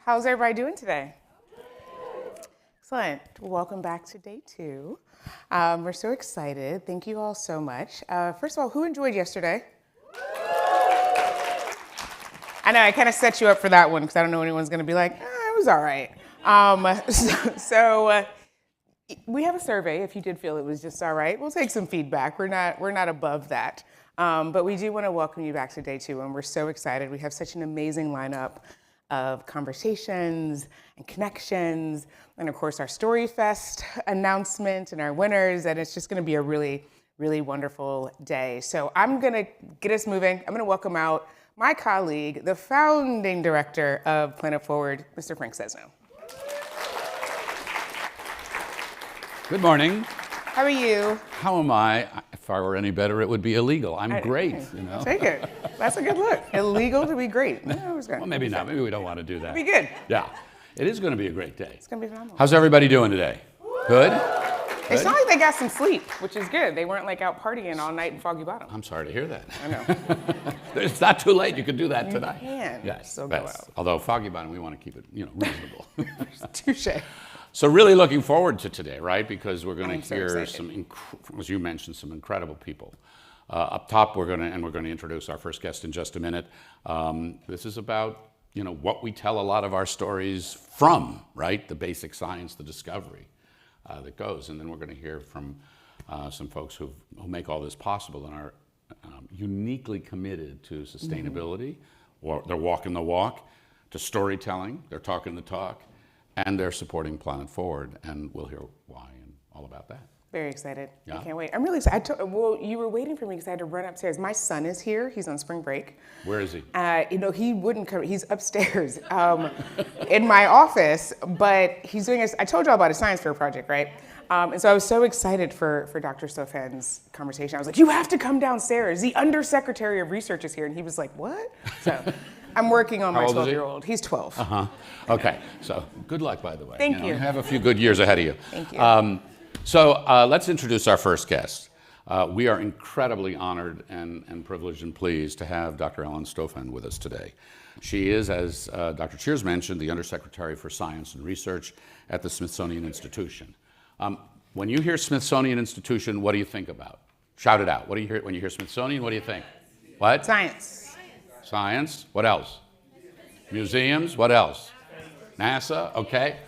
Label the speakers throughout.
Speaker 1: How's everybody doing today? Excellent. Welcome back to day 2. We're so excited. Thank you all so much. First of all, who enjoyed yesterday? I know I kind of set you up for that one because I don't know anyone's going to be like, it was all right. We have a survey. If you did feel it was just all right, we'll take some feedback. We're not above that. But we do want to welcome you back to day 2, and we're so excited. We have such an amazing lineup of conversations and connections, and of course our Story Fest announcement and our winners, and it's just going to be a really, really wonderful day. So I'm going to get us moving. I'm going to welcome out my colleague, the founding director of Planet Forward, Mr. Frank Sesno.
Speaker 2: Good morning.
Speaker 1: How are you?
Speaker 2: How am I? If I were any better, it would be illegal. I'm great, you know.
Speaker 1: Take it. That's a good look. Illegal to be great. Yeah, it was good.
Speaker 2: Well, maybe not. Maybe we don't want to do that.
Speaker 1: Be good.
Speaker 2: Yeah. It is going to be a great day.
Speaker 1: It's going to be phenomenal.
Speaker 2: How's everybody doing today? Good?
Speaker 1: It's not like they got some sleep, which is good. They weren't like out partying all night in Foggy Bottom.
Speaker 2: I'm sorry to hear that.
Speaker 1: I know.
Speaker 2: It's not too late. You could do that tonight.
Speaker 1: You can.
Speaker 2: Yes.
Speaker 1: So go out.
Speaker 2: Although Foggy Bottom, we want to keep it, reasonable.
Speaker 1: Touche.
Speaker 2: So really looking forward to today, right? Because we're going to
Speaker 1: so
Speaker 2: hear
Speaker 1: excited.
Speaker 2: as you mentioned, some incredible people. Up top, we're going to introduce our first guest in just a minute. This is about, what we tell a lot of our stories from, right? The basic science, the discovery that goes. And then we're going to hear from some folks who make all this possible and are uniquely committed to sustainability. They're walking the walk, to storytelling. They're talking the talk. And they're supporting Planet Forward, and we'll hear why and all about that.
Speaker 1: Very excited.
Speaker 2: Yeah?
Speaker 1: I can't wait. I'm really excited. Well, you were waiting for me because I had to run upstairs. My son is here. He's on spring break.
Speaker 2: Where is he?
Speaker 1: He wouldn't come. He's upstairs in my office, but he's doing I told y'all about a science fair project, right? And so I was so excited for Dr. Stofan's conversation. I was like, you have to come downstairs. The Undersecretary of Research is here. And he was like, what? So I'm working on my 12-year-old. He's 12.
Speaker 2: Uh-huh. Okay. So good luck, by the way.
Speaker 1: Thank you.
Speaker 2: You have a few good years ahead of you.
Speaker 1: Thank you.
Speaker 2: Let's introduce our first guest. We are incredibly honored and privileged and pleased to have Dr. Ellen Stofan with us today. She is, as Dr. Cheers mentioned, the Undersecretary for Science and Research at the Smithsonian Institution. When you hear Smithsonian Institution, what do you think about? Shout it out. What do you hear when you hear Smithsonian? What do you think? What?
Speaker 1: Science.
Speaker 2: Science. What else? Museums. What else? NASA. Okay.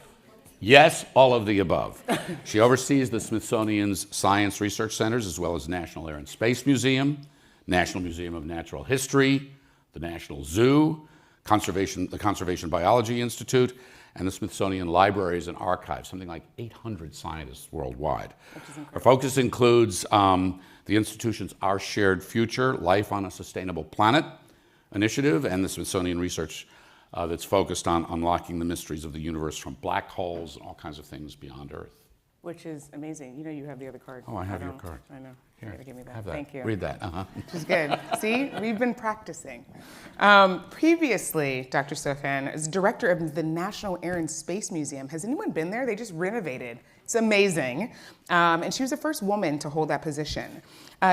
Speaker 2: Yes, all of the above. She oversees the Smithsonian's Science Research Centers, as well as National Air and Space Museum, National Museum of Natural History, the National Zoo, the Conservation Biology Institute, and the Smithsonian Libraries and Archives, something like 800 scientists worldwide. Her focus includes the institution's Our Shared Future, Life on a Sustainable Planet initiative, and the Smithsonian research that's focused on unlocking the mysteries of the universe, from black holes and all kinds of things beyond Earth.
Speaker 1: Which is amazing. You have the other card.
Speaker 2: Oh, I have your card.
Speaker 1: I know.
Speaker 2: Here,
Speaker 1: You gotta give me that.
Speaker 2: have that.
Speaker 1: Thank you.
Speaker 2: Read that. Uh-huh.
Speaker 1: Which is good. See, we've been practicing. Previously, Dr. Stofan is director of the National Air and Space Museum. Has anyone been there? They just renovated. It's amazing. And she was the first woman to hold that position.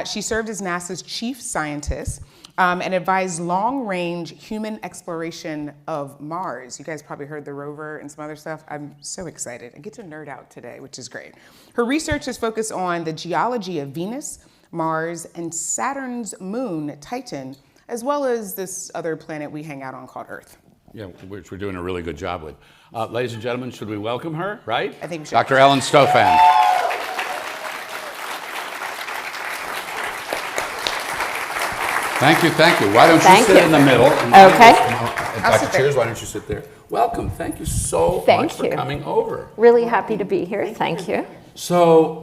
Speaker 1: She served as NASA's chief scientist and advised long-range human exploration of Mars. You guys probably heard the rover and some other stuff. I'm so excited. I get to nerd out today, which is great. Her research is focused on the geology of Venus, Mars, and Saturn's moon, Titan, as well as this other planet we hang out on called Earth.
Speaker 2: Yeah, which we're doing a really good job with. Ladies and gentlemen, should we welcome her, right?
Speaker 1: I think we should.
Speaker 2: Dr. Ellen Stofan. Thank you. Why don't you sit in the middle?
Speaker 3: Okay.
Speaker 2: Dr. Cheers, why don't you sit there? Welcome. Thank you so much for coming over.
Speaker 3: Really happy to be here. Thank you.
Speaker 2: So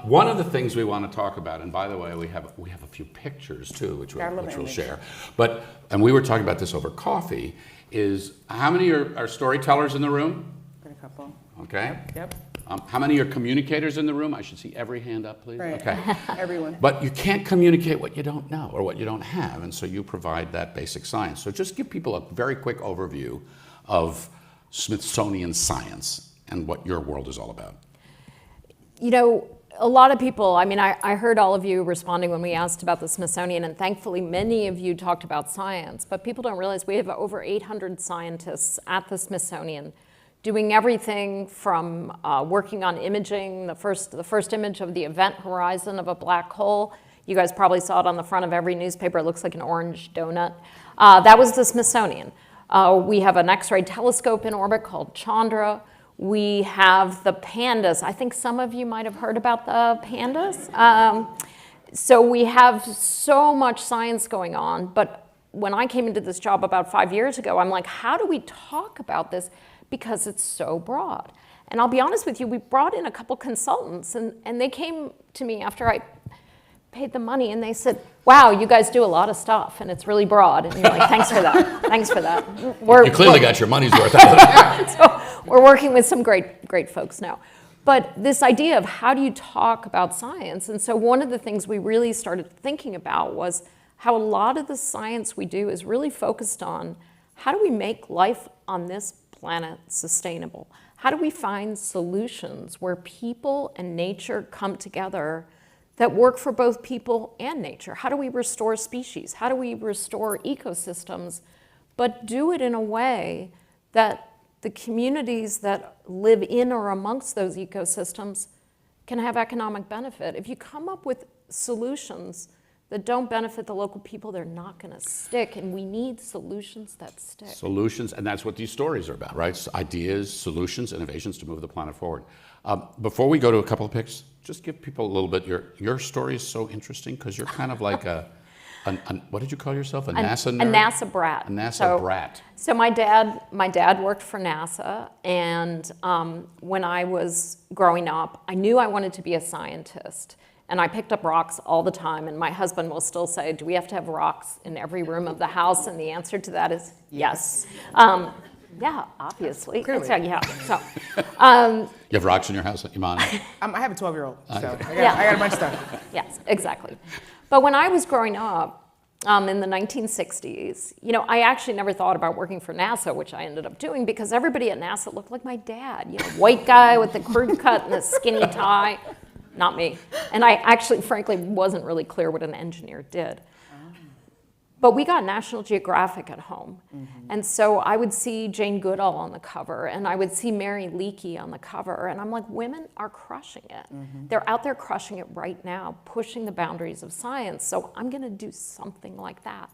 Speaker 2: one of the things we want to talk about, and by the way, we have a few pictures too, which we'll share. And we were talking about this over coffee. Is how many are storytellers in the room?
Speaker 1: Got a couple.
Speaker 2: Okay.
Speaker 1: Yep.
Speaker 2: How many are communicators in the room? I should see every hand up, please.
Speaker 1: Right.
Speaker 2: Okay.
Speaker 1: Everyone.
Speaker 2: But you can't communicate what you don't know or what you don't have, and so you provide that basic science. So just give people a very quick overview of Smithsonian science and what your world is all about.
Speaker 3: a lot of people, I mean, I heard all of you responding when we asked about the Smithsonian, and thankfully many of you talked about science, but people don't realize we have over 800 scientists at the Smithsonian doing everything from working on imaging, the first image of the event horizon of a black hole. You guys probably saw it on the front of every newspaper. It looks like an orange donut. That was the Smithsonian. We have an X-ray telescope in orbit called Chandra. We have the pandas. I think some of you might have heard about the pandas. So we have so much science going on, but when I came into this job about 5 years ago, I'm like, how do we talk about this? Because it's so broad. And I'll be honest with you, we brought in a couple consultants, and they came to me after I paid them money, and they said, wow, you guys do a lot of stuff, and it's really broad. And you're like, thanks for that, thanks for that.
Speaker 2: You clearly got your money's worth out of it.
Speaker 3: So we're working with some great folks now. But this idea of how do you talk about science? And so one of the things we really started thinking about was how a lot of the science we do is really focused on how do we make life on this planet sustainable? How do we find solutions where people and nature come together that work for both people and nature? How do we restore species? How do we restore ecosystems, but do it in a way that the communities that live in or amongst those ecosystems can have economic benefit? If you come up with solutions that don't benefit the local people, they're not going to stick, and we need solutions that stick.
Speaker 2: Solutions, and that's what these stories are about, right? Ideas, solutions, innovations to move the planet forward. Before we go to a couple of picks, just give people a little bit. Your story is so interesting because you're kind of like what did you call yourself? A NASA nerd?
Speaker 3: A NASA brat.
Speaker 2: A NASA brat.
Speaker 3: So my dad worked for NASA, and when I was growing up, I knew I wanted to be a scientist. And I picked up rocks all the time, and my husband will still say, do we have to have rocks in every room of the house? And the answer to that is yes. Yeah, obviously.
Speaker 1: Clearly.
Speaker 3: Yeah, so.
Speaker 2: You have rocks in your house, Imani?
Speaker 1: I have a 12-year-old, so I got a bunch of stuff.
Speaker 3: Yes, exactly. But when I was growing up in the 1960s, I actually never thought about working for NASA, which I ended up doing because everybody at NASA looked like my dad, white guy with the crew cut and the skinny tie. Not me. And I actually, frankly, wasn't really clear what an engineer did. But we got National Geographic at home. Mm-hmm. And so I would see Jane Goodall on the cover, and I would see Mary Leakey on the cover, and I'm like, women are crushing it. Mm-hmm. They're out there crushing it right now, pushing the boundaries of science, so I'm gonna do something like that.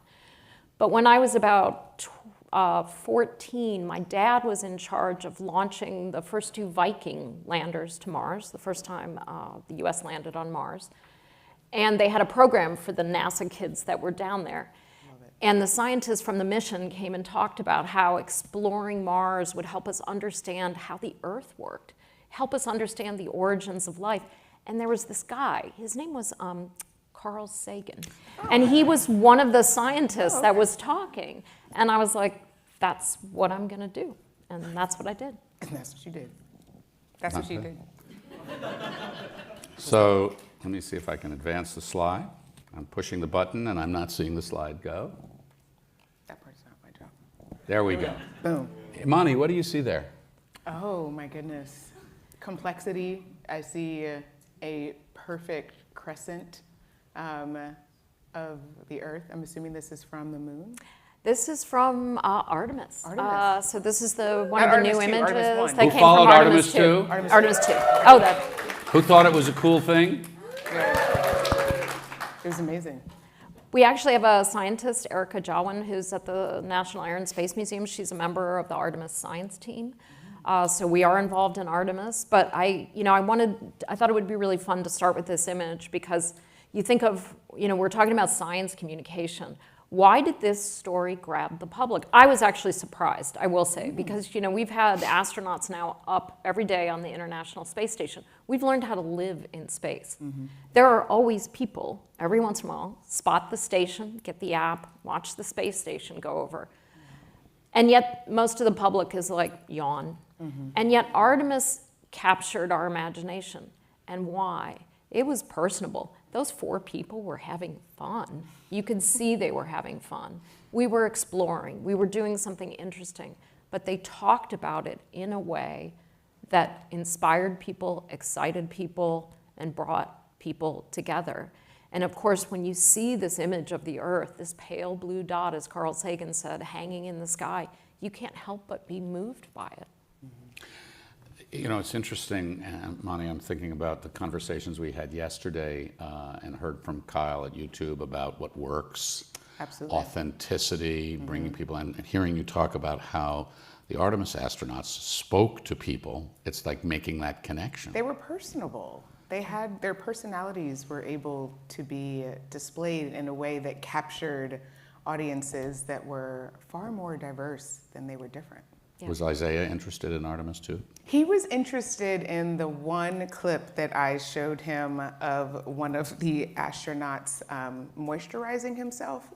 Speaker 3: But when I was about 14, my dad was in charge of launching the first 2 Viking landers to Mars, the first time the US landed on Mars. And they had a program for the NASA kids that were down there. And the scientists from the mission came and talked about how exploring Mars would help us understand how the Earth worked, help us understand the origins of life. And there was this guy, his name was Carl Sagan. And he was one of the scientists that was talking. And I was like, that's what I'm going to do. And that's what I did.
Speaker 1: And that's what you did. That's what you did.
Speaker 2: So let me see if I can advance the slide. I'm pushing the button, and I'm not seeing the slide go.
Speaker 1: That part's not my job.
Speaker 2: There we go.
Speaker 1: Boom.
Speaker 2: Imani, what do you see there?
Speaker 1: Oh, my goodness. Complexity. I see a perfect crescent of the Earth. I'm assuming this is from the moon.
Speaker 3: This is from Artemis.
Speaker 1: Artemis.
Speaker 3: So this is one of the new images
Speaker 1: Artemis
Speaker 3: that
Speaker 2: Who
Speaker 3: came
Speaker 2: followed
Speaker 3: from
Speaker 2: Artemis 2?
Speaker 3: Artemis 2. Oh, that.
Speaker 2: Who thought it was a cool thing?
Speaker 1: It was amazing.
Speaker 3: We actually have a scientist, Erica Jawin, who's at the National Air and Space Museum. She's a member of the Artemis science team. So we are involved in Artemis. But I thought it would be really fun to start with this image because you think of, we're talking about science communication. Why did this story grab the public? I was actually surprised, I will say, because we've had astronauts now up every day on the International Space Station. We've learned how to live in space. Mm-hmm. There are always people, every once in a while, spot the station, get the app, watch the space station go over. And yet most of the public is like, yawn. Mm-hmm. And yet Artemis captured our imagination. And why? It was personable. Those 4 people were having fun. You could see they were having fun. We were exploring. We were doing something interesting. But they talked about it in a way that inspired people, excited people, and brought people together. And of course, when you see this image of the Earth, this pale blue dot, as Carl Sagan said, hanging in the sky, you can't help but be moved by it.
Speaker 2: You know, it's interesting, Monty, I'm thinking about the conversations we had yesterday and heard from Kyle at YouTube about what works.
Speaker 1: Absolutely.
Speaker 2: Authenticity, bringing people in, and hearing you talk about how the Artemis astronauts spoke to people. It's like making that connection.
Speaker 1: They were personable. They had, their personalities were able to be displayed in a way that captured audiences that were far more diverse than they were different.
Speaker 3: Yeah.
Speaker 2: Was Isaiah interested in Artemis too?
Speaker 1: He was interested in the one clip that I showed him of one of the astronauts moisturizing himself.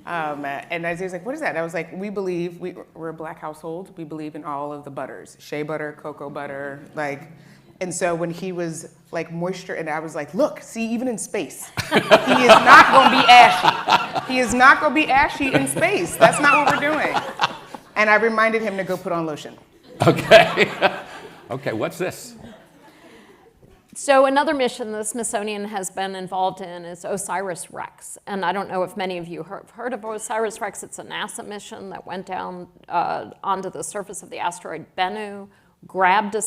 Speaker 1: And Isaiah's like, what is that? And I was like, we're a Black household. We believe in all of the butters, shea butter, cocoa butter, like. And so when he was like moisture, and I was like, look, see, even in space, he is not going to be ashy. He is not going to be ashy in space. That's not what we're doing. And I reminded him to go put on lotion.
Speaker 2: Okay. Okay, what's this?
Speaker 3: So another mission the Smithsonian has been involved in is OSIRIS-REx. And I don't know if many of you have heard of OSIRIS-REx. It's a NASA mission that went down onto the surface of the asteroid Bennu, grabbed a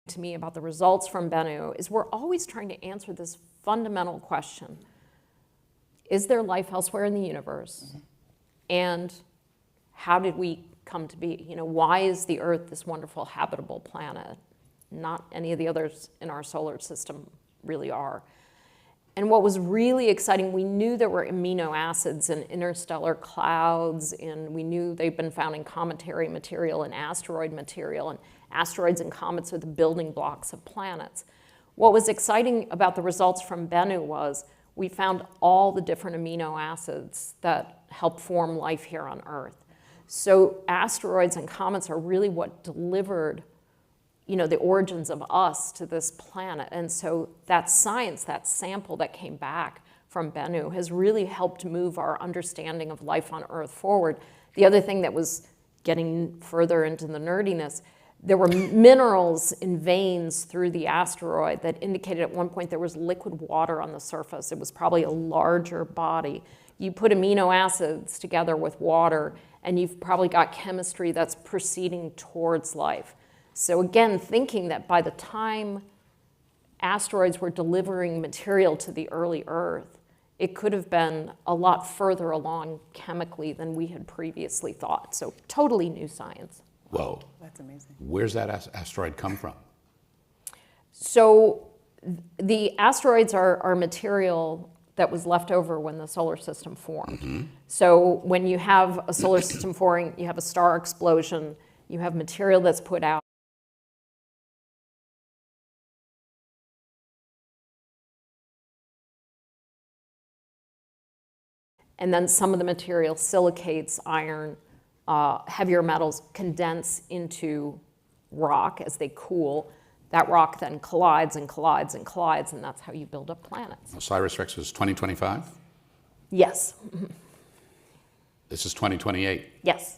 Speaker 3: to me about the results from Bennu is we're always trying to answer this fundamental question. Is there life elsewhere in the universe? And how did we come to be? You know, why is the Earth this wonderful habitable planet? Not any of the others in our solar system really are. And what was really exciting, we knew there were amino acids in interstellar clouds, and we knew they've been found in cometary material and asteroid material, and asteroids and comets are the building blocks of planets. What was exciting about the results from Bennu was we found all the different amino acids that help form life here on Earth. So asteroids and comets are really what delivered, you know, the origins of us to this planet. And so that science, that sample that came back from Bennu has really helped move our understanding of life on Earth forward. The other thing that was getting further into the nerdiness, there were minerals in veins through the asteroid that indicated at one point there was liquid water on the surface. It was probably a larger body. You put amino acids together with water, and you've probably got chemistry that's proceeding towards life. So again, thinking that by the time asteroids were delivering material to the early Earth, it could have been a lot further along chemically than we had previously thought. So totally new science.
Speaker 2: Whoa.
Speaker 1: That's amazing.
Speaker 2: Where's that asteroid come from?
Speaker 3: So the asteroids are material that was left over when the solar system formed. Mm-hmm. So when you have a solar system forming, you have a star explosion, you have material that's put out. And then some of the material, silicates, iron, heavier metals, condense into rock as they cool. That rock then collides and collides and collides, and that's how you build up planets.
Speaker 2: OSIRIS-REx was 2025?
Speaker 3: Yes.
Speaker 2: This is 2028?
Speaker 3: Yes.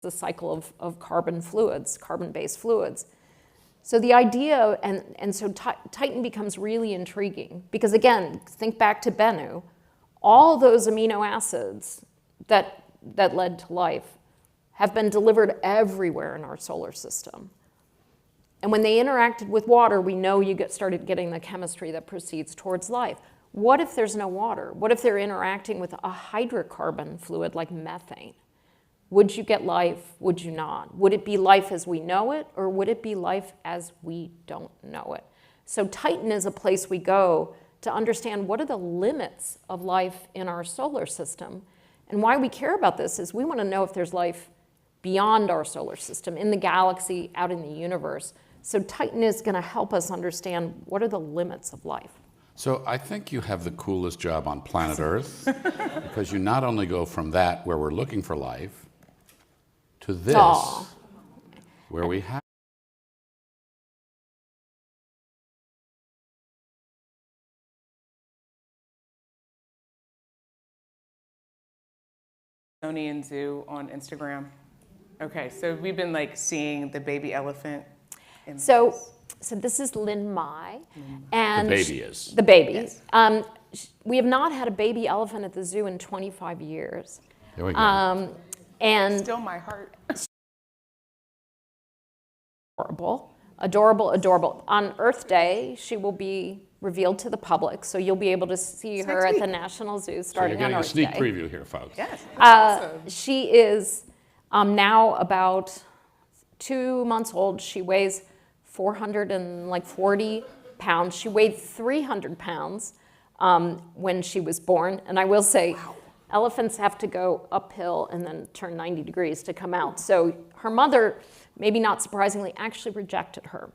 Speaker 3: the cycle of carbon fluids, carbon-based fluids. So the idea, and so Titan becomes really intriguing because again, think back to Bennu, all those amino acids that led to life have been delivered everywhere in our solar system. And when they interacted with water, we know you started getting the chemistry that proceeds towards life. What if there's no water? What if they're interacting with a hydrocarbon fluid like methane? Would you get life? Would you not? Would it be life as we know it, or would it be life as we don't know it? So Titan is a place we go to understand what are the limits of life in our solar system. And why we care about this is we want to know if there's life beyond our solar system, in the galaxy, out in the universe. So Titan is going to help us understand what are the limits of life.
Speaker 2: So I think you have the coolest job on planet Earth because you not only go from that, where we're looking for life, to this,
Speaker 3: Aw.
Speaker 2: where we have.
Speaker 1: Smithsonian Zoo on Instagram. Okay, so we've been like seeing the baby elephant.
Speaker 3: So this is Lin Mai, and
Speaker 2: The baby is.
Speaker 3: the baby.
Speaker 1: Yes.
Speaker 3: We have not had a baby elephant at the zoo in 25 years,
Speaker 2: There we go.
Speaker 3: and
Speaker 1: Still my heart.
Speaker 3: adorable, adorable, adorable. On Earth Day, she will be revealed to the public, so you'll be able to see her at
Speaker 1: next
Speaker 3: the
Speaker 1: week.
Speaker 3: National Zoo
Speaker 2: So you're
Speaker 3: starting on
Speaker 2: getting a
Speaker 3: Earth
Speaker 2: sneak
Speaker 3: Day.
Speaker 2: preview here, folks.
Speaker 1: Yes.
Speaker 3: She is now about 2 months old. She weighs 440 pounds. She weighed 300 pounds when she was born. And I will say, elephants have to go uphill and then turn 90 degrees to come out. So her mother, maybe not surprisingly, actually rejected her.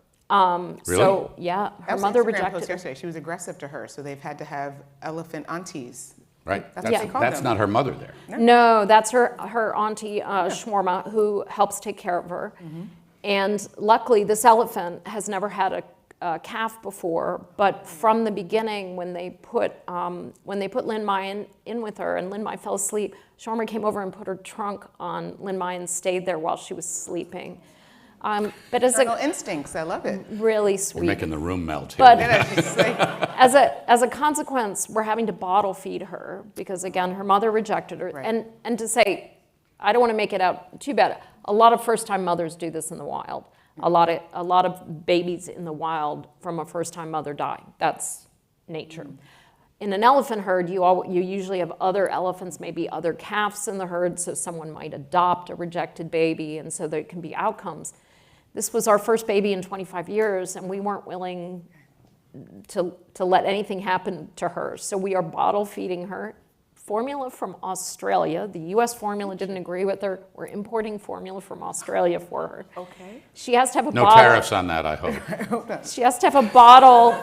Speaker 3: So yeah, her mother rejected her.
Speaker 1: Yesterday. She was aggressive to her, so they've had to have elephant aunties.
Speaker 2: Right?
Speaker 1: That's what they call
Speaker 2: That's
Speaker 1: them.
Speaker 2: not her mother there.
Speaker 3: No, that's her auntie, Shwarma, who helps take care of her. And luckily, this elephant has never had a calf before, but from the beginning, when they put Lin Mai in with her, and Lin Mai fell asleep, Shwarma came over and put her trunk on Lin Mai and stayed there while she was sleeping. But as
Speaker 1: Maternal
Speaker 3: a
Speaker 1: instincts, I love it.
Speaker 3: really
Speaker 2: We're
Speaker 3: sweet.
Speaker 2: making the room melt here.
Speaker 3: But
Speaker 1: Yeah, she's like,
Speaker 3: as a consequence, we're having to bottle feed her because again, her mother rejected her.
Speaker 1: Right.
Speaker 3: And to say, I don't want to make it out too bad. A lot of first-time mothers do this in the wild. A lot of babies in the wild from a first-time mother die. That's nature. In an elephant herd, you usually have other elephants, maybe other calves in the herd, so someone might adopt a rejected baby, and so there can be outcomes. This was our first baby in 25 years, and we weren't willing to let anything happen to her. So we are bottle feeding her formula from Australia. The US formula didn't agree with her. We're importing formula from Australia for her.
Speaker 1: okay.
Speaker 3: She has to have a
Speaker 2: No
Speaker 3: bottle.
Speaker 2: tariffs on that, I hope.
Speaker 3: She has to have a bottle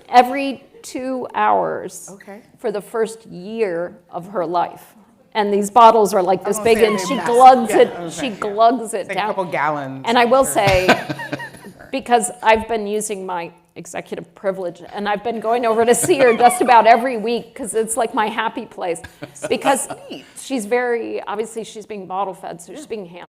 Speaker 3: every 2 hours
Speaker 1: Okay.
Speaker 3: for the first year of her life. And these bottles are like this
Speaker 1: gonna
Speaker 3: big,
Speaker 1: say
Speaker 3: and
Speaker 1: they're
Speaker 3: she
Speaker 1: massive.
Speaker 3: glugs
Speaker 1: Yeah,
Speaker 3: it.
Speaker 1: okay,
Speaker 3: She
Speaker 1: yeah.
Speaker 3: glugs it
Speaker 1: Like a
Speaker 3: down.
Speaker 1: couple gallons.
Speaker 3: And I will say, because I've been using my executive privilege, and I've been going over to see her just about every week because it's like my happy place. Because she's very, obviously she's being bottle fed, so she's being handled.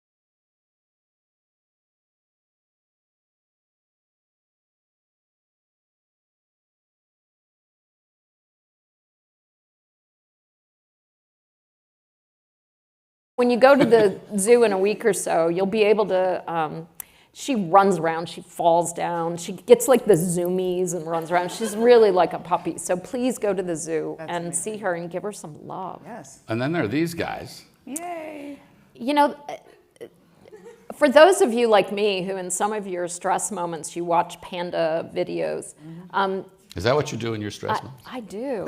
Speaker 3: When you go to the zoo in a week or so, you'll be able to, she runs around, she falls down, she gets like the zoomies and runs around. She's really like a puppy. So please go to the zoo and see her and give her some love.
Speaker 1: Yes.
Speaker 2: And then there are these guys.
Speaker 1: Yay.
Speaker 3: You know, for those of you like me who in some of your stress moments you watch panda videos,
Speaker 2: Is that what you do in your stress moments?
Speaker 3: I do.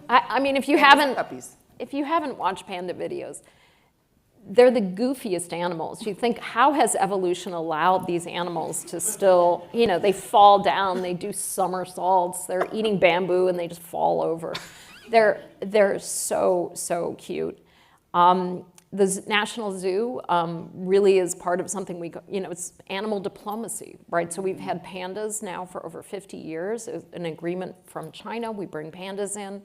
Speaker 3: I mean, if you haven't watched panda videos, they're the goofiest animals. You think, how has evolution allowed these animals to still, they fall down, they do somersaults, they're eating bamboo and they just fall over. They're so cute. The National Zoo really is part of something it's animal diplomacy, right? So we've had pandas now for over 50 years, an agreement from China, we bring pandas in.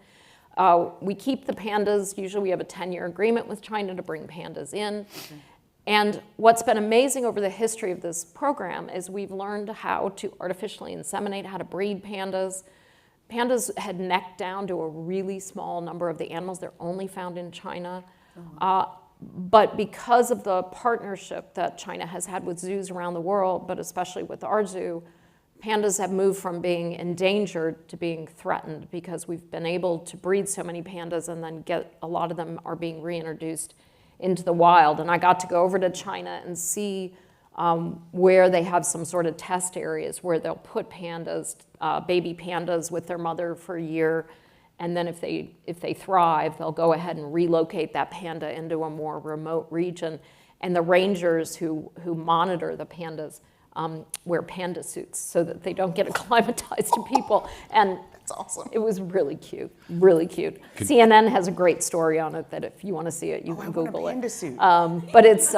Speaker 3: We keep the pandas, usually we have a 10-year agreement with China to bring pandas in. And what's been amazing over the history of this program is we've learned how to artificially inseminate, how to breed pandas. Pandas had necked down to a really small number of the animals. They're only found in China. But because of the partnership that China has had with zoos around the world, but especially with our zoo, pandas have moved from being endangered to being threatened because we've been able to breed so many pandas and then get a lot of them are being reintroduced into the wild. And I got to go over to China and see where they have some sort of test areas where they'll put pandas, baby pandas with their mother for a year. And then if they thrive, they'll go ahead and relocate that panda into a more remote region. And the rangers who monitor the pandas wear panda suits so that they don't get acclimatized to people. And
Speaker 1: That's awesome.
Speaker 3: it was really cute, really cute. CNN has a great story on it that if you want to see it, you can Google
Speaker 1: I want a panda
Speaker 3: it.
Speaker 1: suit.
Speaker 3: But it's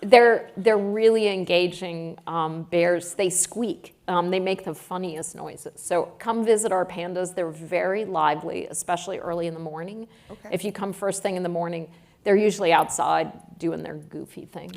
Speaker 3: they're really engaging bears. They squeak. They make the funniest noises. So come visit our pandas. They're very lively, especially early in the morning.
Speaker 1: Okay.
Speaker 3: If you come first thing in the morning, they're usually outside doing their goofy thing.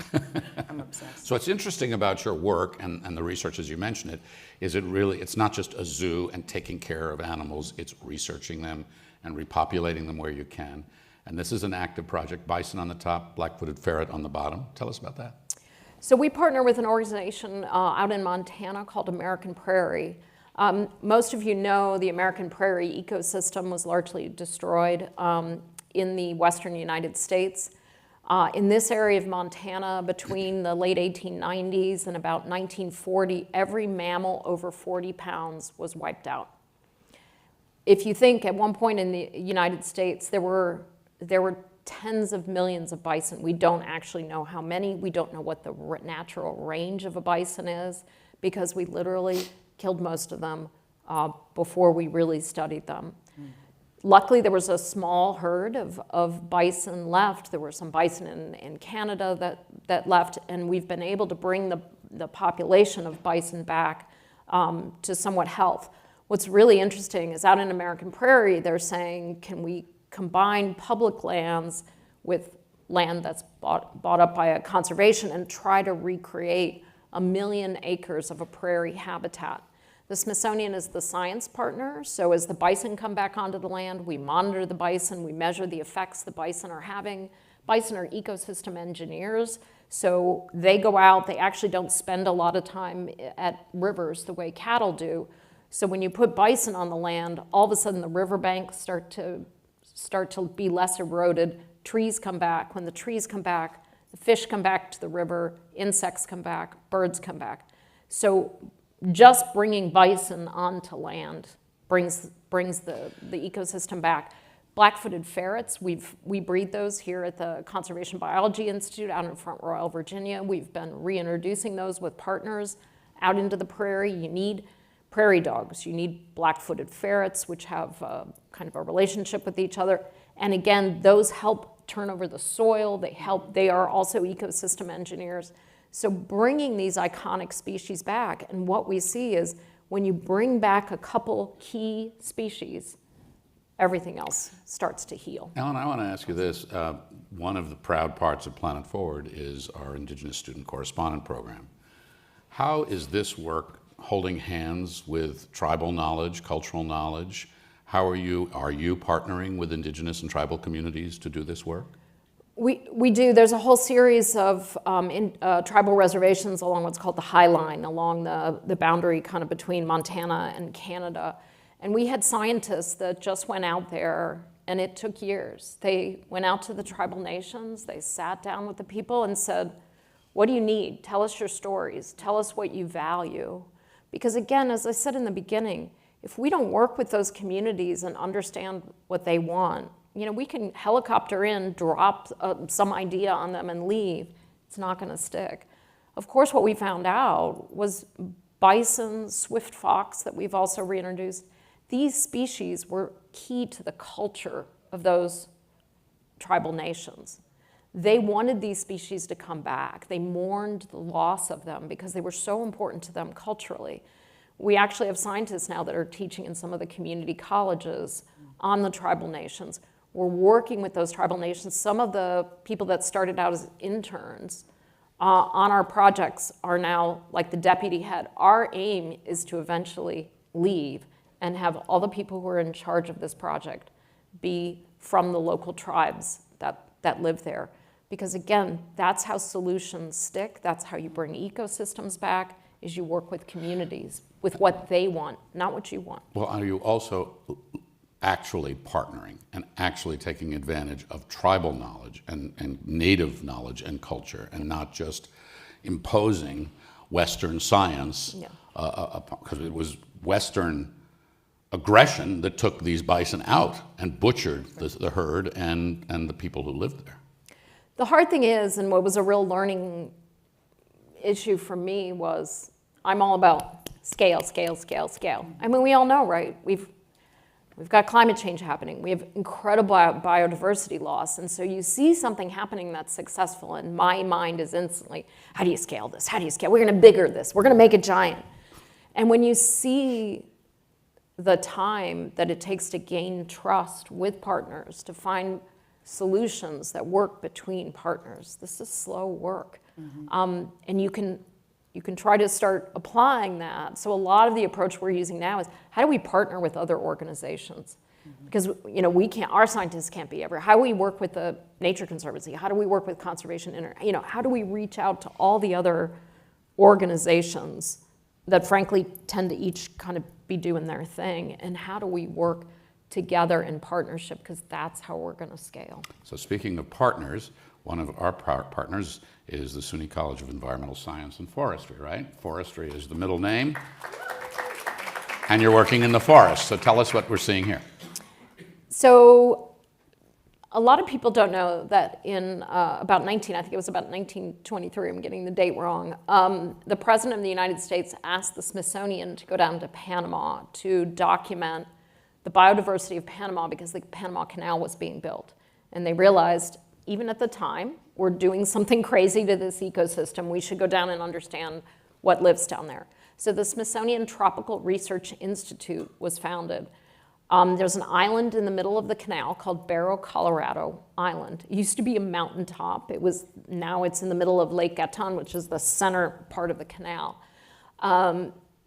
Speaker 1: I'm obsessed.
Speaker 2: So what's interesting about your work and the research as you mentioned it, is it's not just a zoo and taking care of animals, it's researching them and repopulating them where you can. And this is an active project, bison on the top, black-footed ferret on the bottom. Tell us about that.
Speaker 3: So we partner with an organization out in Montana called American Prairie. Most of you know the American Prairie ecosystem was largely destroyed in the western United States. In this area of Montana, between the late 1890s and about 1940, every mammal over 40 pounds was wiped out. If you think at one point in the United States, there were tens of millions of bison. We don't actually know how many. We don't know what the natural range of a bison is because we literally killed most of them before we really studied them. Luckily, there was a small herd of bison left. There were some bison in Canada that left, and we've been able to bring the population of bison back to somewhat health. What's really interesting is out in American Prairie, they're saying, can we combine public lands with land that's bought up by a conservation and try to recreate 1 million acres of a prairie habitat? The Smithsonian is the science partner, so as the bison come back onto the land, we monitor the bison, we measure the effects the bison are having. Bison are ecosystem engineers, so they go out, they actually don't spend a lot of time at rivers the way cattle do. So when you put bison on the land, all of a sudden the riverbanks start to be less eroded, trees come back. When the trees come back, the fish come back to the river, insects come back, birds come back. So just bringing bison onto land brings the ecosystem back. Black-footed ferrets, we breed those here at the Conservation Biology Institute out in Front Royal, Virginia. We've been reintroducing those with partners out into the prairie. You need prairie dogs, you need black-footed ferrets, which have kind of a relationship with each other. And again, those help turn over the soil. They are also ecosystem engineers. So bringing these iconic species back, and what we see is when you bring back a couple key species, everything else starts to heal.
Speaker 2: Ellen, I want to ask you this. One of the proud parts of Planet Forward is our Indigenous Student Correspondent Program. How is this work holding hands with tribal knowledge, cultural knowledge? How are you partnering with Indigenous and tribal communities to do this work?
Speaker 3: We do. There's a whole series of tribal reservations along what's called the High Line, along the boundary kind of between Montana and Canada. And we had scientists that just went out there, and it took years. They went out to the tribal nations, they sat down with the people and said, what do you need? Tell us your stories. Tell us what you value. Because again, as I said in the beginning, if we don't work with those communities and understand what they want, we can helicopter in, drop some idea on them and leave. It's not going to stick. Of course, what we found out was bison, swift fox that we've also reintroduced, these species were key to the culture of those tribal nations. They wanted these species to come back. They mourned the loss of them because they were so important to them culturally. We actually have scientists now that are teaching in some of the community colleges on the tribal nations. We're working with those tribal nations. Some of the people that started out as interns on our projects are now like the deputy head. Our aim is to eventually leave and have all the people who are in charge of this project be from the local tribes that live there. Because again, that's how solutions stick. That's how you bring ecosystems back, is you work with communities with what they want, not what you want.
Speaker 2: Well, are you also actually partnering and actually taking advantage of tribal knowledge and native knowledge and culture, and not just imposing Western science, because it was Western aggression that took these bison out and butchered the herd and the people who lived there?
Speaker 3: The hard thing is, and what was a real learning issue for me, was I'm all about scale, scale, scale, scale. I mean, we all know, right? We've got climate change happening. We have incredible biodiversity loss. And so you see something happening that's successful, and my mind is instantly, how do you scale this? How do you scale? We're going to bigger this. We're going to make it giant. And when you see the time that it takes to gain trust with partners, to find solutions that work between partners, this is slow work. And you can try to start applying that. So a lot of the approach we're using now is, how do we partner with other organizations? Because we can't, our scientists can't be everywhere. How do we work with the Nature Conservancy? How do we work with Conservation how do we reach out to all the other organizations that frankly tend to each kind of be doing their thing? And how do we work together in partnership? Because that's how we're going to scale.
Speaker 2: So speaking of partners, one of our partners is the SUNY College of Environmental Science and Forestry, right? Forestry is the middle name. And you're working in the forest. So tell us what we're seeing here.
Speaker 3: So a lot of people don't know that in about 1923, I'm getting the date wrong, the President of the United States asked the Smithsonian to go down to Panama to document the biodiversity of Panama, because the Panama Canal was being built. And they realized, even at the time, we're doing something crazy to this ecosystem. We should go down and understand what lives down there. So the Smithsonian Tropical Research Institute was founded. There's an island in the middle of the canal called Barrow, Colorado Island. It used to be a mountaintop. Now it's in the middle of Lake Gatun, which is the center part of the canal.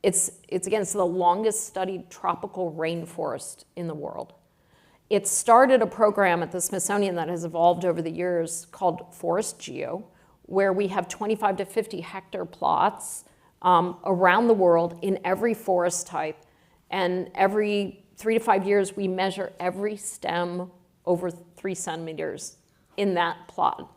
Speaker 3: It's the longest studied tropical rainforest in the world. It started a program at the Smithsonian that has evolved over the years called Forest Geo, where we have 25 to 50 hectare plots around the world in every forest type. And every 3 to 5 years, we measure every stem over 3 centimeters in that plot.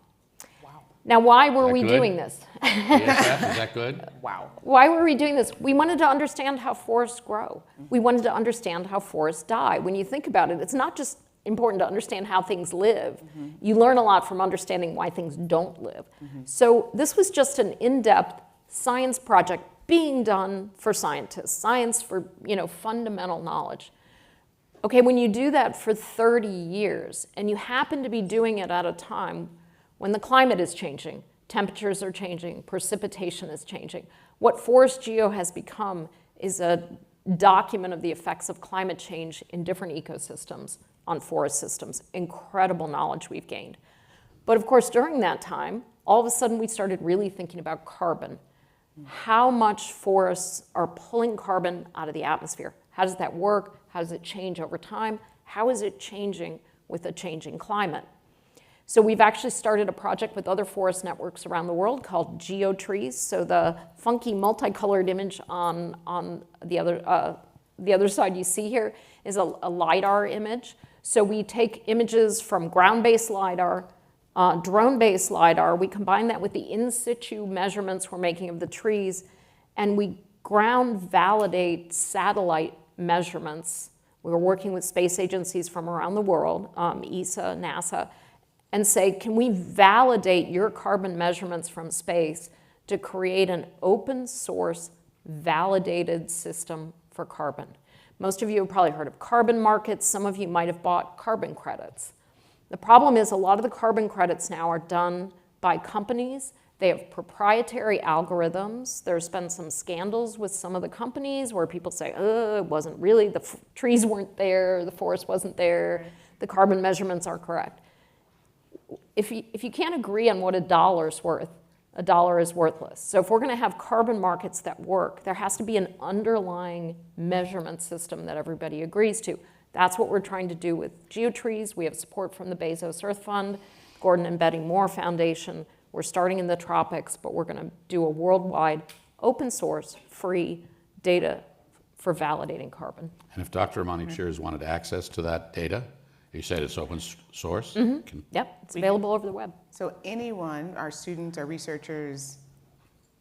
Speaker 1: Wow.
Speaker 3: Now, why were we doing this?
Speaker 2: ESF, is that good?
Speaker 1: Wow.
Speaker 3: Why were we doing this? We wanted to understand how forests grow. We wanted to understand how forests die. When you think about it, it's not just important to understand how things live. You learn a lot from understanding why things don't live. So this was just an in-depth science project being done for scientists, science for fundamental knowledge. Okay, when you do that for 30 years, and you happen to be doing it at a time when the climate is changing, temperatures are changing, precipitation is changing, what Forest Geo has become is a document of the effects of climate change in different ecosystems on forest systems. Incredible knowledge we've gained. But of course, during that time, all of a sudden we started really thinking about carbon. How much forests are pulling carbon out of the atmosphere? How does that work? How does it change over time? How is it changing with a changing climate? So we've actually started a project with other forest networks around the world called GeoTrees. So the funky multicolored image on the other side you see here is a LiDAR image. So we take images from ground-based LiDAR, drone-based LiDAR, we combine that with the in-situ measurements we're making of the trees, and we ground validate satellite measurements. We're working with space agencies from around the world, ESA, NASA, and say, can we validate your carbon measurements from space to create an open source validated system for carbon? Most of you have probably heard of carbon markets. Some of you might have bought carbon credits. The problem is a lot of the carbon credits now are done by companies. They have proprietary algorithms. There's been some scandals with some of the companies where people say, it wasn't really, the trees weren't there, the forest wasn't there, the carbon measurements are correct. If you can't agree on what $1's worth, a dollar is worthless. So if we're going to have carbon markets that work, there has to be an underlying measurement system that everybody agrees to. That's what we're trying to do with GeoTrees. We have support from the Bezos Earth Fund, Gordon and Betty Moore Foundation. We're starting in the tropics, but we're going to do a worldwide open source, free data for validating carbon.
Speaker 2: And if Dr. Imani Cheers wanted access to that data, you said it's open source?
Speaker 3: Yep, it's available over the web.
Speaker 1: So anyone, our students, our researchers,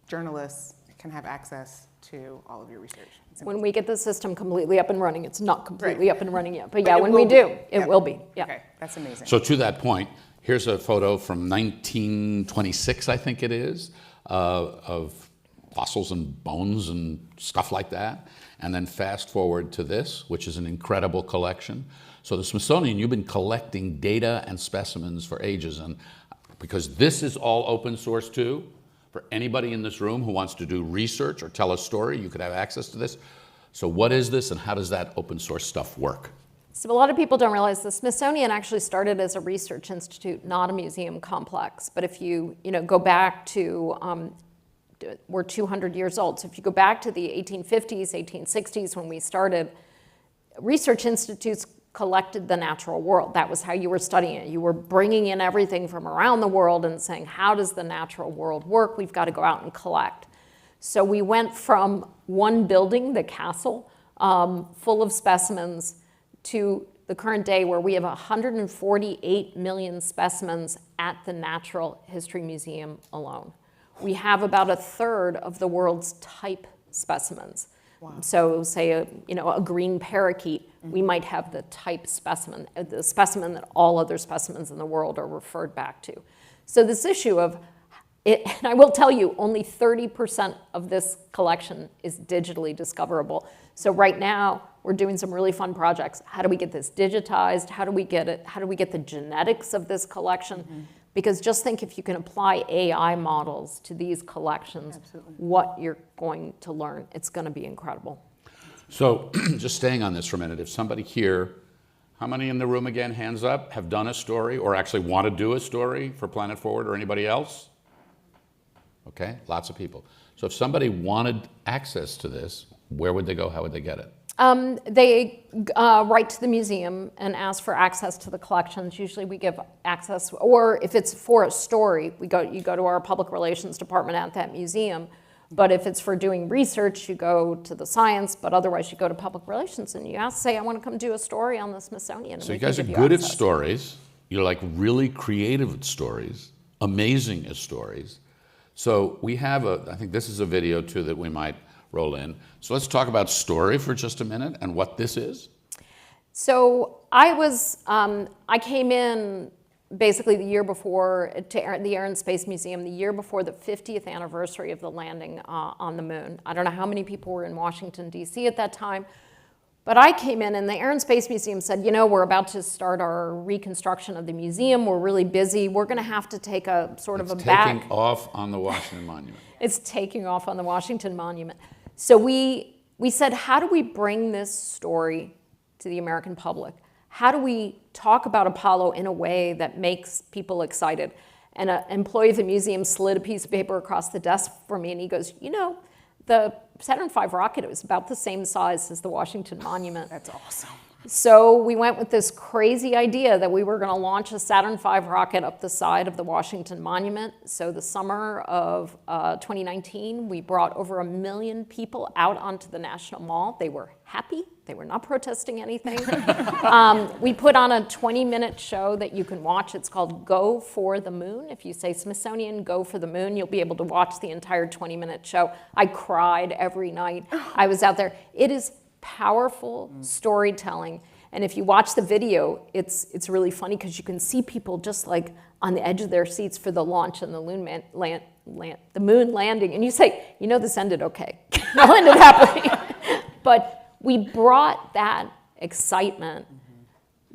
Speaker 1: journalists, can have access to all of your research.
Speaker 3: When we get the system completely up and running, it's not completely
Speaker 1: Right.
Speaker 3: up and running yet, but
Speaker 1: But
Speaker 3: yeah,
Speaker 1: it
Speaker 3: when
Speaker 1: will
Speaker 3: we
Speaker 1: be.
Speaker 3: do, it
Speaker 1: Yep.
Speaker 3: will be. Yeah.
Speaker 1: Okay, that's amazing.
Speaker 2: So to that point, here's a photo from 1926, I think it is, of fossils and bones and stuff like that. And then fast forward to this, which is an incredible collection. So the Smithsonian, you've been collecting data and specimens for ages. And because this is all open source too, for anybody in this room who wants to do research or tell a story, you could have access to this. So what is this and how does that open source stuff work?
Speaker 3: So a lot of people don't realize the Smithsonian actually started as a research institute, not a museum complex. But if you go back to, we're 200 years old. So if you go back to the 1850s, 1860s when we started, research institutes collected the natural world. That was how you were studying it. You were bringing in everything from around the world and saying, how does the natural world work? We've got to go out and collect. So we went from one building, the castle, full of specimens, to the current day where we have 148 million specimens at the Natural History Museum alone. We have about a third of the world's type specimens. Wow. So say a green parakeet, we might have the type specimen, the specimen that all other specimens in the world are referred back to. So this issue of it, and I will tell you, only 30% of this collection is digitally discoverable. So right now, we're doing some really fun projects. How do we get this digitized? How do we get it? How do we get the genetics of this collection? Mm-hmm. Because just think if you can apply AI models to these collections, absolutely, what you're going to learn. It's going to be incredible.
Speaker 2: So just staying on this for a minute, if somebody here, how many in the room again, hands up, have done a story or actually want to do a story for Planet Forward or anybody else? Okay, lots of people. So if somebody wanted access to this, where would they go? How would they get it?
Speaker 3: They write to the museum and ask for access to the collections. Usually we give access, or if it's for a story, you go to our public relations department at that museum. But if it's for doing research, you go to the science, but otherwise you go to public relations and you say, I want to come do a story on the Smithsonian.
Speaker 2: So you guys are good at stories. You're like really creative at stories, amazing at stories. So we have I think this is a video too that we might roll in. So let's talk about story for just a minute and what this is.
Speaker 3: So I came in basically the year before to the Air and Space Museum, the year before the 50th anniversary of the landing on the moon. I don't know how many people were in Washington, D.C. at that time, but I came in and the Air and Space Museum said, we're about to start our reconstruction of the museum. We're really busy. We're going to have to take a sort of a back.
Speaker 2: It's taking off on the Washington Monument.
Speaker 3: It's taking off on the Washington Monument. So we said, how do we bring this story to the American public? How do we talk about Apollo in a way that makes people excited? And an employee of the museum slid a piece of paper across the desk for me, and he goes, the Saturn V rocket was about the same size as the Washington Monument.
Speaker 1: That's awesome.
Speaker 3: So we went with this crazy idea that we were going to launch a Saturn V rocket up the side of the Washington Monument. So the summer of 2019, we brought over 1 million people out onto the National Mall. They were happy. They were not protesting anything. We put on a 20-minute show that you can watch. It's called Go for the Moon. If you say Smithsonian, Go for the Moon, you'll be able to watch the entire 20-minute show. I cried every night I was out there. It is powerful storytelling. And if you watch the video, it's really funny because you can see people just like on the edge of their seats for the launch and the moon landing. And you say, this ended okay. It all ended happily. But we brought that excitement,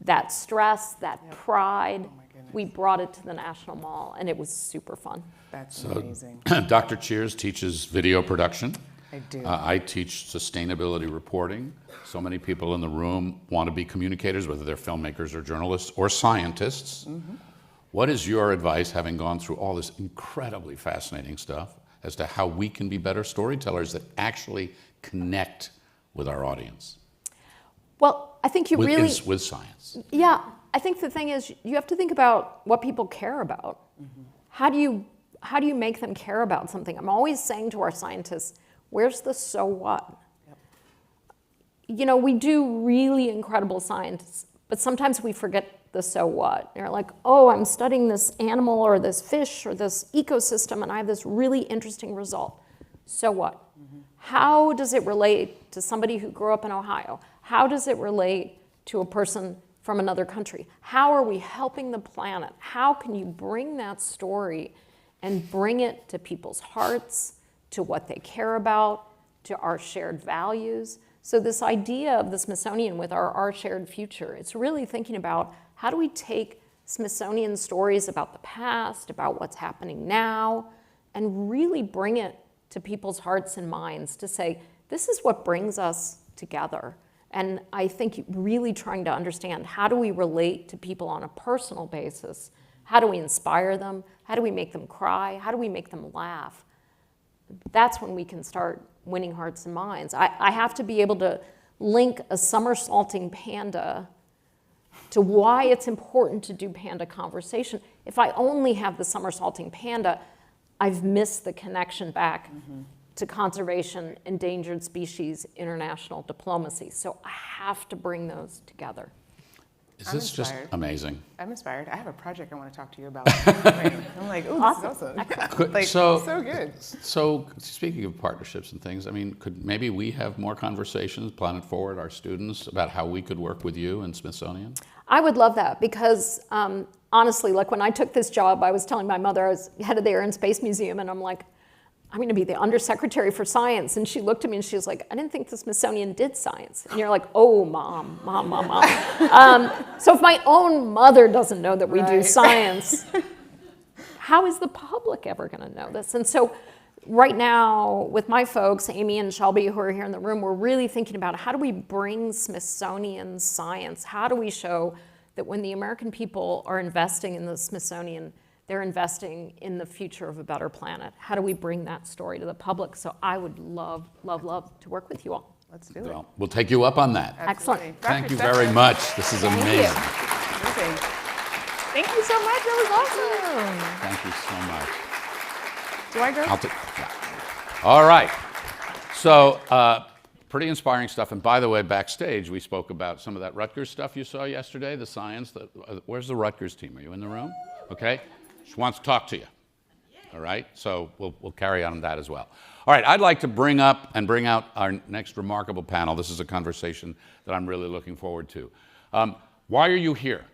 Speaker 3: that stress, that pride, we brought it to the National Mall, and it was super fun.
Speaker 1: That's amazing.
Speaker 2: Dr. Cheers teaches video production.
Speaker 1: I do.
Speaker 2: I teach sustainability reporting. So many people in the room want to be communicators, whether they're filmmakers or journalists or scientists. Mm-hmm. What is your advice, having gone through all this incredibly fascinating stuff, as to how we can be better storytellers that actually connect with our audience?
Speaker 3: Well, I think you really...
Speaker 2: With science.
Speaker 3: Yeah, I think the thing is you have to think about what people care about. Mm-hmm. How do you make them care about something? I'm always saying to our scientists, where's the so what? Yep. You know, we do really incredible science, but sometimes we forget the so what. You're like, oh, I'm studying this animal or this fish or this ecosystem and I have this really interesting result. So what? Mm-hmm. How does it relate to somebody who grew up in Ohio? How does it relate to a person from another country? How are we helping the planet? How can you bring that story and bring it to people's hearts, to what they care about, to our shared values? So this idea of the Smithsonian with our shared future, it's really thinking about how do we take Smithsonian stories about the past, about what's happening now, and really bring it to people's hearts and minds to say, this is what brings us together. And I think really trying to understand, how do we relate to people on a personal basis? How do we inspire them? How do we make them cry? How do we make them laugh? That's when we can start winning hearts and minds. I have to be able to link a somersaulting panda to why it's important to do panda conversation. If I only have the somersaulting panda, I've missed the connection back to conservation, endangered species, international diplomacy. So I have to bring those together.
Speaker 2: Is this just amazing?
Speaker 1: I'm inspired. I have a project I want to talk to you about. I'm like, oh, this is awesome. Like, so good.
Speaker 2: So speaking of partnerships and things, I mean, could maybe we have more conversations, Planet Forward, our students, about how we could work with you and Smithsonian?
Speaker 3: I would love that because honestly, like when I took this job, I was telling my mother I was head of the Air and Space Museum, and I'm like, I'm going to be the Undersecretary for Science. And she looked at me and she was like, I didn't think the Smithsonian did science. And you're like, oh, mom. So if my own mother doesn't know that we do science, how is the public ever going to know this? And so right now, with my folks, Amy and Shelby, who are here in the room, we're really thinking about how do we bring Smithsonian science? How do we show that when the American people are investing in the Smithsonian, they're investing in the future of a better planet? How do we bring that story to the public? So I would love, love, love to work with you all.
Speaker 1: Let's do it.
Speaker 2: Well, we'll take you up on that.
Speaker 1: Absolutely.
Speaker 3: Excellent.
Speaker 2: Thank you very much. This is amazing.
Speaker 1: Amazing. Thank you so much. That was awesome.
Speaker 2: Thank you so much.
Speaker 1: Do I go?
Speaker 2: I'll take. Yeah. All right. So, pretty inspiring stuff. And by the way, backstage, we spoke about some of that Rutgers stuff you saw yesterday, the science. Where's the Rutgers team? Are you in the room? Okay. She wants to talk to you. All right. So we'll carry on that as well. All right. I'd like to bring out our next remarkable panel. This is a conversation that I'm really looking forward to. Why are you here?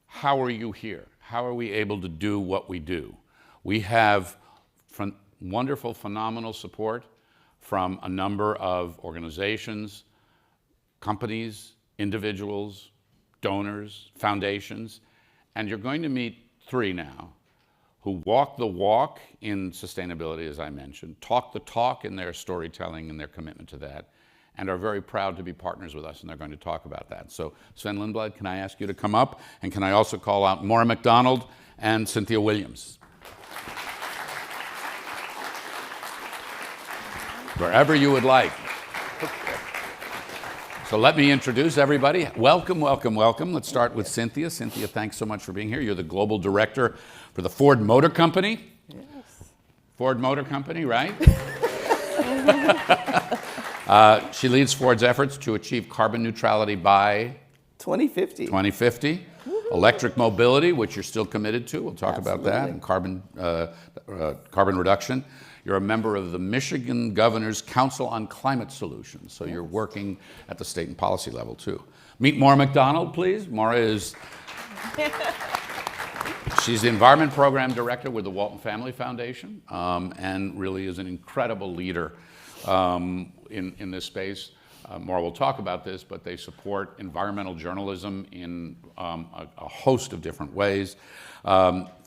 Speaker 2: How are you here? How are we able to do what we do? We have wonderful, phenomenal support from a number of organizations, companies, individuals, donors, foundations, and you're going to meet 3 now who walk the walk in sustainability, as I mentioned, talk the talk in their storytelling and their commitment to that, and are very proud to be partners with us, and they're going to talk about that. So Sven Lindblad, can I ask you to come up? And can I also call out Maura McDonald and Cynthia Williams? Wherever you would like. So let me introduce everybody. Welcome, welcome, welcome. Let's start with Cynthia. Cynthia, thanks so much for being here. You're the global director for the Ford Motor Company. Yes. Ford Motor Company, right? She leads Ford's efforts to achieve carbon neutrality by
Speaker 4: 2050.
Speaker 2: 2050. Electric mobility, which you're still committed to. We'll talk about that. And carbon reduction. You're a member of the Michigan Governor's Council on Climate Solutions, so you're working at the state and policy level too. Meet Maura McDonald, please. Maura is, she's the Environment Program Director with the Walton Family Foundation, and really is an incredible leader in this space. Maura will talk about this, but they support environmental journalism in a host of different ways.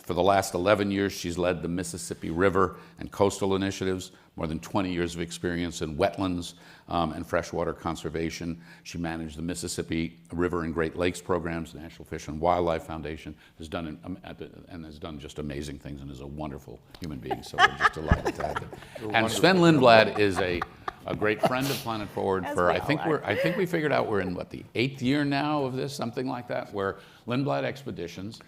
Speaker 2: For the last 11 years, she's led the Mississippi River and Coastal Initiatives, more than 20 years of experience in wetlands and freshwater conservation. She managed the Mississippi River and Great Lakes programs. The National Fish and Wildlife Foundation has done just amazing things and is a wonderful human being. So we're just delighted to have her. And Sven Lindblad is a great friend of Planet Forward. I think we figured out we're in the 8th year now of this, something like that, where Lindblad Expeditions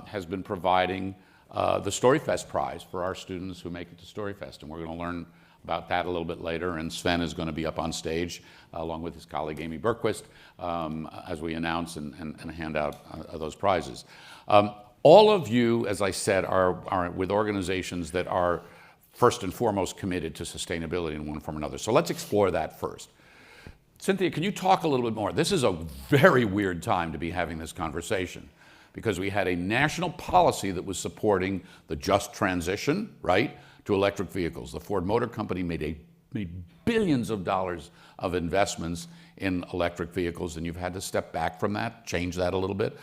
Speaker 2: has been providing the StoryFest prize for our students who make it to StoryFest, and we're going to learn about that a little bit later. And Sven is going to be up on stage along with his colleague Amy Bergquist as we announce and hand out those prizes. All of you, as I said, are with organizations that are first and foremost committed to sustainability in one form or another. So let's explore that first. Cynthia, can you talk a little bit more? This is a very weird time to be having this conversation because we had a national policy that was supporting the just transition, right, to electric vehicles. The Ford Motor Company made billions of dollars of investments in electric vehicles, and you've had to step back from that, change that a little bit.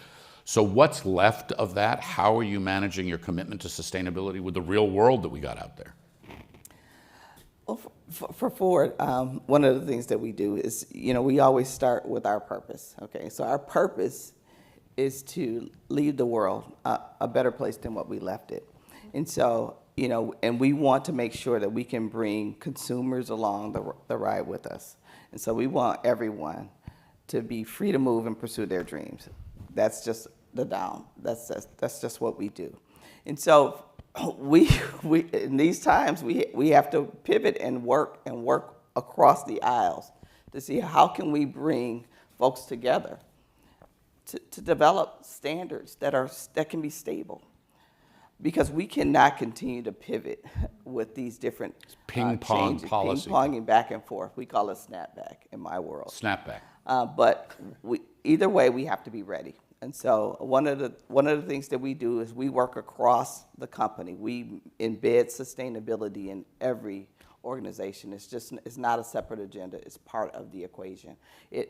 Speaker 2: So what's left of that? How are you managing your commitment to sustainability with the real world that we got out there?
Speaker 4: Well, for Ford, one of the things that we do is, we always start with our purpose, okay? So our purpose is to leave the world a better place than what we left it. And so, and we want to make sure that we can bring consumers along the ride with us. And so we want everyone to be free to move and pursue their dreams. That's just the down. That's just what we do. And so we in these times we have to pivot and work across the aisles to see how can we bring folks together to develop standards that can be stable, because we cannot continue to pivot with these different
Speaker 2: ping-pong policy,
Speaker 4: ping-ponging back and forth. We call it snapback in my world.
Speaker 2: Snapback.
Speaker 4: But either way, we have to be ready. And so one of the things that we do is we work across the company. We embed sustainability in every organization. It's not a separate agenda. It's part of the equation.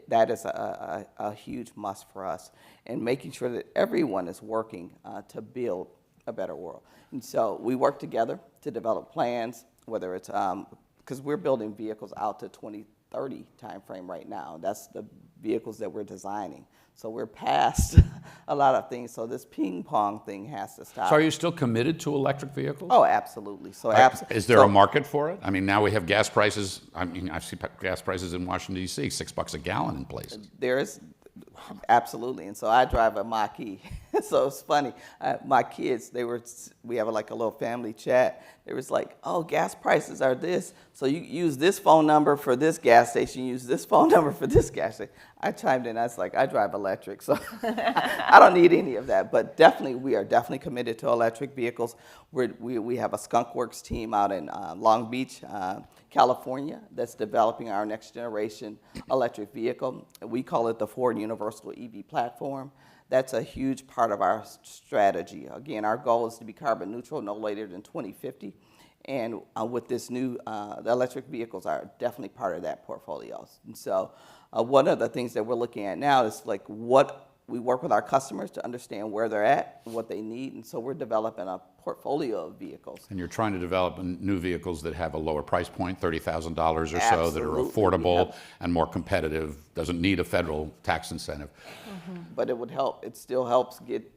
Speaker 4: That is a huge must for us, and making sure that everyone is working to build a better world. And so we work together to develop plans, whether it's because we're building vehicles out to 2030 timeframe right now. That's the vehicles that we're designing. So we're past a lot of things. So this ping pong thing has to stop.
Speaker 2: So are you still committed to electric vehicles?
Speaker 4: Oh, absolutely. So
Speaker 2: is there a market for it? I mean, now we have gas prices. I mean, I've seen gas prices in Washington, D.C., $6 a gallon in places.
Speaker 4: There is, absolutely. And so I drive a Mach-E. So it's funny. My kids, we have like a little family chat. They was like, oh, gas prices are this. So you use this phone number for this gas station, use this phone number for this gas station. I chimed in. I was like, I drive electric, so I don't need any of that. But definitely, we are definitely committed to electric vehicles. We have a Skunk Works team out in Long Beach, California, that's developing our next generation electric vehicle. We call it the Ford Universal EV Platform. That's a huge part of our strategy. Again, our goal is to be carbon neutral no later than 2050. And with this new, the electric vehicles are definitely part of that portfolio. And so one of the things that we're looking at now is like what we work with our customers to understand where they're at, what they need. And so we're developing a portfolio of vehicles.
Speaker 2: And you're trying to develop new vehicles that have a lower price point, $30,000 or so,
Speaker 4: Absolutely.
Speaker 2: that are affordable and more competitive, doesn't need a federal tax incentive.
Speaker 4: Mm-hmm. But it would help. It still helps get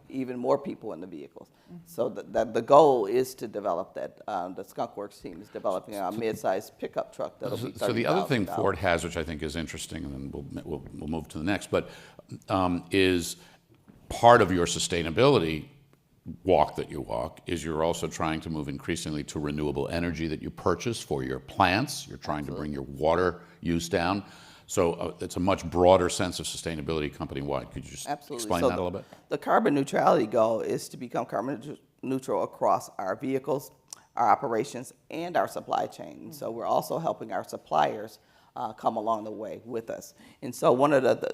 Speaker 4: even more people in the vehicles. Mm-hmm. So the goal is to develop that. The Skunk Works team is developing a mid-sized pickup truck that'll be $30,000.
Speaker 2: So the other thing Ford has, which I think is interesting, and then we'll move to the next, but is part of your sustainability walk that you walk is you're also trying to move increasingly to renewable energy that you purchase for your plants. You're trying to bring your water use down. So it's a much broader sense of sustainability company-wide. Could you just explain that a little bit?
Speaker 4: The carbon neutrality goal is to become carbon neutral across our vehicles, our operations, and our supply chain. So we're also helping our suppliers come along the way with us. And so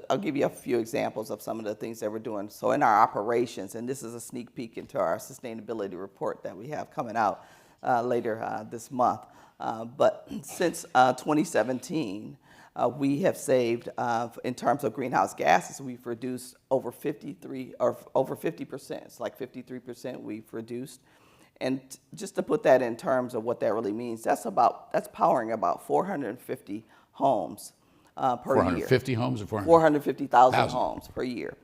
Speaker 4: I'll give you a few examples of some of the things that we're doing. So in our operations, and this is a sneak peek into our sustainability report that we have coming out later this month. But since 2017, We have saved, in terms of greenhouse gases, we've reduced over 50%. It's like 53% we've reduced. And just to put that in terms of what that really means, that's powering about 450 homes per
Speaker 2: 450
Speaker 4: year.
Speaker 2: homes or
Speaker 4: 450,000 homes per year.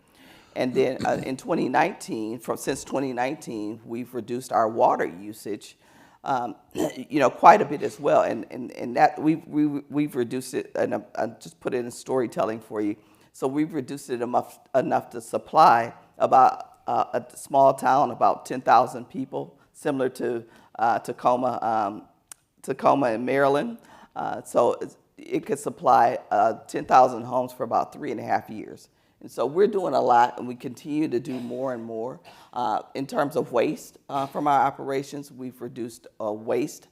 Speaker 4: And then in 2019, since 2019, we've reduced our water usage, quite a bit as well. And that we've reduced it, and I just put it in storytelling for you. So we've reduced it enough to supply about a small town, about 10,000 people, similar to Tacoma in Maryland. So it could supply 10,000 homes for about 3.5 years. And so we're doing a lot, and we continue to do more and more. In terms of waste from our operations, we've reduced waste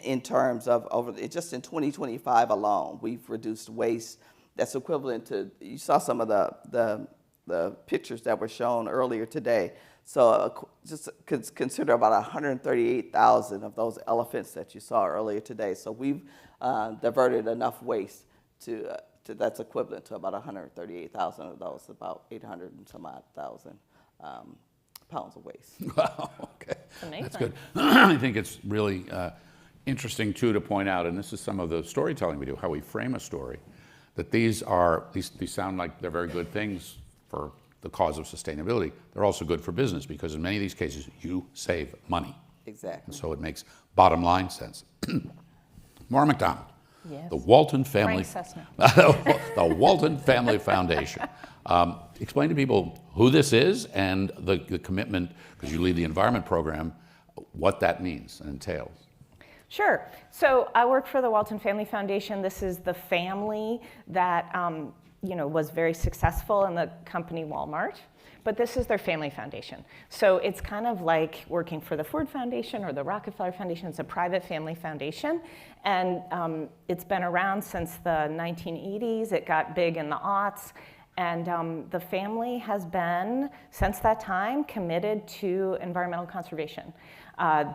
Speaker 4: in terms of just in 2025 alone, we've reduced waste that's equivalent to, you saw some of the pictures that were shown earlier today. So just consider about 138,000 of those elephants that you saw earlier today. So we've diverted enough waste to that's equivalent to about 138,000 of those, about 800 and some odd thousand pounds of waste.
Speaker 2: Wow, okay.
Speaker 3: Amazing.
Speaker 2: That's good. I think it's really interesting, too, to point out, and this is some of the storytelling we do, how we frame a story, that these sound like they're very good things for the cause of sustainability. They're also good for business because in many of these cases, you save money.
Speaker 4: Exactly.
Speaker 2: And so it makes bottom line sense. Maura McDonald.
Speaker 3: Yes.
Speaker 2: The Walton Family,
Speaker 3: Frank Sessman.
Speaker 2: the Walton Family Foundation. Explain to people who this is and the commitment, because you lead the environment program, what that means and entails.
Speaker 5: Sure. So I work for the Walton Family Foundation. This is the family that was very successful in the company Walmart. But this is their family foundation. So it's kind of like working for the Ford Foundation or the Rockefeller Foundation. It's a private family foundation. And it's been around since the 1980s. It got big in the aughts. And the family has been, since that time, committed to environmental conservation.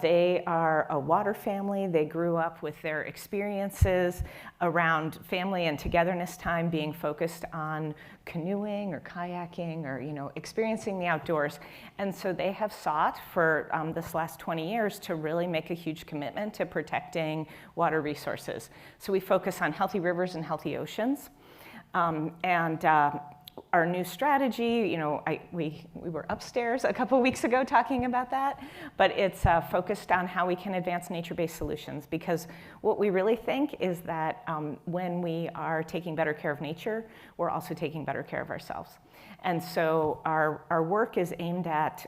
Speaker 5: They are a water family. They grew up with their experiences around family and togetherness time being focused on canoeing or kayaking or experiencing the outdoors. And so they have sought for this last 20 years to really make a huge commitment to protecting water resources. So we focus on healthy rivers and healthy oceans. Our new strategy, we were upstairs a couple weeks ago talking about that, but it's focused on how we can advance nature-based solutions, because what we really think is that when we are taking better care of nature, we're also taking better care of ourselves. And so our work is aimed at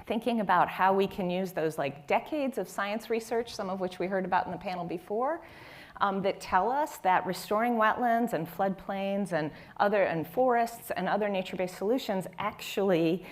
Speaker 5: thinking about how we can use those decades of science research, some of which we heard about in the panel before, that tell us that restoring wetlands and floodplains and forests and other nature-based solutions actually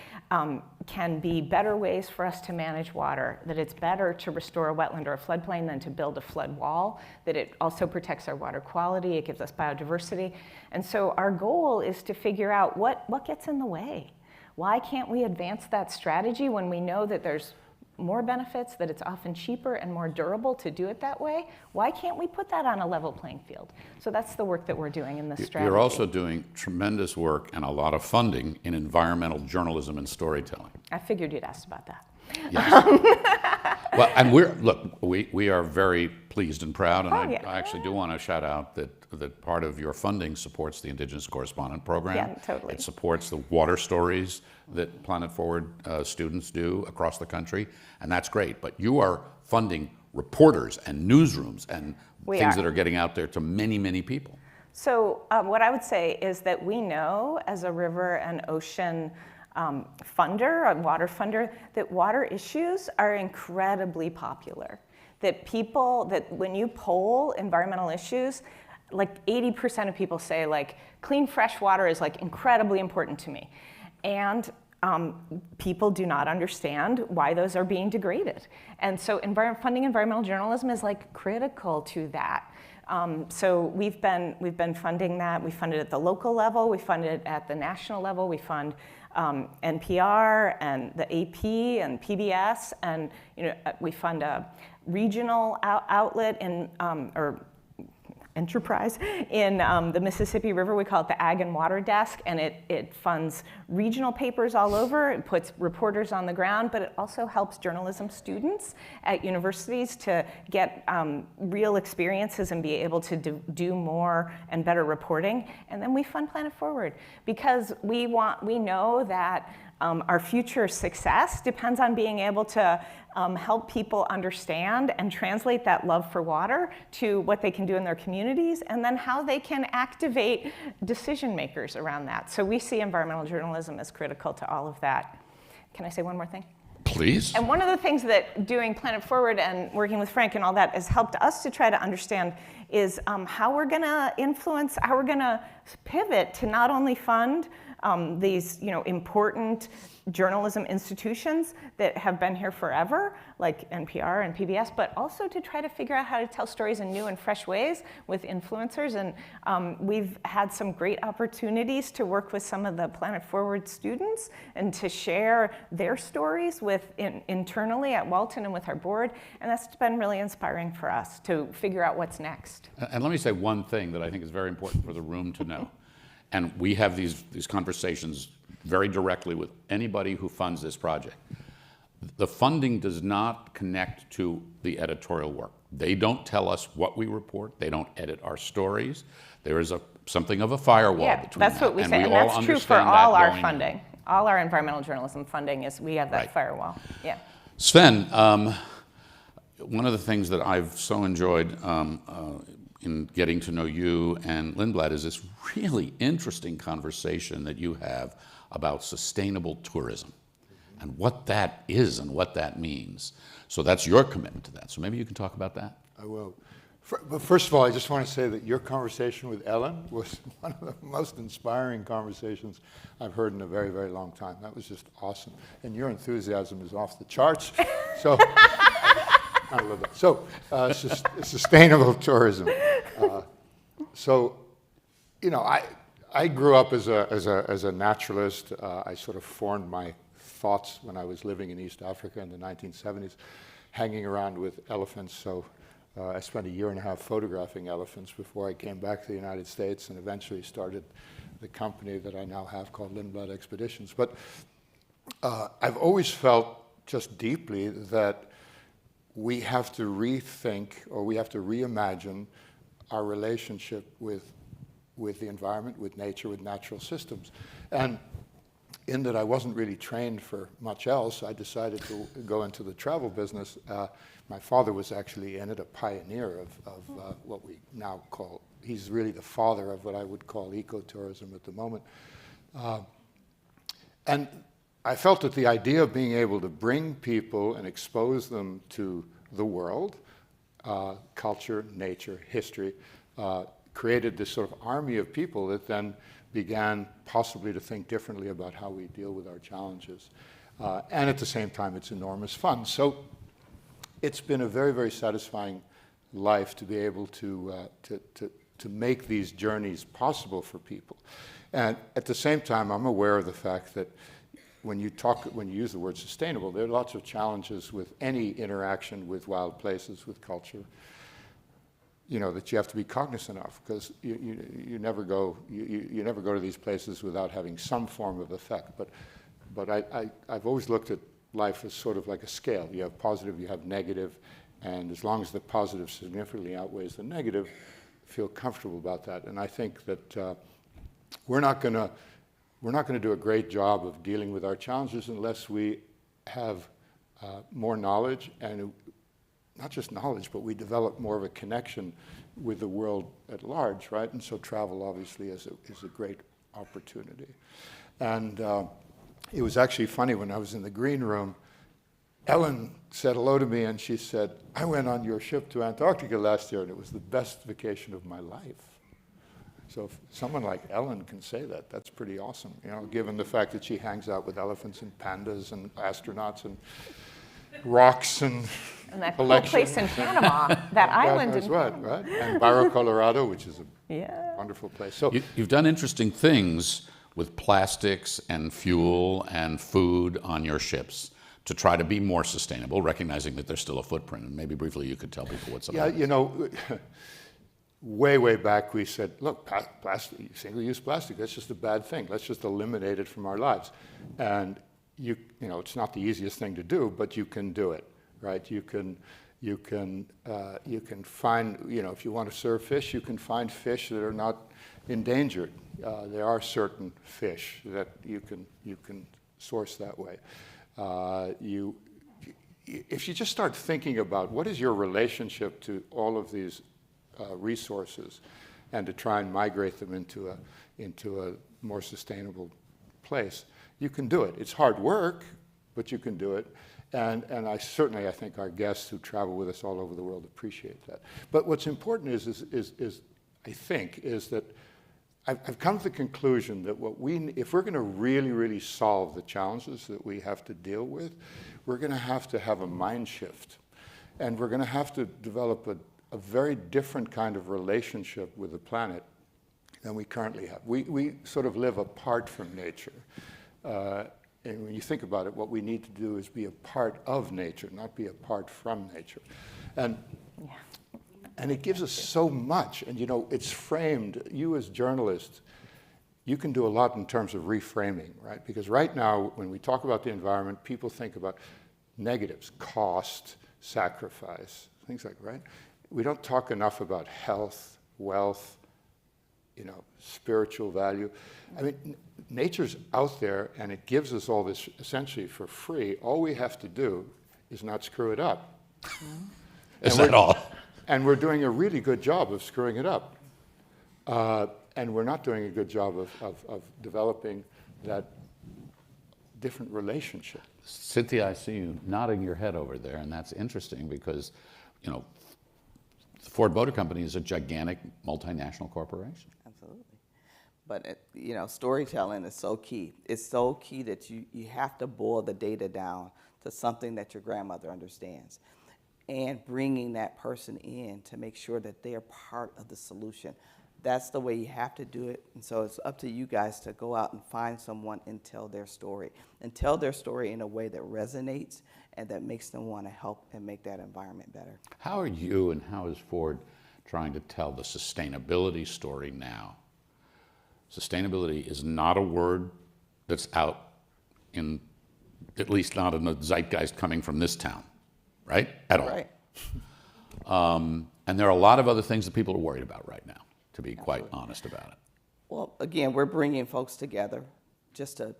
Speaker 5: can be better ways for us to manage water, that it's better to restore a wetland or a floodplain than to build a flood wall, that it also protects our water quality, it gives us biodiversity. And so our goal is to figure out what gets in the way. Why can't we advance that strategy when we know that there's more benefits, that it's often cheaper and more durable to do it that way? Why can't we put that on a level playing field? So that's the work that we're doing in this strategy.
Speaker 2: You're also doing tremendous work and a lot of funding in environmental journalism and storytelling.
Speaker 5: I figured you'd ask about that.
Speaker 2: Yes. Well, and we are very pleased and proud, and I actually do want to shout out that part of your funding supports the Indigenous Correspondent Program.
Speaker 5: Yeah, totally.
Speaker 2: It supports the water stories that Planet Forward students do across the country, and that's great. But you are funding reporters and newsrooms and things that are getting out there to many, many people.
Speaker 5: So what I would say is that we know, as a river and ocean funder, a water funder, that water issues are incredibly popular. That when you poll environmental issues, 80% of people say clean, fresh water is incredibly important to me. And people do not understand why those are being degraded. And so funding environmental journalism is critical to that. So we've been funding that. We fund it at the local level. We fund it at the national level. We fund NPR and the AP and PBS, and we fund a regional outlet in, or enterprise in the Mississippi River. We call it the Ag and Water Desk, and it funds regional papers all over. It puts reporters on the ground, but it also helps journalism students at universities to get real experiences and be able to do more and better reporting. And then we fund Planet Forward because we know that our future success depends on being able to help people understand and translate that love for water to what they can do in their communities, and then how they can activate decision makers around that. So we see environmental journalism as critical to all of that. Can I say one more thing?
Speaker 2: Please.
Speaker 5: And one of the things that doing Planet Forward and working with Frank and all that has helped us to try to understand is how we're going to influence, how we're going to pivot to not only fund these important journalism institutions that have been here forever, like NPR and PBS, but also to try to figure out how to tell stories in new and fresh ways with influencers. And we've had some great opportunities to work with some of the Planet Forward students and to share their stories internally at Walton and with our board. And that's been really inspiring for us to figure out what's next.
Speaker 2: And let me say one thing that I think is very important for the room to know. And we have these conversations very directly with anybody who funds this project. The funding does not connect to the editorial work. They don't tell us what we report. They don't edit our stories. There is something of a firewall between
Speaker 5: that's
Speaker 2: that.
Speaker 5: what we
Speaker 2: And
Speaker 5: say, and
Speaker 2: all
Speaker 5: that's true for
Speaker 2: understand
Speaker 5: all
Speaker 2: that
Speaker 5: our
Speaker 2: going
Speaker 5: funding. All our environmental journalism funding is we have that
Speaker 2: Right.
Speaker 5: firewall. Yeah.
Speaker 2: Sven, one of the things that I've so enjoyed in getting to know you and Lindblad is this really interesting conversation that you have about sustainable tourism and what that is and what that means. So that's your commitment to that. So maybe you can talk about that.
Speaker 6: I will. But first of all, I just want to say that your conversation with Ellen was one of the most inspiring conversations I've heard in a very, very long time. That was just awesome. And your enthusiasm is off the charts. So, I love that. So, sustainable tourism. I grew up as a naturalist. I sort of formed my thoughts when I was living in East Africa in the 1970s, hanging around with elephants. So I spent a year and a half photographing elephants before I came back to the United States and eventually started the company that I now have called Lindblad Expeditions. But I've always felt just deeply that we have to rethink or we have to reimagine our relationship with the environment, with nature, with natural systems. And in that I wasn't really trained for much else, I decided to go into the travel business. My father was actually in it, a pioneer of what we now call, he's really the father of what I would call ecotourism at the moment. And I felt that the idea of being able to bring people and expose them to the world, culture, nature, history, created this sort of army of people that then began possibly to think differently about how we deal with our challenges. And at the same time, it's enormous fun. So it's been a very, very satisfying life to be able to make these journeys possible for people. And at the same time, I'm aware of the fact that when you use the word sustainable, there are lots of challenges with any interaction with wild places, with culture, that you have to be cognizant of, because you never go to these places without having some form of effect. But I've always looked at life as sort of like a scale. You have positive, you have negative, and as long as the positive significantly outweighs the negative, feel comfortable about that. And I think that we're not going to do a great job of dealing with our challenges unless we have more knowledge, and not just knowledge, but we develop more of a connection with the world at large, right? And so travel obviously is a great opportunity. And it was actually funny when I was in the green room, Ellen said hello to me and she said, "I went on your ship to Antarctica last year and it was the best vacation of my life." So if someone like Ellen can say that, that's pretty awesome, given the fact that she hangs out with elephants and pandas and astronauts and rocks and
Speaker 5: that cool place in Panama, that island in Panama.
Speaker 6: Right? And Barro, Colorado, which is a wonderful place. So
Speaker 2: You've done interesting things with plastics and fuel and food on your ships to try to be more sustainable, recognizing that there's still a footprint. And maybe briefly you could tell people what some of that is.
Speaker 6: way back, we said, look, plastic, single-use plastic, that's just a bad thing. Let's just eliminate it from our lives. And you know, it's not the easiest thing to do, but you can do it, right? You can find, you know, if you want to serve fish, you can find fish that are not endangered. There are certain fish that you can source that way. If you just start thinking about what is your relationship to all of these resources, and to try and migrate them into a more sustainable place, you can do it. It's hard work, but you can do it. And I think our guests who travel with us all over the world appreciate that. But what's important is that I've come to the conclusion that if we're going to really solve the challenges that we have to deal with, we're going to have a mind shift. And we're going to have to develop a very different kind of relationship with the planet than we currently have. We sort of live apart from nature. And when you think about it, what we need to do is be a part of nature, not be apart from nature. And it gives us so much. And you know, it's framed, you as journalists, you can do a lot in terms of reframing, right? Because right now, when we talk about the environment, people think about negatives, cost, sacrifice, things like that, right? We don't talk enough about health, wealth, you know, spiritual value. I mean, nature's out there and it gives us all this essentially for free. All we have to do is not screw it up.
Speaker 2: Is that all?
Speaker 6: And we're doing a really good job of screwing it up. And we're not doing a good job of developing that different relationship.
Speaker 2: Cynthia, I see you nodding your head over there, and that's interesting because, you know, the Ford Motor Company is a gigantic multinational corporation.
Speaker 4: Absolutely. But, you know, storytelling is so key. It's so key that you have to boil the data down to something that your grandmother understands, and bringing that person in to make sure that they are part of the solution. That's the way you have to do it. And so it's up to you guys to go out and find someone and tell their story. And tell their story in a way that resonates and that makes them want to help and make that environment better.
Speaker 2: How are you and how is Ford trying to tell the sustainability story now? Sustainability is not a word that's out in, at least not in the zeitgeist coming from this town, right? At all.
Speaker 4: Right.
Speaker 2: And there are a lot of other things that people are worried about right now, to be quite honest about it.
Speaker 4: Well, again, we're bringing folks together just to,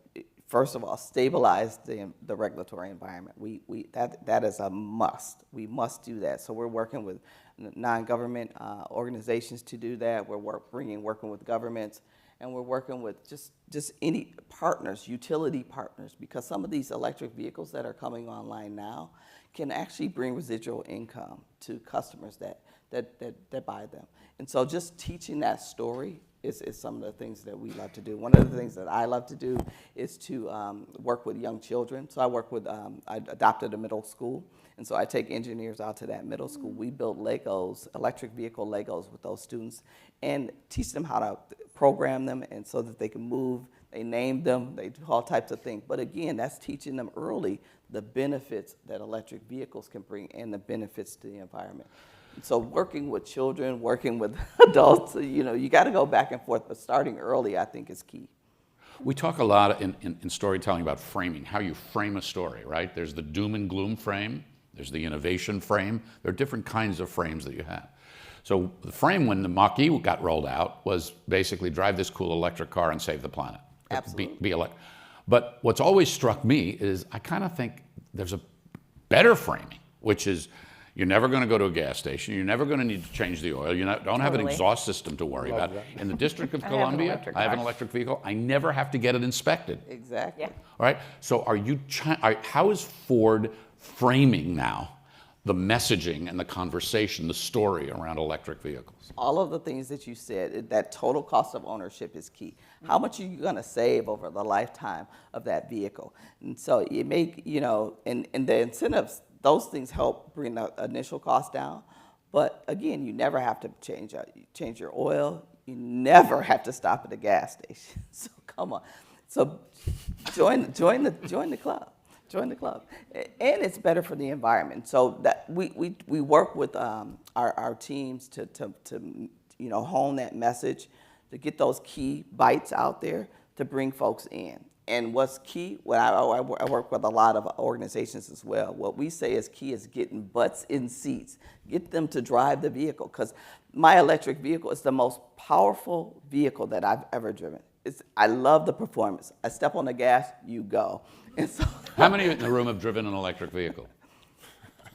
Speaker 4: first of all, stabilize the regulatory environment. That is a must. We must do that. So we're working with non-government organizations to do that. We're working with governments, and we're working with just any partners, utility partners, because some of these electric vehicles that are coming online now can actually bring residual income to customers that buy them. And so just teaching that story is some of the things that we love to do. One of the things that I love to do is to work with young children. So I work with, I adopted a middle school, and so I take engineers out to that middle school. We build Legos, electric vehicle Legos with those students, and teach them how to program them and so that they can move. They name them, they do all types of things. But again, that's teaching them early the benefits that electric vehicles can bring and the benefits to the environment. So working with children, working with adults, you know, you got to go back and forth, but starting early, I think, is key.
Speaker 2: We talk a lot in storytelling about framing, how you frame a story, right? There's the doom and gloom frame, there's the innovation frame. There are different kinds of frames that you have. So the frame when the Mach-E got rolled out was basically drive this cool electric car and save the planet.
Speaker 4: Absolutely.
Speaker 2: But what's always struck me is I kind of think there's a better framing, which is you're never going to go to a gas station. You're never going to need to change the oil. You don't have an exhaust system to worry about. In the District of Columbia, I have an electric vehicle. I never have to get it inspected.
Speaker 4: Exactly.
Speaker 5: Yeah.
Speaker 2: All right. So how is Ford framing now the messaging and the conversation, the story around electric vehicles?
Speaker 4: All of the things that you said, that total cost of ownership is key. How much are you going to save over the lifetime of that vehicle? And so you make, you know, and the incentives, those things help bring the initial cost down. But again, you never have to change your oil. You never have to stop at a gas station. So come on. So join the club. Join the club. And it's better for the environment. So that we work with our teams to hone that message, to get those key bites out there to bring folks in. And what's key, I work with a lot of organizations as well. What we say is key is getting butts in seats, get them to drive the vehicle, because my electric vehicle is the most powerful vehicle that I've ever driven. I love the performance. I step on the gas, you go. And so,
Speaker 2: How many in the room have driven an electric vehicle?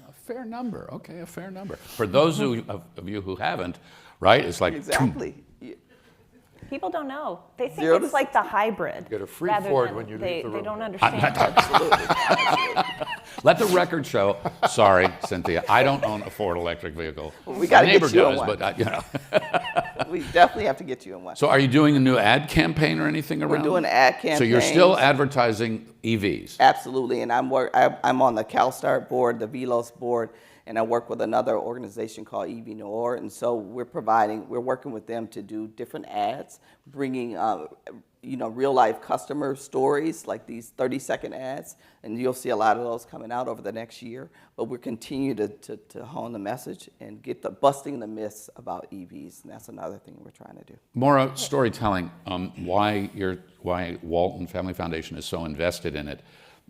Speaker 2: A fair number. Okay, a fair number. For those of you who haven't, right? It's like
Speaker 4: exactly.
Speaker 5: People don't know. They think
Speaker 4: 0 to
Speaker 5: it's like the hybrid.
Speaker 6: Get a free
Speaker 5: rather
Speaker 6: Ford
Speaker 5: than
Speaker 6: when you leave
Speaker 5: they,
Speaker 6: the
Speaker 5: They
Speaker 6: room.
Speaker 5: don't understand.
Speaker 2: Let the record show. Sorry, Cynthia, I don't own a Ford electric vehicle.
Speaker 4: We gotta
Speaker 2: My
Speaker 4: get
Speaker 2: neighbor
Speaker 4: you on
Speaker 2: does,
Speaker 4: one.
Speaker 2: but
Speaker 4: We definitely have to get you in one.
Speaker 2: So, are you doing a new ad campaign or anything around?
Speaker 4: We're doing ad campaigns.
Speaker 2: So you're still advertising EVs.
Speaker 4: Absolutely, and I'm on the CalSTART board, the VELOS board, and I work with another organization called EV Noor, and so we're working with them to do different ads, bringing real life customer stories like these 30-second ads, and you'll see a lot of those coming out over the next year. But we're continue to hone the message and get busting the myths about EVs, and that's another thing we're trying to do.
Speaker 2: Maura, storytelling. Why Walton Family Foundation is so invested in it,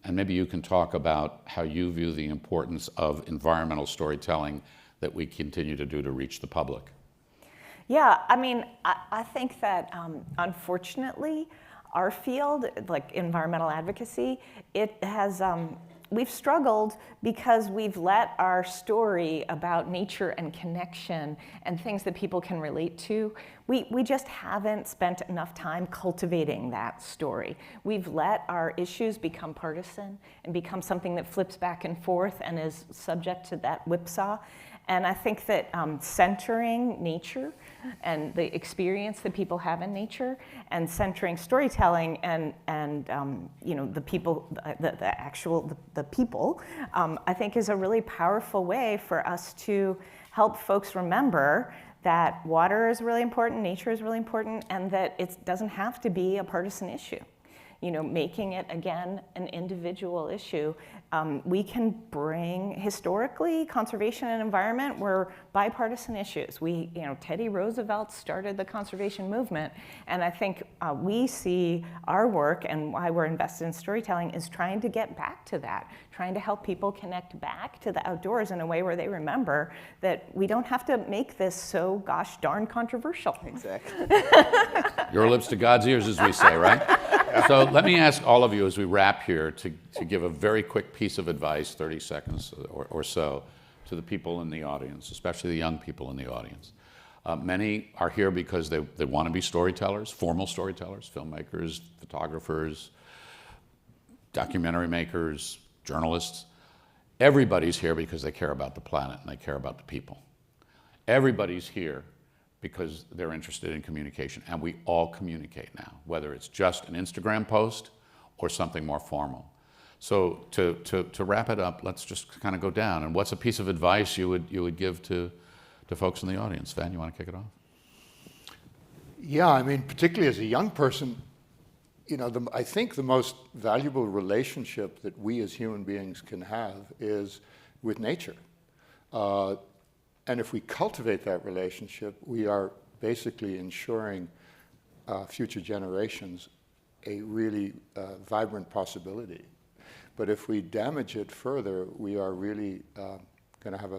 Speaker 2: and maybe you can talk about how you view the importance of environmental storytelling that we continue to do to reach the public.
Speaker 5: Yeah, I mean, I think that unfortunately, our field, like environmental advocacy, it has, we've struggled because we've let our story about nature and connection and things that people can relate to, we just haven't spent enough time cultivating that story. We've let our issues become partisan and become something that flips back and forth and is subject to that whipsaw. And I think that centering nature and the experience that people have in nature, and centering storytelling and the people, the people, I think is a really powerful way for us to help folks remember that water is really important, nature is really important, and that it doesn't have to be a partisan issue. Making it, again, an individual issue. We can bring, historically, conservation and environment were bipartisan issues. Teddy Roosevelt started the conservation movement, and I think we see our work and why we're invested in storytelling is trying to get back to that, trying to help people connect back to the outdoors in a way where they remember that we don't have to make this so gosh darn controversial.
Speaker 4: Exactly.
Speaker 2: Your lips to God's ears, as we say, right? So let me ask all of you as we wrap here to give a very quick piece of advice, 30 seconds or so, to the people in the audience, especially the young people in the audience. Many are here because they want to be storytellers, formal storytellers, filmmakers, photographers, documentary makers, journalists. Everybody's here because they care about the planet and they care about the people. Everybody's here because they're interested in communication, and we all communicate now, whether it's just an Instagram post or something more formal. So to wrap it up, let's just kind of go down. And what's a piece of advice you would give to folks in the audience? Van, you want to kick it off?
Speaker 6: Yeah, I mean, particularly as a young person, I think the most valuable relationship that we as human beings can have is with nature. And if we cultivate that relationship, we are basically ensuring future generations a really vibrant possibility. But if we damage it further, we are really going to have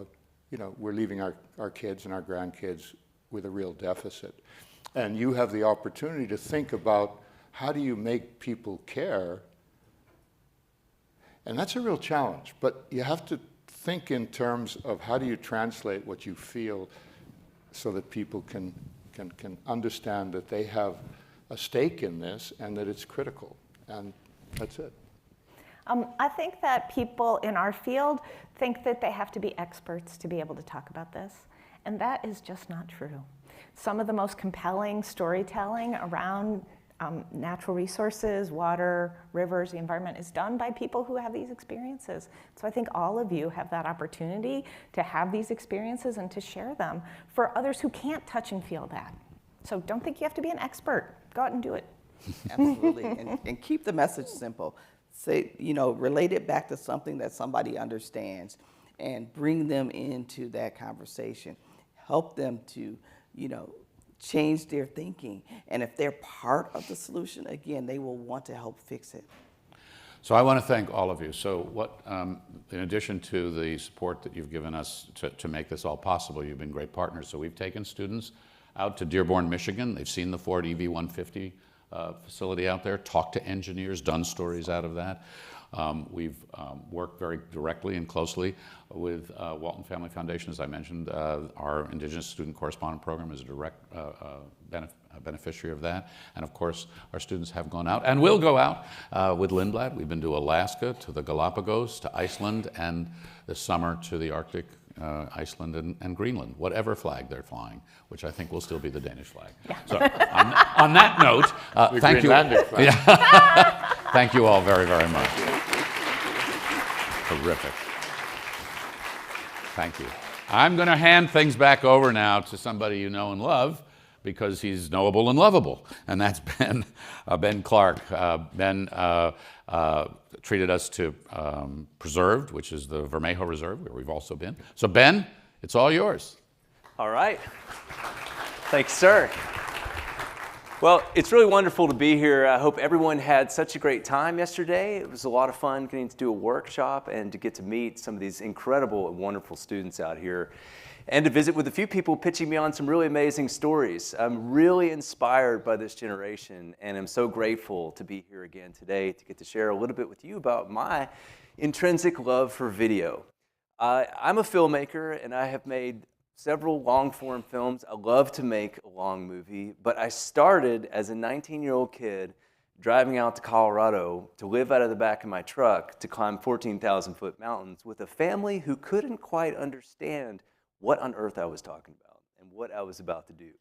Speaker 6: we're leaving our kids and our grandkids with a real deficit. And you have the opportunity to think about how do you make people care? And that's a real challenge, but you have to think in terms of how do you translate what you feel so that people can understand that they have a stake in this and that it's critical. And that's it.
Speaker 5: I think that people in our field think that they have to be experts to be able to talk about this, and that is just not true. Some of the most compelling storytelling around natural resources, water, rivers, the environment is done by people who have these experiences. So I think all of you have that opportunity to have these experiences and to share them for others who can't touch and feel that. So don't think you have to be an expert. Go out and do it.
Speaker 4: Absolutely, and keep the message simple. Say, relate it back to something that somebody understands and bring them into that conversation. Help them to, change their thinking. And if they're part of the solution, again, they will want to help fix it.
Speaker 2: So I want to thank all of you. So what, in addition to the support that you've given us to make this all possible, you've been great partners. So we've taken students out to Dearborn, Michigan. They've seen the Ford EV150 facility out there, talked to engineers, done stories out of that. We've worked very directly and closely with Walton Family Foundation. As I mentioned, our Indigenous Student Correspondent Program is a direct beneficiary of that. And of course, our students have gone out and will go out with Lindblad. We've been to Alaska, to the Galapagos, to Iceland, and this summer to the Arctic, Iceland and Greenland, whatever flag they're flying, which I think will still be the Danish flag. Yeah. So on that note, thank you.
Speaker 6: Flag.
Speaker 2: Thank you all very, very much. Terrific. Thank you. I'm going to hand things back over now to somebody you know and love, because he's knowable and lovable, and that's Ben Clark. Ben treated us to Preserved, which is the Vermejo Reserve, where we've also been. So Ben, it's all yours.
Speaker 7: All right. Thanks, sir. Well, it's really wonderful to be here. I hope everyone had such a great time yesterday. It was a lot of fun getting to do a workshop and to get to meet some of these incredible and wonderful students out here, and to visit with a few people pitching me on some really amazing stories. I'm really inspired by this generation, and I'm so grateful to be here again today to get to share a little bit with you about my intrinsic love for video. I'm a filmmaker, and I have made several long-form films. I love to make a long movie, but I started as a 19-year-old kid driving out to Colorado to live out of the back of my truck to climb 14,000-foot mountains with a family who couldn't quite understand what on earth I was talking about and what I was about to do.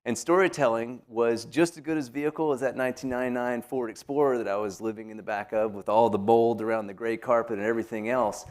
Speaker 7: And storytelling was just as good as vehicle as that 1999 Ford Explorer that I was living in the back of with all the mold around the gray carpet and everything else.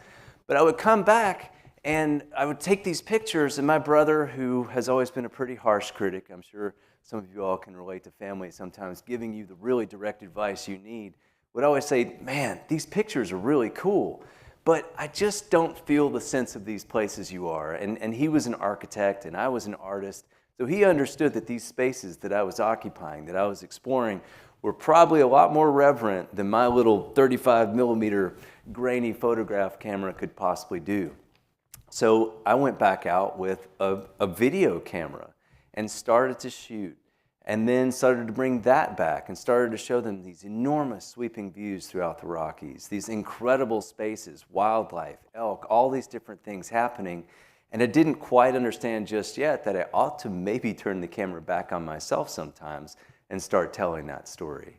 Speaker 7: But I would come back and I would take these pictures, and my brother, who has always been a pretty harsh critic, I'm sure some of you all can relate to family sometimes giving you the really direct advice you need, would always say, man, these pictures are really cool, but I just don't feel the sense of these places you are. And he was an architect, and I was an artist, so he understood that these spaces that I was occupying, that I was exploring, were probably a lot more reverent than my little 35 millimeter grainy photograph camera could possibly do. So I went back out with a video camera and started to shoot, and then started to bring that back and started to show them these enormous sweeping views throughout the Rockies, these incredible spaces, wildlife, elk, all these different things happening. And I didn't quite understand just yet that I ought to maybe turn the camera back on myself sometimes and start telling that story.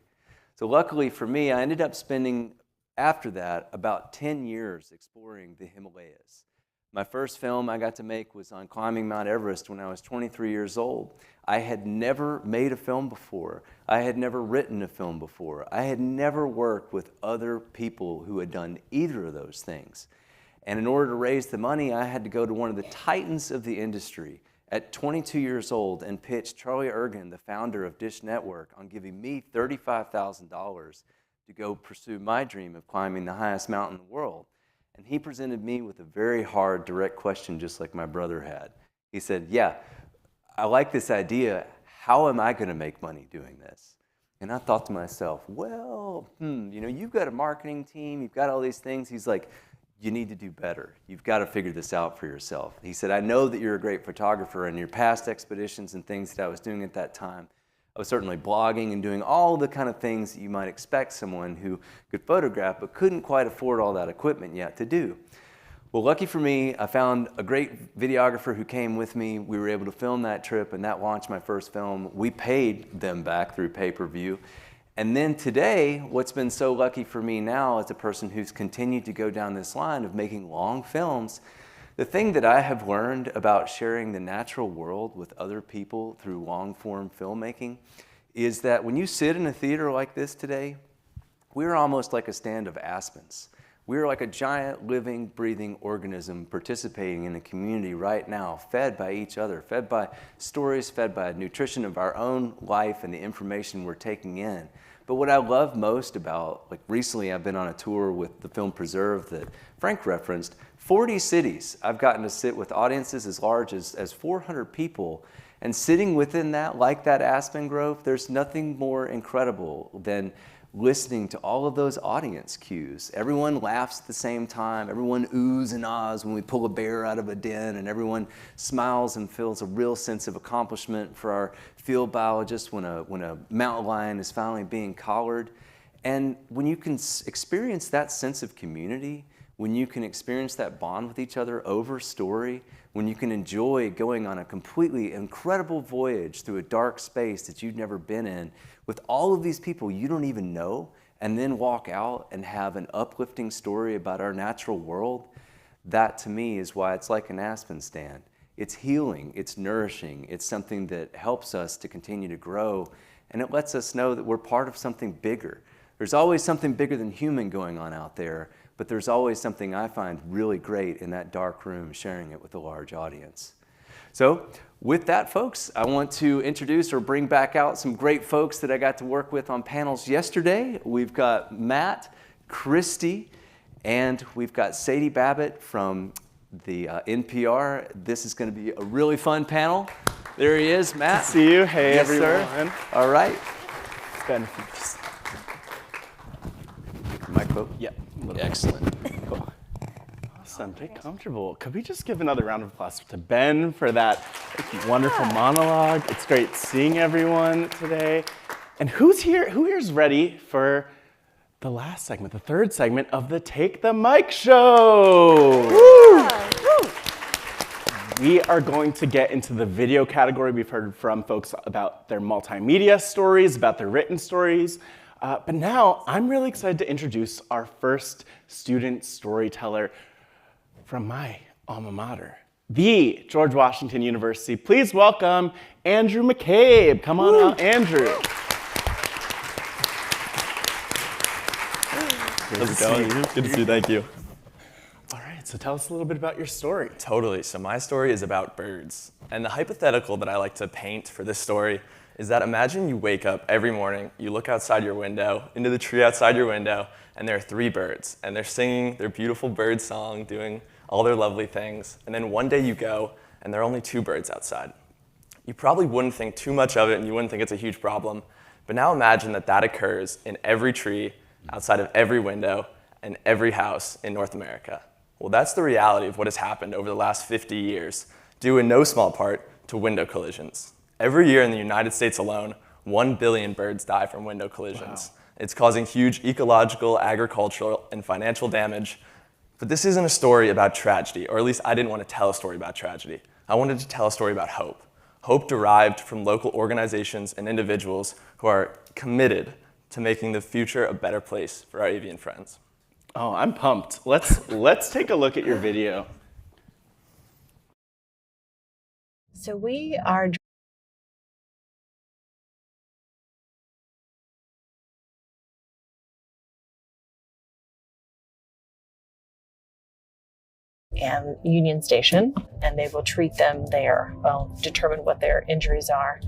Speaker 7: So luckily for me, I ended up spending, after that, about 10 years exploring the Himalayas. My first film I got to make was on climbing Mount Everest when I was 23 years old. I had never made a film before. I had never written a film before. I had never worked with other people who had done either of those things. And in order to raise the money, I had to go to one of the titans of the industry at 22 years old and pitch Charlie Ergen, the founder of Dish Network, on giving me $35,000 to go pursue my dream of climbing the highest mountain in the world. And he presented me with a very hard, direct question, just like my brother had. He said, yeah, I like this idea. How am I going to make money doing this? And I thought to myself, well, you've got a marketing team, you've got all these things. He's like, you need to do better. You've got to figure this out for yourself. He said, I know that you're a great photographer, and your past expeditions and things that I was doing at that time, I was certainly blogging and doing all the kind of things that you might expect someone who could photograph but couldn't quite afford all that equipment yet to do. Well, lucky for me, I found a great videographer who came with me. We were able to film that trip, and that launched my first film. We paid them back through pay-per-view. And then today, what's been so lucky for me now as a person who's continued to go down this line of making long films, the thing that I have learned about sharing the natural world with other people through long-form filmmaking is that when you sit in a theater like this today, we're almost like a stand of aspens. We're like a giant living, breathing organism participating in a community right now, fed by each other, fed by stories, fed by nutrition of our own life and the information we're taking in. But what I love most about, like recently I've been on a tour with the film Preserved that Frank referenced, 40 cities. I've gotten to sit with audiences as large as 400 people And sitting within that, like that aspen grove, there's nothing more incredible than listening to all of those audience cues. Everyone laughs at the same time. Everyone oohs and ahs when we pull a bear out of a den, and everyone smiles and feels a real sense of accomplishment for our field biologists when a mountain lion is finally being collared. And when you can experience that sense of community, when you can experience that bond with each other over story, when you can enjoy going on a completely incredible voyage through a dark space that you've never been in with all of these people you don't even know, and then walk out and have an uplifting story about our natural world, that to me is why it's like an aspen stand. It's healing, it's nourishing, it's something that helps us to continue to grow, and it lets us know that we're part of something bigger. There's always something bigger than human going on out there, but there's always something I find really great in that dark room, sharing it with a large audience. So with that, folks, I want to introduce or bring back out some great folks that I got to work with on panels yesterday. We've got Matt, Christy, and we've got Sadie Babbitt from the NPR. This is going to be a really fun panel. There he is, Matt.
Speaker 8: Good to see you. Hey,
Speaker 7: yes,
Speaker 8: everyone.
Speaker 7: Sir. All right.
Speaker 8: Ben, if you just...
Speaker 7: Microphone.
Speaker 8: Yeah.
Speaker 7: Excellent.
Speaker 8: Cool. Awesome. Get comfortable. Could we just give another round of applause to Ben for that wonderful monologue? It's great seeing everyone today. And who's here? Who here's ready for the last segment, the third segment of the Take the Mic Show? Woo! We are going to get into the video category. We've heard from folks about their multimedia stories, about their written stories. But now I'm really excited to introduce our first student storyteller from my alma mater, the George Washington University. Please welcome Andrew McCabe. Come on out, Andrew.
Speaker 9: How's it going? Good to see you, thank you.
Speaker 8: All right, so tell us a little bit about your story.
Speaker 9: Totally, so my story is about birds. And the hypothetical that I like to paint for this story is that imagine you wake up every morning, you look outside your window, into the tree outside your window, and there are 3 birds, and they're singing their beautiful bird song, doing all their lovely things. And then one day you go, and there are only 2 birds outside. You probably wouldn't think too much of it, and you wouldn't think it's a huge problem. But now imagine that that occurs in every tree, outside of every window, and every house in North America. Well, that's the reality of what has happened over the last 50 years, due in no small part to window collisions. Every year in the United States alone, 1 billion birds die from window collisions. Wow. It's causing huge ecological, agricultural, and financial damage. But this isn't a story about tragedy, or at least I didn't want to tell a story about tragedy. I wanted to tell a story about hope. Hope derived from local organizations and individuals who are committed to making the future a better place for our avian friends.
Speaker 8: Oh, I'm pumped. Let's take a look at your video.
Speaker 10: So we are and Union Station, and they will treat them there. Well, determine what their injuries are.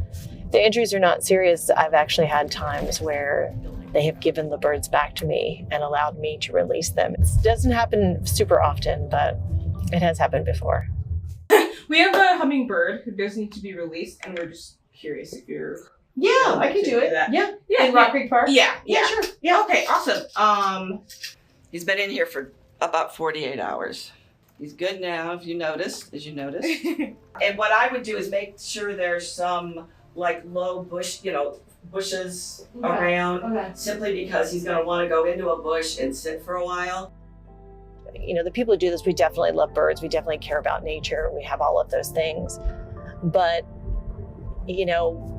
Speaker 10: The injuries are not serious. I've actually had times where they have given the birds back to me and allowed me to release them. It doesn't happen super often, but it has happened before.
Speaker 11: We have a hummingbird who does need to be released, and we're just curious if you're...
Speaker 12: Yeah, I can do it.
Speaker 11: That.
Speaker 12: Yeah. In Rock Creek Park?
Speaker 11: Yeah,
Speaker 12: sure. Yeah.
Speaker 11: Okay, awesome.
Speaker 12: He's been in here for about 48 hours. He's good now, as you noticed. And what I would do is make sure there's some like low bush, bushes around, simply because he's going to want to go into a bush and sit for a while.
Speaker 10: The people who do this, we definitely love birds. We definitely care about nature. We have all of those things. But,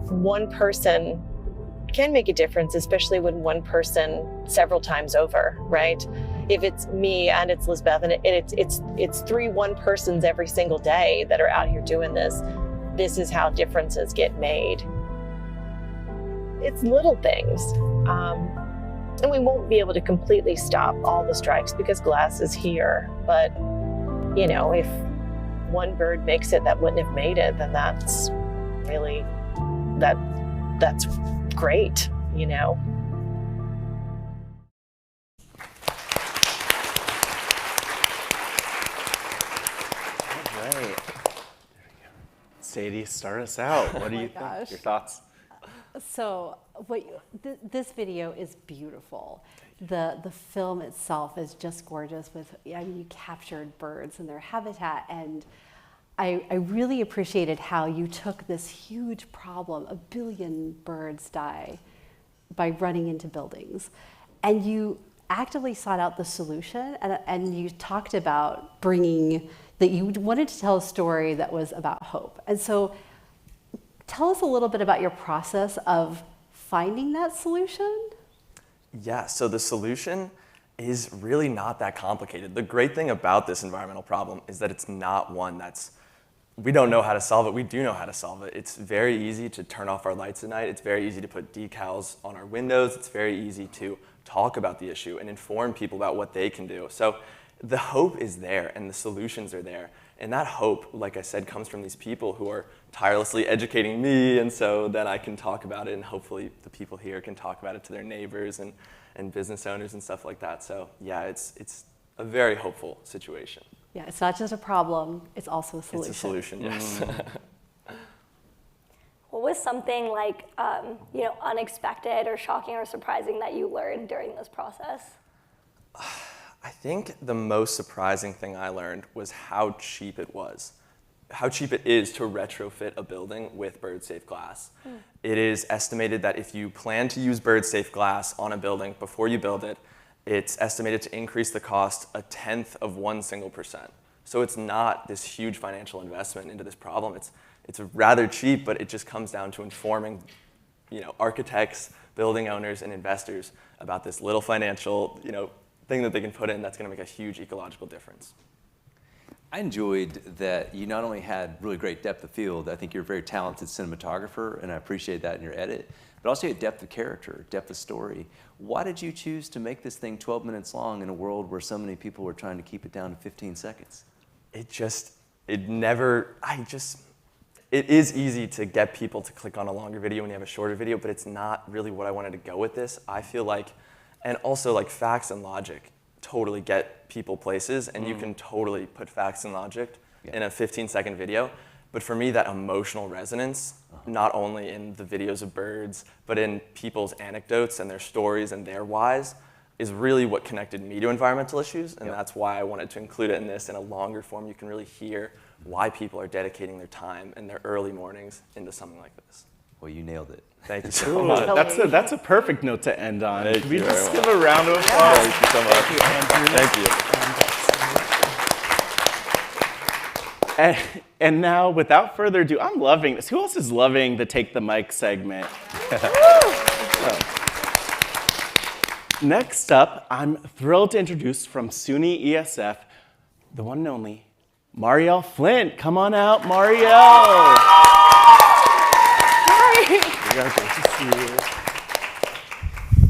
Speaker 10: one person can make a difference, especially when one person several times over, right? If it's me and it's Lisbeth and it's 3 one-persons every single day that are out here doing this, this is how differences get made. It's little things. And we won't be able to completely stop all the strikes because glass is here. But, if one bird makes it that wouldn't have made it, then that's really, that's great,
Speaker 8: Sadie, start us out. What do you think?
Speaker 13: gosh.
Speaker 8: Your thoughts?
Speaker 13: So this video is beautiful. The film itself is just gorgeous. You captured birds and their habitat, and I really appreciated how you took this huge problem. 1 billion birds die by running into buildings, and you actively sought out the solution, and you talked about bringing that you wanted to tell a story that was about hope. And so tell us a little bit about your process of finding that solution.
Speaker 9: Yeah, so the solution is really not that complicated. The great thing about this environmental problem is that it's not one we don't know how to solve it. We do know how to solve it. It's very easy to turn off our lights at night. It's very easy to put decals on our windows. It's very easy to talk about the issue and inform people about what they can do. So the hope is there and the solutions are there. And that hope, like I said, comes from these people who are tirelessly educating me, and so then I can talk about it, and hopefully the people here can talk about it to their neighbors and business owners and stuff like that. So yeah, it's a very hopeful situation.
Speaker 13: Yeah, it's not just a problem, it's also a solution.
Speaker 9: It's a solution, yes.
Speaker 14: What was something like, unexpected or shocking or surprising that you learned during this process?
Speaker 9: I think the most surprising thing I learned was how cheap it is to retrofit a building with bird-safe glass. It is estimated that if you plan to use bird-safe glass on a building before you build it, it's estimated to increase the cost 0.1%. So it's not this huge financial investment into this problem. It's rather cheap, but it just comes down to informing, architects, building owners, and investors about this little financial, thing that they can put in that's going to make a huge ecological difference.
Speaker 15: I enjoyed that you not only had really great depth of field, I think you're a very talented cinematographer, and I appreciate that in your edit, but also you had depth of character, depth of story. Why did you choose to make this thing 12 minutes long in a world where so many people were trying to keep it down to 15 seconds?
Speaker 9: It is easy to get people to click on a longer video when you have a shorter video, but it's not really what I wanted to go with this. I feel like, and also like facts and logic totally get people places, and you can totally put facts and logic in a 15-second video. But for me, that emotional resonance, not only in the videos of birds, but in people's anecdotes and their stories and their whys, is really what connected me to environmental issues, and that's why I wanted to include it in this in a longer form. You can really hear why people are dedicating their time and their early mornings into something like this.
Speaker 15: Well, you nailed it.
Speaker 9: Thank you so much.
Speaker 8: That's a perfect note to end on.
Speaker 9: Thank
Speaker 8: Can we
Speaker 9: you
Speaker 8: just
Speaker 9: very
Speaker 8: give a round of applause?
Speaker 9: Thank you so much.
Speaker 8: Thank you, Andrew. And now, without further ado, I'm loving this. Who else is loving the Take the Mic segment? Next up, I'm thrilled to introduce from SUNY ESF, the one and only, Marielle Flint. Come on out, Marielle. Great to see you.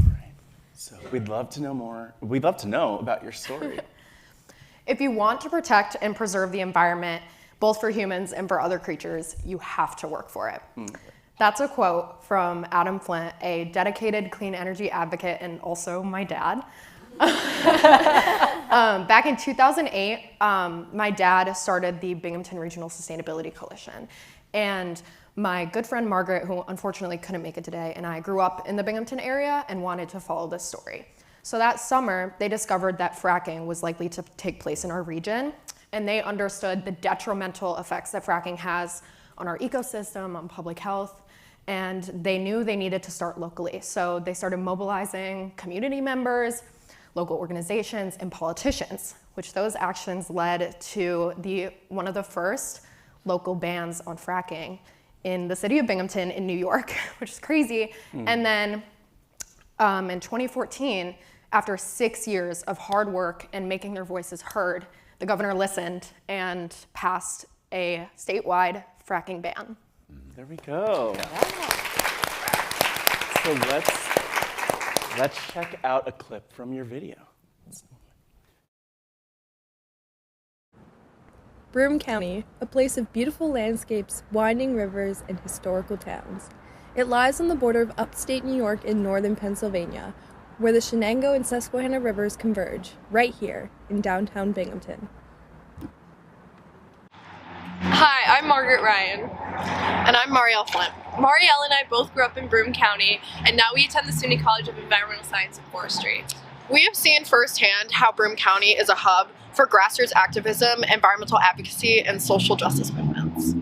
Speaker 8: Right. So we'd love to know more. We'd love to know about your story.
Speaker 16: If you want to protect and preserve the environment, both for humans and for other creatures, you have to work for it. That's a quote from Adam Flint, a dedicated clean energy advocate and also my dad. Back in 2008, my dad started the Binghamton Regional Sustainability Coalition. And my good friend Margaret, who unfortunately couldn't make it today, and I grew up in the Binghamton area and wanted to follow this story. So that summer, they discovered that fracking was likely to take place in our region, and they understood the detrimental effects that fracking has on our ecosystem, on public health, and they knew they needed to start locally. So they started mobilizing community members, local organizations, and politicians, which those actions led to one of the first local bans on fracking in the city of Binghamton in New York, which is crazy. And then in 2014, after 6 years of hard work and making their voices heard, the governor listened and passed a statewide fracking ban.
Speaker 8: There we go. So let's check out a clip from your video.
Speaker 17: Broome County, a place of beautiful landscapes, winding rivers, and historical towns. It lies on the border of upstate New York and northern Pennsylvania, where the Shenango and Susquehanna rivers converge, right here in downtown Binghamton. Hi, I'm Margaret Ryan.
Speaker 16: And I'm Marielle Flint.
Speaker 17: Marielle and I both grew up in Broome County, and now we attend the SUNY College of Environmental Science and Forestry.
Speaker 16: We have seen firsthand how Broome County is a hub for grassroots activism, environmental advocacy, and social justice movements.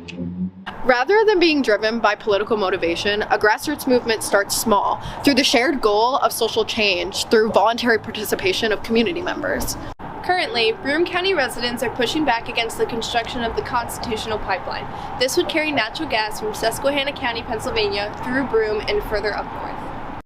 Speaker 16: Rather than being driven by political motivation, a grassroots movement starts small, through the shared goal of social change, through voluntary participation of community members.
Speaker 17: Currently, Broome County residents are pushing back against the construction of the Constitutional Pipeline. This would carry natural gas from Susquehanna County, Pennsylvania, through Broome and further up north.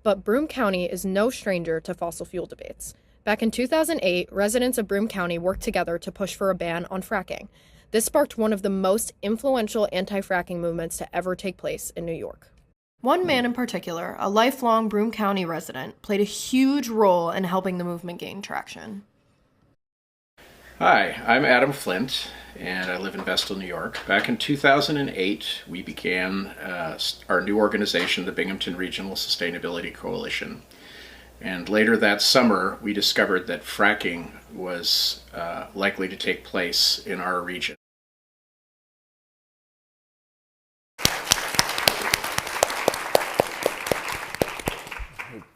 Speaker 16: But Broome County is no stranger to fossil fuel debates. Back in 2008, residents of Broome County worked together to push for a ban on fracking. This sparked one of the most influential anti-fracking movements to ever take place in New York. One man in particular, a lifelong Broome County resident, played a huge role in helping the movement gain traction.
Speaker 18: Hi, I'm Adam Flint, and I live in Vestal, New York. Back in 2008, we began our new organization, the Binghamton Regional Sustainability Coalition. And later that summer, we discovered that fracking was likely to take place in our region.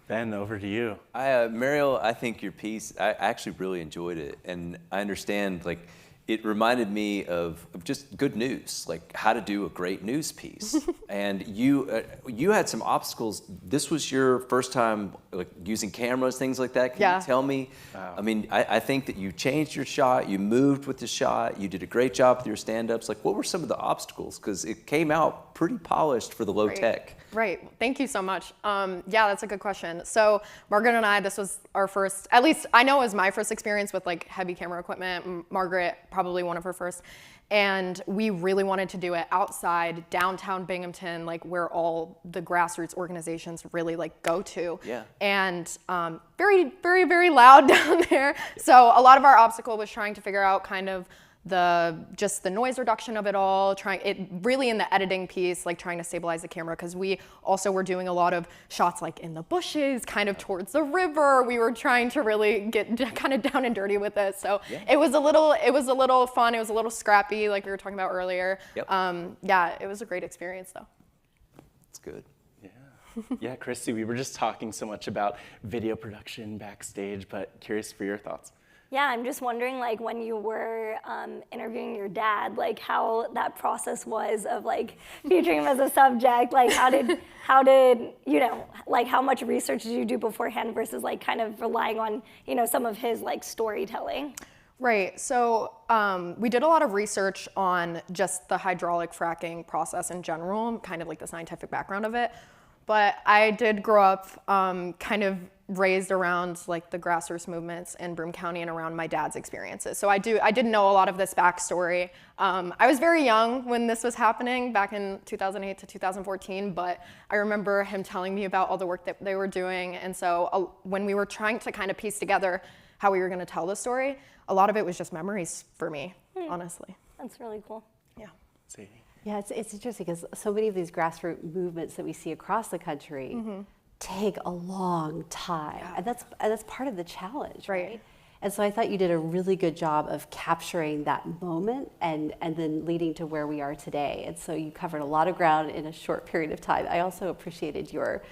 Speaker 8: Ben, over to you.
Speaker 15: Marielle, I think your piece, I actually really enjoyed it. And I understand, like, it reminded me of just good news, like how to do a great news piece. And you had some obstacles. This was your first time like using cameras, things like that. Can you tell me? Wow. I mean, I think that you changed your shot, you moved with the shot, you did a great job with your stand-ups. Like, what were some of the obstacles? Because it came out pretty polished for the low tech.
Speaker 16: Right. Thank you so much. Yeah, that's a good question. So Margaret and I, this was our first, at least I know it was my first experience with like heavy camera equipment. Margaret, probably one of her first. And we really wanted to do it outside downtown Binghamton, like where all the grassroots organizations really like go to. Yeah. And very, very, very loud down there. So a lot of our obstacle was trying to figure out kind of just the noise reduction of it all, really in the editing piece, like trying to stabilize the camera, because we also were doing a lot of shots like in the bushes, kind of towards the river. We were trying to really get kind of down and dirty with it. So it was a little fun. It was a little scrappy, like we were talking about earlier. Yep. Yeah, it was a great experience though.
Speaker 15: It's good.
Speaker 8: Yeah, Christy, we were just talking so much about video production backstage, but curious for your thoughts.
Speaker 14: Yeah, I'm just wondering, like, when you were interviewing your dad, like, how that process was of, like, featuring him as a subject. Like, how did, you know, like, how much research did you do beforehand versus, like, kind of relying on, you know, some of his, like, storytelling?
Speaker 16: Right, so we did a lot of research on just the hydraulic fracking process in general, kind of like the scientific background of it. But I did grow up kind of raised around like the grassroots movements in Broome County and around my dad's experiences. So I didn't know a lot of this backstory. I was very young when this was happening back in 2008 to 2014, but I remember him telling me about all the work that they were doing. And so when we were trying to kind of piece together how we were gonna tell the story, a lot of it was just memories for me, honestly.
Speaker 14: That's really cool.
Speaker 16: Yeah.
Speaker 13: Yeah, it's interesting because so many of these grassroots movements that we see across the country take a long time, and that's part of the challenge, right? And so I thought you did a really good job of capturing that moment and then leading to where we are today. And so you covered a lot of ground in a short period of time. I also appreciated your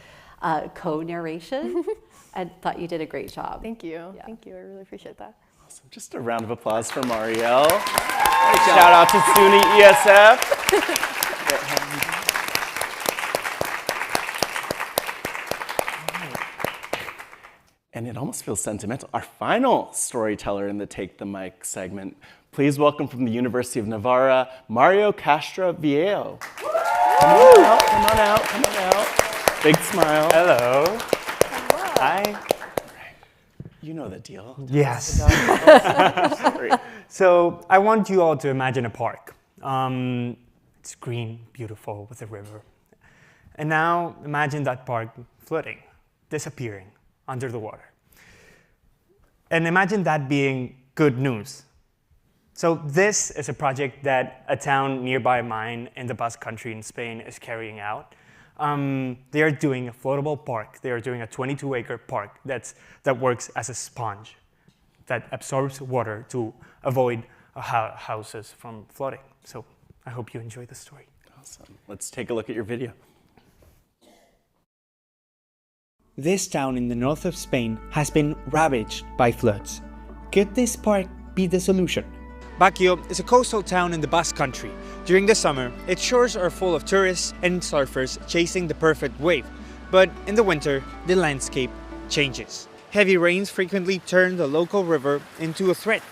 Speaker 13: co-narration and thought you did a great job.
Speaker 16: Thank you. Yeah. Thank you. I really appreciate that.
Speaker 8: Awesome. Just a round of applause for Marielle. Shout out to SUNY ESF. And it almost feels sentimental. Our final storyteller in the Take the Mic segment. Please welcome from the University of Navarra, Mario Castro-Viejo. Come on out, come on out, come on out. Big smile.
Speaker 19: Hello.
Speaker 8: Hi. You know the deal.
Speaker 19: Yes. So I want you all to imagine a park. It's green, beautiful, with a river. And now imagine that park floating, disappearing under the water. And imagine that being good news. So this is a project that a town nearby mine in the Basque Country in Spain is carrying out. They are doing a floatable park. They are doing a 22-acre park that works as a sponge that absorbs water to avoid houses from flooding. So I hope you enjoy the story.
Speaker 8: Awesome. Let's take a look at your video.
Speaker 20: This town in the north of Spain has been ravaged by floods. Could this park be the solution? Baquio is a coastal town in the Basque Country. During the summer, its shores are full of tourists and surfers chasing the perfect wave. But in the winter, the landscape changes. Heavy rains frequently turn the local river into a threat,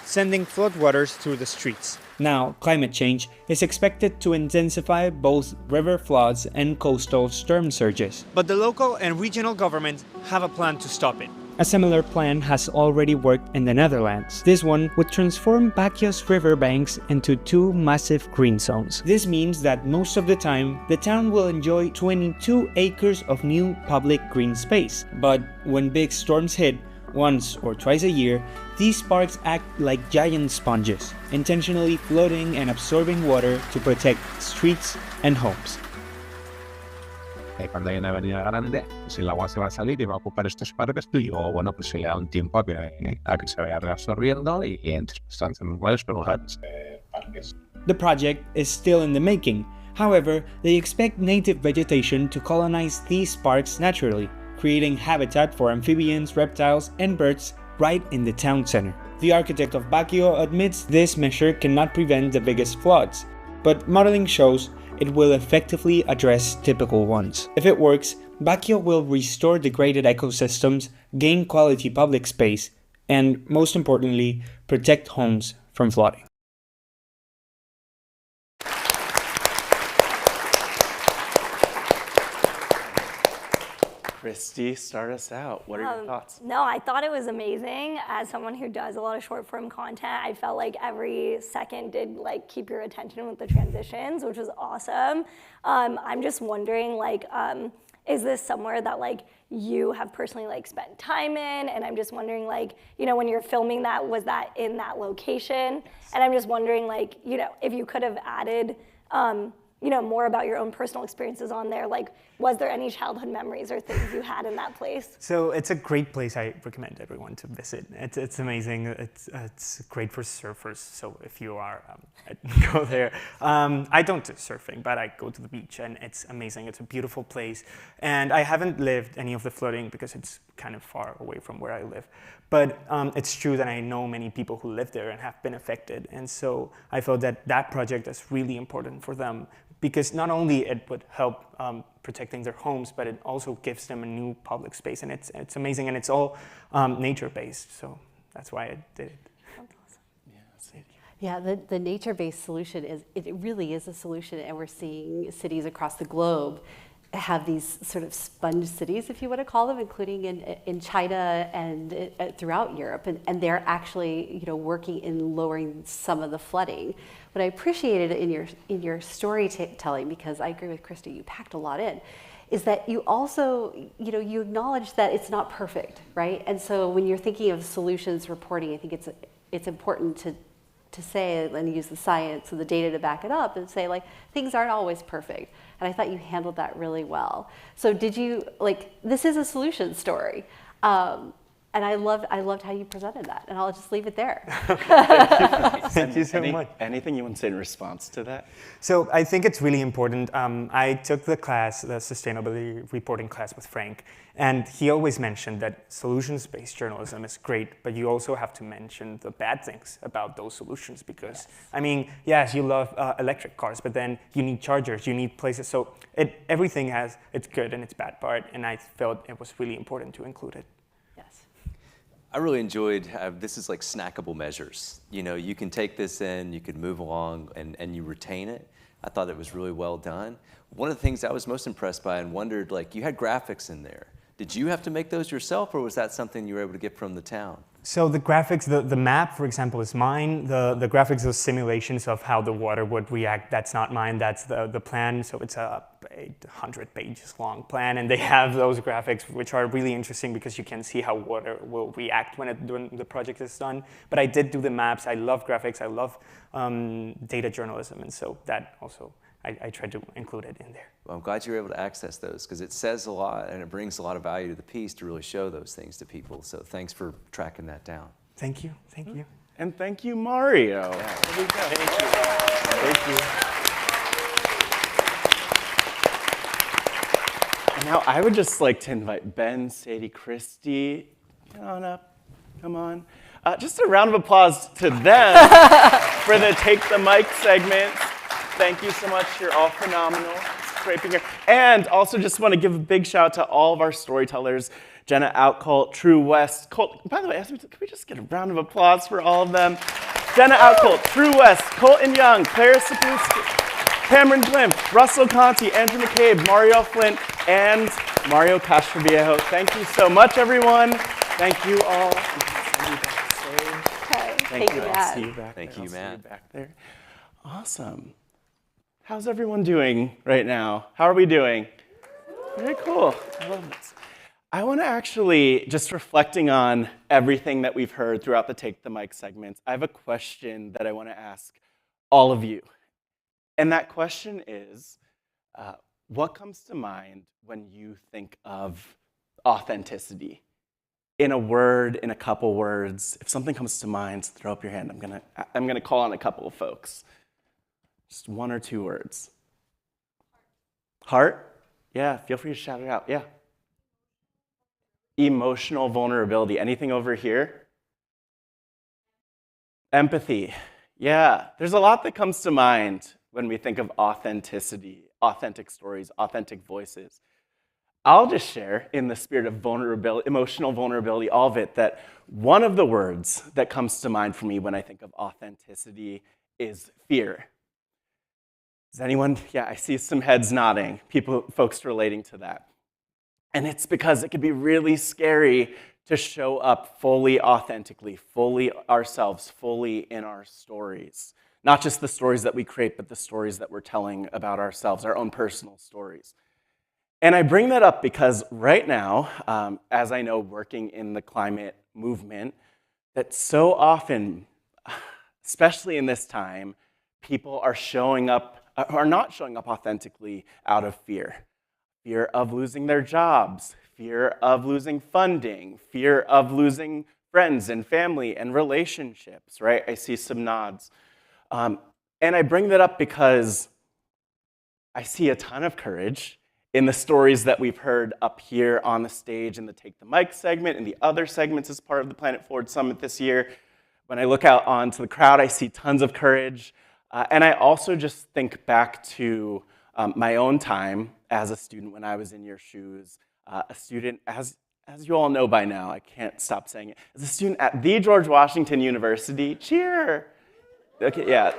Speaker 20: sending floodwaters through the streets. Now, climate change is expected to intensify both river floods and coastal storm surges. But the local and regional governments have a plan to stop it. A similar plan has already worked in the Netherlands. This one would transform Baquio's riverbanks into 2 massive green zones. This means that most of the time, the town will enjoy 22 acres of new public green space. But when big storms hit, once or twice a year, these parks act like giant sponges, intentionally floating and absorbing water to protect streets and homes.
Speaker 21: Cuando hay una avenida grande, si el agua se va a salir y va a ocupar estos parques, y luego, bueno, pues se le da un tiempo a que se vaya reabsorbiendo y entonces están en lugares parques.
Speaker 20: The project is still in the making. However, they expect native vegetation to colonize these parks naturally, creating habitat for amphibians, reptiles, and birds right in the town center. The architect of Baquio admits this measure cannot prevent the biggest floods, but modeling shows it will effectively address typical ones. If it works, Baquio will restore degraded ecosystems, gain quality public space, and most importantly, protect homes from flooding.
Speaker 8: Christy, start us out. What are your thoughts?
Speaker 14: No, I thought it was amazing. As someone who does a lot of short form content, I felt like every second did like keep your attention with the transitions, which was awesome. I'm just wondering, like, is this somewhere that like you have personally like spent time in? And I'm just wondering, like, you know, when you're filming that, was that in that location? And I'm just wondering, like, you know, if you could have added, you know, more about your own personal experiences on there. Like, was there any childhood memories or things you had in that place?
Speaker 19: So it's a great place. I recommend everyone to visit. It's amazing. It's great for surfers. So if you are, go there. I don't do surfing, but I go to the beach and it's amazing. It's a beautiful place. And I haven't lived any of the flooding because it's kind of far away from where I live. But it's true that I know many people who live there and have been affected. And so I felt that that project is really important for them, because not only it would help protecting their homes, but it also gives them a new public space, and it's amazing, and it's all nature-based, so that's why I did it.
Speaker 13: Yeah, the nature-based solution it really is a solution, and we're seeing cities across the globe have these sort of sponge cities, if you want to call them, including in China and throughout Europe, and they're actually, you know, working in lowering some of the flooding. What I appreciated in your storytelling, because I agree with Christy, you packed a lot in, is that you also, you know, you acknowledge that it's not perfect, right? And so when you're thinking of solutions reporting, I think it's important to say and use the science and the data to back it up and say, like, things aren't always perfect. And I thought you handled that really well. So did you, like, this is a solution story. And I loved how you presented that, and I'll just leave it there.
Speaker 19: Thank you so much.
Speaker 8: Anything you want to say in response to that?
Speaker 19: So I think it's really important. I took the class, the sustainability reporting class with Frank, and he always mentioned that solutions-based journalism is great, but you also have to mention the bad things about those solutions, because, I mean, yes, you love electric cars, but then you need chargers, you need places. So everything has its good and its bad part, and I felt it was really important to include it.
Speaker 15: I really enjoyed, this is like snackable measures. You know, you can take this in, you could move along, and you retain it. I thought it was really well done. One of the things I was most impressed by and wondered, like, you had graphics in there. Did you have to make those yourself, or was that something you were able to get from the town?
Speaker 19: So the graphics, the map, for example, is mine. The graphics are simulations of how the water would react. That's not mine, that's the plan. So it's a 800 pages long plan, and they have those graphics, which are really interesting because you can see how water will react when the project is done. But I did do the maps. I love graphics. I love data journalism, and so that also, I tried to include it in there.
Speaker 15: Well, I'm glad you were able to access those, because it says a lot and it brings a lot of value to the piece to really show those things to people. So thanks for tracking that down.
Speaker 19: Thank you. Thank you.
Speaker 8: And thank you, Mario.
Speaker 7: Thank you.
Speaker 8: Thank you. And now I would just like to invite Ben, Sadie, Christy, get on up, come on. Just a round of applause to them for the Take the Mic segment. Thank you so much, you're all phenomenal. It's great being here. And also just want to give a big shout out to all of our storytellers, Jenna Outcolt, True West, Colt. By the way, can we just get a round of applause for all of them? Jenna Outcolt, True West, Colton Young, Claire Sapinski, Cameron Glimpf, Russell Conti, Andrew McCabe, Mario Flint, and Mario Castroviejo. Thank you so much, everyone. Thank you all. Thank you, Matt. See you back
Speaker 15: Thank
Speaker 8: there.
Speaker 15: you,
Speaker 8: I'll see
Speaker 15: Matt.
Speaker 8: back there. Awesome. How's everyone doing right now? How are we doing? Very cool. I love this. I want to actually, just reflecting on everything that we've heard throughout the Take the Mic segments, I have a question that I want to ask all of you. And that question is, what comes to mind when you think of authenticity? In a word, in a couple words, if something comes to mind, throw up your hand. I'm gonna call on a couple of folks. Just 1 or 2 words. Heart? Yeah, feel free to shout it out. Yeah. Emotional vulnerability. Anything over here? Empathy. Yeah, there's a lot that comes to mind when we think of authenticity, authentic stories, authentic voices. I'll just share, in the spirit of vulnerability, emotional vulnerability, all of it, that one of the words that comes to mind for me when I think of authenticity is fear. Does anyone? Yeah, I see some heads nodding, folks relating to that. And it's because it can be really scary to show up fully authentically, fully ourselves, fully in our stories. Not just the stories that we create, but the stories that we're telling about ourselves, our own personal stories. And I bring that up because right now, as I know, working in the climate movement, that so often, especially in this time, people are not showing up authentically out of fear. Fear of losing their jobs, fear of losing funding, fear of losing friends and family and relationships, right? I see some nods. And I bring that up because I see a ton of courage in the stories that we've heard up here on the stage in the Take the Mic segment and the other segments as part of the Planet Forward Summit this year. When I look out onto the crowd, I see tons of courage. And I also just think back to my own time as a student when I was in your shoes. A student, as you all know by now, I can't stop saying it, as a student at the George Washington University. Cheer! Okay, yeah.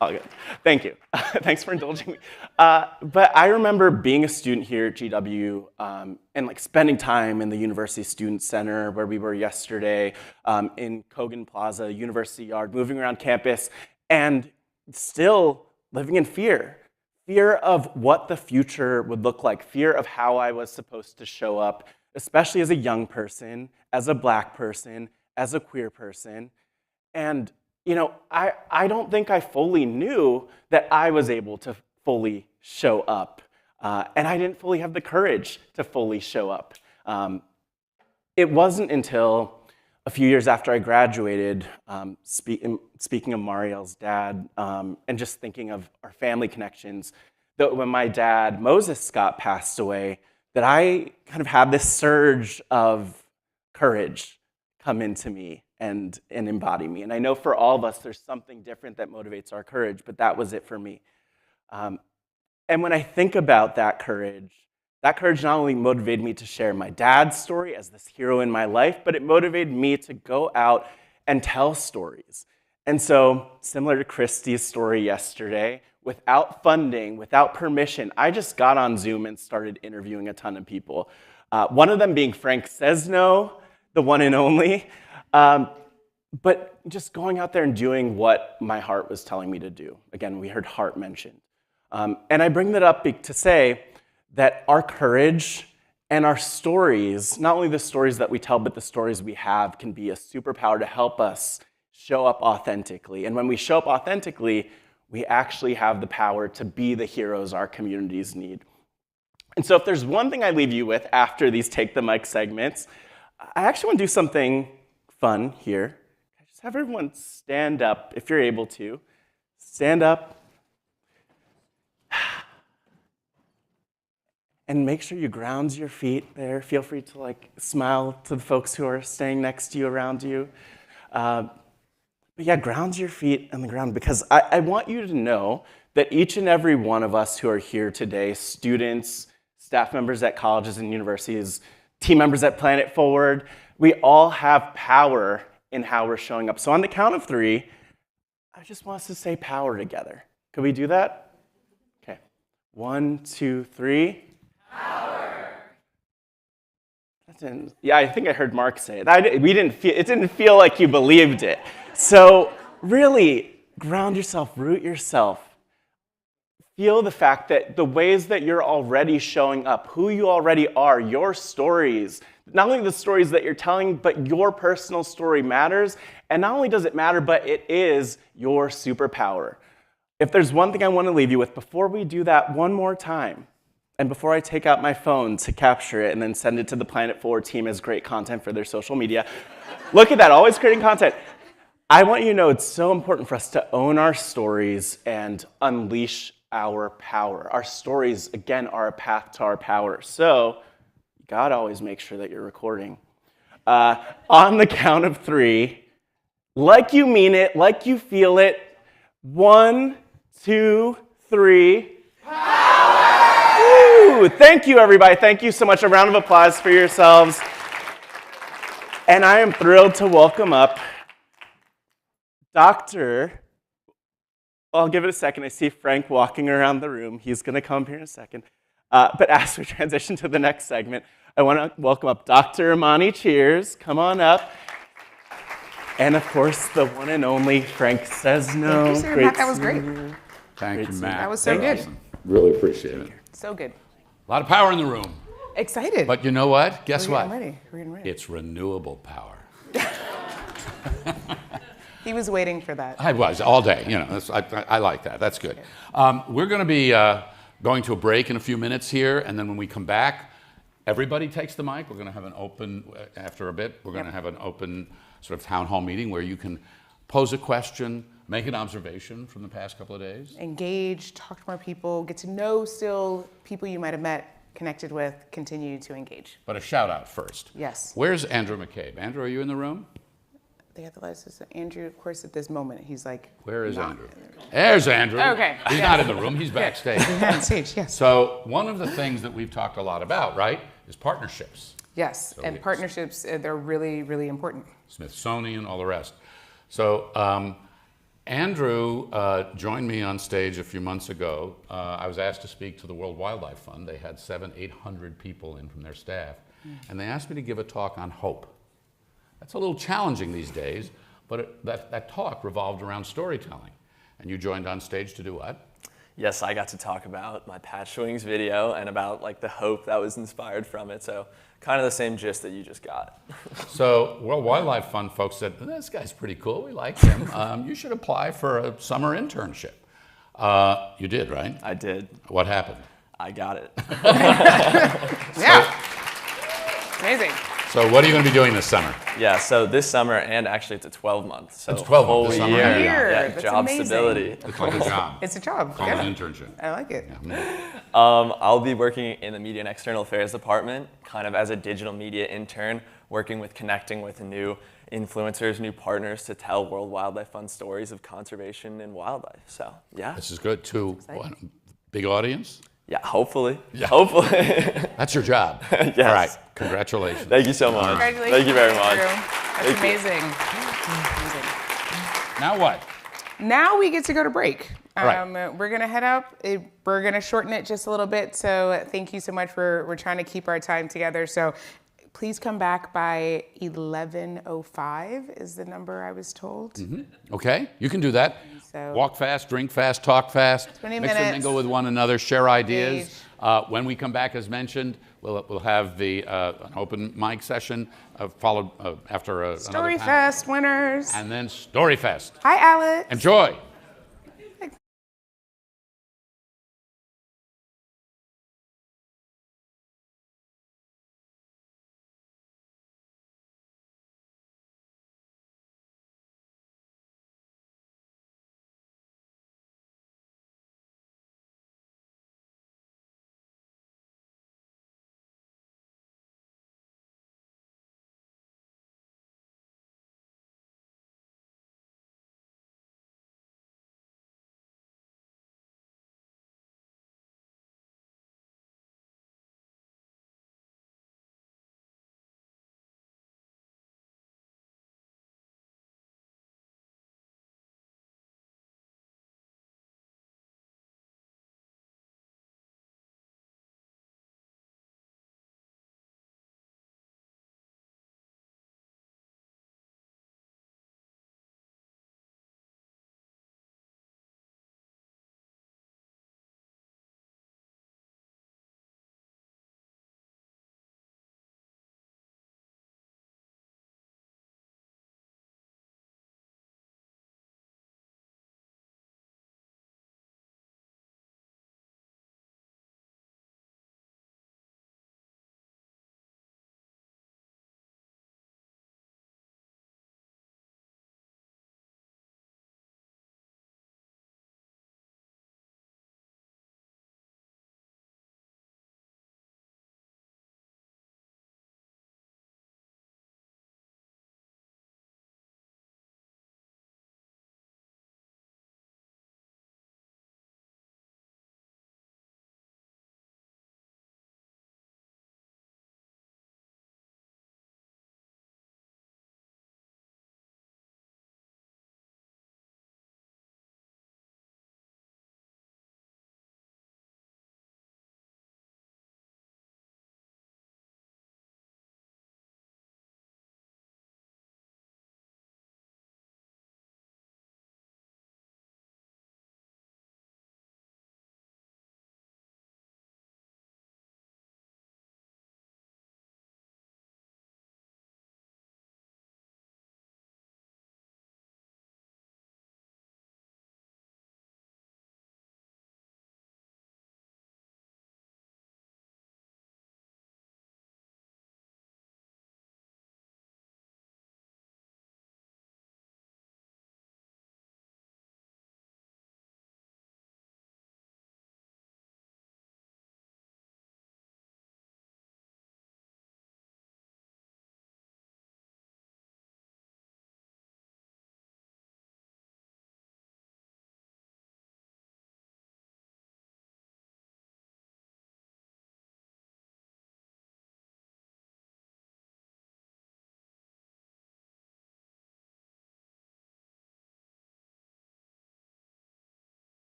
Speaker 8: All good. Thank you. Thanks for indulging me. But I remember being a student here at GW and like spending time in the University Student Center where we were yesterday, in Kogan Plaza, University Yard, moving around campus, and still living in fear. Fear of what the future would look like, fear of how I was supposed to show up, especially as a young person, as a Black person, as a queer person. And you know, I don't think I fully knew that I was able to fully show up. And I didn't fully have the courage to fully show up. It wasn't until a few years after I graduated, speaking of Mariel's dad, and just thinking of our family connections, that when my dad, Moses Scott, passed away, that I kind of had this surge of courage come into me and embody me. And I know for all of us, there's something different that motivates our courage, but that was it for me. And when I think about that courage not only motivated me to share my dad's story as this hero in my life, but it motivated me to go out and tell stories. And so, similar to Christy's story yesterday, without funding, without permission, I just got on Zoom and started interviewing a ton of people. One of them being Frank Sesno, the one and only. But just going out there and doing what my heart was telling me to do. Again, we heard heart mentioned. And I bring that up to say that our courage and our stories, not only the stories that we tell, but the stories we have, can be a superpower to help us show up authentically. And when we show up authentically, we actually have the power to be the heroes our communities need. And so if there's one thing I leave you with after these Take the Mic segments, I actually want to do something fun here. Can I just have everyone stand up if you're able to. Stand up. And make sure you ground your feet there. Feel free to like smile to the folks who are staying next to you, around you. But yeah, ground your feet on the ground, because I want you to know that each and every one of us who are here today, students, staff members at colleges and universities, team members at Planet Forward, we all have power in how we're showing up. So on the count of 3, I just want us to say power together. Could we do that? Okay. 1, 2, 3. Power. Yeah, I think I heard Mark say it. It didn't feel like you believed it. So really, ground yourself, root yourself. Feel the fact that the ways that you're already showing up, who you already are, your stories, not only the stories that you're telling, but your personal story matters. And not only does it matter, but it is your superpower. If there's one thing I want to leave you with before we do that one more time, and before I take out my phone to capture it and then send it to the Planet Forward team as great content for their social media, look at that, always creating content. I want you to know it's so important for us to own our stories and unleash our power. Our stories, again, are a path to our power. So God always makes sure that you're recording. On the count of 3, like you mean it, like you feel it. 1, 2, 3. Power! Woo! Thank you, everybody. Thank you so much. A round of applause for yourselves. And I am thrilled to welcome up Dr. I'll give it a second. I see Frank walking around the room. He's going to come up here in a second. But as we transition to the next segment, I want to welcome up Dr. Imani Cheers. Come on up. And of course, the one and only Frank Sesno.
Speaker 1: Thank you, sir. Matt, that was great.
Speaker 2: Thank you, Matt.
Speaker 1: That was so good.
Speaker 2: Awesome. Really appreciate it.
Speaker 1: So good.
Speaker 2: A lot of power in the room.
Speaker 1: Excited.
Speaker 2: But you know what? Guess
Speaker 1: We're
Speaker 2: what?
Speaker 1: getting ready. We're getting ready.
Speaker 2: It's renewable power.
Speaker 1: He was waiting for that.
Speaker 2: I was all day. You know, I like that. That's good. We're going to be going to a break in a few minutes here, and then when we come back, everybody takes the mic. We're going to have an open after a bit. We're going to have an open sort of town hall meeting where you can pose a question, make an observation from the past couple of days.
Speaker 1: Engage, talk to more people, get to know still people you might have met, connected with, continue to engage.
Speaker 2: But a shout out first.
Speaker 1: Yes.
Speaker 2: Where's Andrew McCabe? Andrew, are you in the room?
Speaker 1: They have the license. Andrew, of course, at this moment, he's like.
Speaker 2: Where is Andrew? There's Andrew.
Speaker 1: Okay.
Speaker 2: He's not in the room. He's backstage.
Speaker 1: Backstage, yes.
Speaker 2: So one of the things that we've talked a lot about, right, is partnerships.
Speaker 1: Yes,
Speaker 2: So
Speaker 1: and partnerships, they're really, really important.
Speaker 2: Smithsonian, all the rest. So Andrew joined me on stage a few months ago. I was asked to speak to the World Wildlife Fund. They had 700-800 people in from their staff. And they asked me to give a talk on hope. That's a little challenging these days, but that talk revolved around storytelling. And you joined on stage to do what?
Speaker 9: Yes, I got to talk about my Patch Wings video and about like the hope that was inspired from it. So kind of the same gist that you just got.
Speaker 2: So World Wildlife Fund folks said, this guy's pretty cool. We like him. You should apply for a summer internship. You did, right?
Speaker 9: I did.
Speaker 2: What happened?
Speaker 9: I got it.
Speaker 1: Yeah. Amazing.
Speaker 2: So what are you going to be doing this summer?
Speaker 9: Yeah, so this summer, and actually it's a 12-month. So
Speaker 2: It's 12
Speaker 9: whole
Speaker 2: months.
Speaker 9: year.
Speaker 1: Yeah, that's
Speaker 9: job
Speaker 1: amazing.
Speaker 9: stability.
Speaker 2: It's like a job.
Speaker 1: It's a job.
Speaker 2: Call
Speaker 1: Yeah.
Speaker 2: it an internship.
Speaker 1: I like it.
Speaker 9: I'll be working in the Media and External Affairs Department, kind of as a digital media intern, working with connecting with new influencers, new partners to tell World Wildlife Fund stories of conservation and wildlife. So, yeah.
Speaker 2: This is good. To what, big audience?
Speaker 9: Yeah, hopefully.
Speaker 2: Yeah.
Speaker 9: Hopefully.
Speaker 2: That's your job.
Speaker 9: Yes.
Speaker 2: All right. Congratulations.
Speaker 9: Thank you so much.
Speaker 1: Congratulations.
Speaker 9: Thank you very much.
Speaker 1: Andrew. That's amazing.
Speaker 2: Now what?
Speaker 1: Now we get to go to break.
Speaker 2: All right.
Speaker 1: We're gonna head up. We're gonna shorten it just a little bit. So thank you so much. We're trying to keep our time together. So please come back by 11:05 is the number I was told.
Speaker 2: Mm-hmm. Okay, you can do that.
Speaker 1: So-
Speaker 2: Walk fast, drink fast, talk fast.
Speaker 1: 20
Speaker 2: mix and
Speaker 1: minutes.
Speaker 2: mingle with one another, share ideas. When we come back, as mentioned, we'll have an open mic session followed after another
Speaker 1: Story
Speaker 2: panel.
Speaker 1: Fest winners.
Speaker 2: And then Story Fest.
Speaker 1: Hi, Alex.
Speaker 2: Enjoy.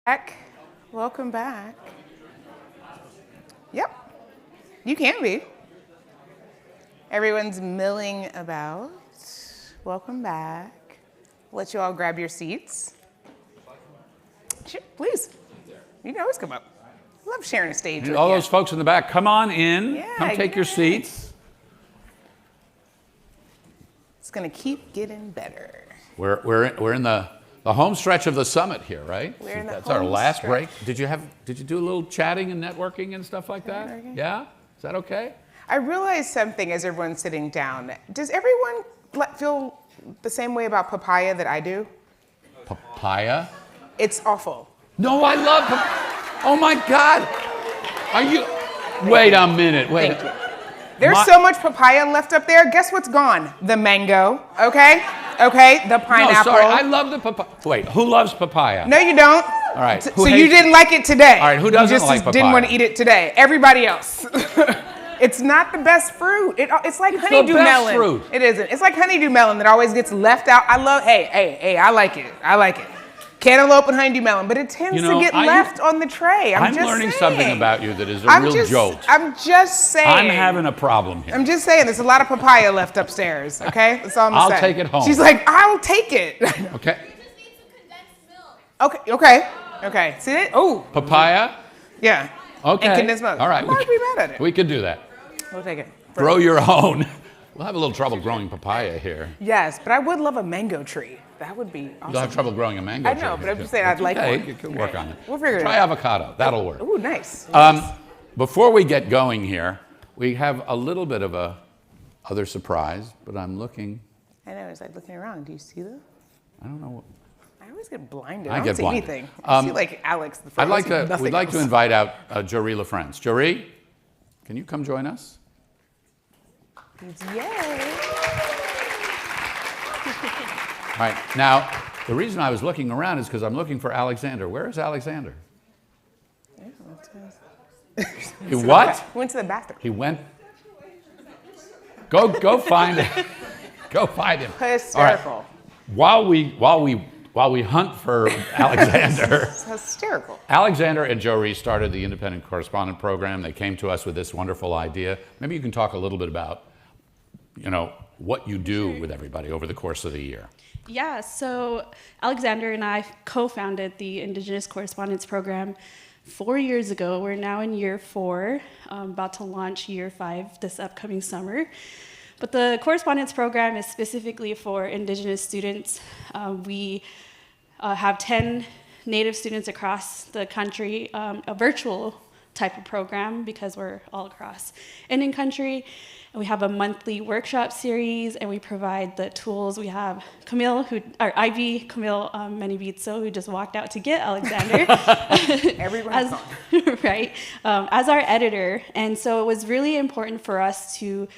Speaker 1: Back. Welcome back. Yep, you can be. Everyone's milling about. Welcome back. Let you all grab your seats. Sure, please. You can always come up. I love sharing a stage with
Speaker 2: All
Speaker 1: you.
Speaker 2: those folks in the back, come on in.
Speaker 1: Yeah,
Speaker 2: Come take your seats.
Speaker 1: It's gonna keep getting better.
Speaker 2: We're in the home stretch of the summit here, right?
Speaker 1: We're in the
Speaker 2: That's our
Speaker 1: home
Speaker 2: last
Speaker 1: stretch.
Speaker 2: break. Did you do a little chatting and networking and stuff like that? Yeah? Is that okay?
Speaker 1: I realized something as everyone's sitting down. Does everyone feel the same way about papaya that I do?
Speaker 2: Papaya?
Speaker 1: It's awful.
Speaker 2: No, I love Oh my God. Are you? Wait a minute. Wait.
Speaker 1: Thank you. There's so much papaya left up there. Guess what's gone? The mango. Okay? Okay? The pineapple.
Speaker 2: No, sorry. I love the papaya. Wait, who loves papaya?
Speaker 1: No, you don't.
Speaker 2: All right.
Speaker 1: So you didn't like it today.
Speaker 2: All right, who doesn't
Speaker 1: you just
Speaker 2: like papaya?
Speaker 1: didn't want to eat it today. Everybody else. It's not the best fruit. It's like honeydew
Speaker 2: best
Speaker 1: melon.
Speaker 2: fruit.
Speaker 1: It isn't. It's like honeydew melon that always gets left out. I love, hey, I like it. I like it. Cantaloupe and honeydew melon, but it tends to get left on the tray. I'm just
Speaker 2: learning
Speaker 1: saying.
Speaker 2: something about you that is a real jolt.
Speaker 1: I'm just saying.
Speaker 2: I'm having a problem here.
Speaker 1: I'm just saying, there's a lot of papaya left upstairs, okay? That's all I'm
Speaker 2: I'll
Speaker 1: saying.
Speaker 2: take it home.
Speaker 1: She's like, I'll take it.
Speaker 2: Okay.
Speaker 1: Okay. See it? Oh.
Speaker 2: Papaya?
Speaker 1: Yeah.
Speaker 2: Okay.
Speaker 1: And condensed milk.
Speaker 2: All right.
Speaker 1: Why would we be mad at it?
Speaker 2: We could do that.
Speaker 1: We'll take it.
Speaker 2: Grow your own. We'll have a little trouble growing papaya here.
Speaker 1: Yes, but I would love a mango tree. That would be awesome.
Speaker 2: You'll have trouble growing a mango
Speaker 1: I
Speaker 2: tree.
Speaker 1: know, but I'm just saying I'd like
Speaker 2: Okay,
Speaker 1: one.
Speaker 2: you can work on it.
Speaker 1: We'll figure it
Speaker 2: Try
Speaker 1: out.
Speaker 2: avocado. That'll work.
Speaker 1: Ooh, nice.
Speaker 2: Before we get going here, we have a little bit of a other surprise, but I'm looking.
Speaker 1: I know, it's like looking around. Do you see them?
Speaker 2: I don't know.
Speaker 1: I always get blinded.
Speaker 2: I
Speaker 1: I don't
Speaker 2: get
Speaker 1: see
Speaker 2: blinded.
Speaker 1: anything. I see like Alex. The front.
Speaker 2: We'd like to invite out Jory LaFrance. Jory, can you come join us?
Speaker 1: Yay.
Speaker 2: All right. Now, the reason I was looking around is because I'm looking for Alexander. Where is Alexander? He what?
Speaker 1: Went to the bathroom.
Speaker 2: He went. Go find him. Go find him.
Speaker 1: Hysterical.
Speaker 2: All right. While we hunt for Alexander.
Speaker 1: It's hysterical.
Speaker 2: Alexander and Jory started the Independent Correspondent Program. They came to us with this wonderful idea. Maybe you can talk a little bit about, what you do with everybody over the course of the year.
Speaker 3: Yeah, so Alexander and I co-founded the Indigenous Correspondence Program 4 years ago. We're now in year 4, about to launch year 5 this upcoming summer. But the correspondence program is specifically for Indigenous students. We have 10 Native students across the country, a virtual type of program because we're all across Indian country. And we have a monthly workshop series, and we provide the tools. We have Camille, Ivy Menibitso, who just walked out to get Alexander.
Speaker 1: Everyone's
Speaker 3: right, as our editor. And so it was really important for us to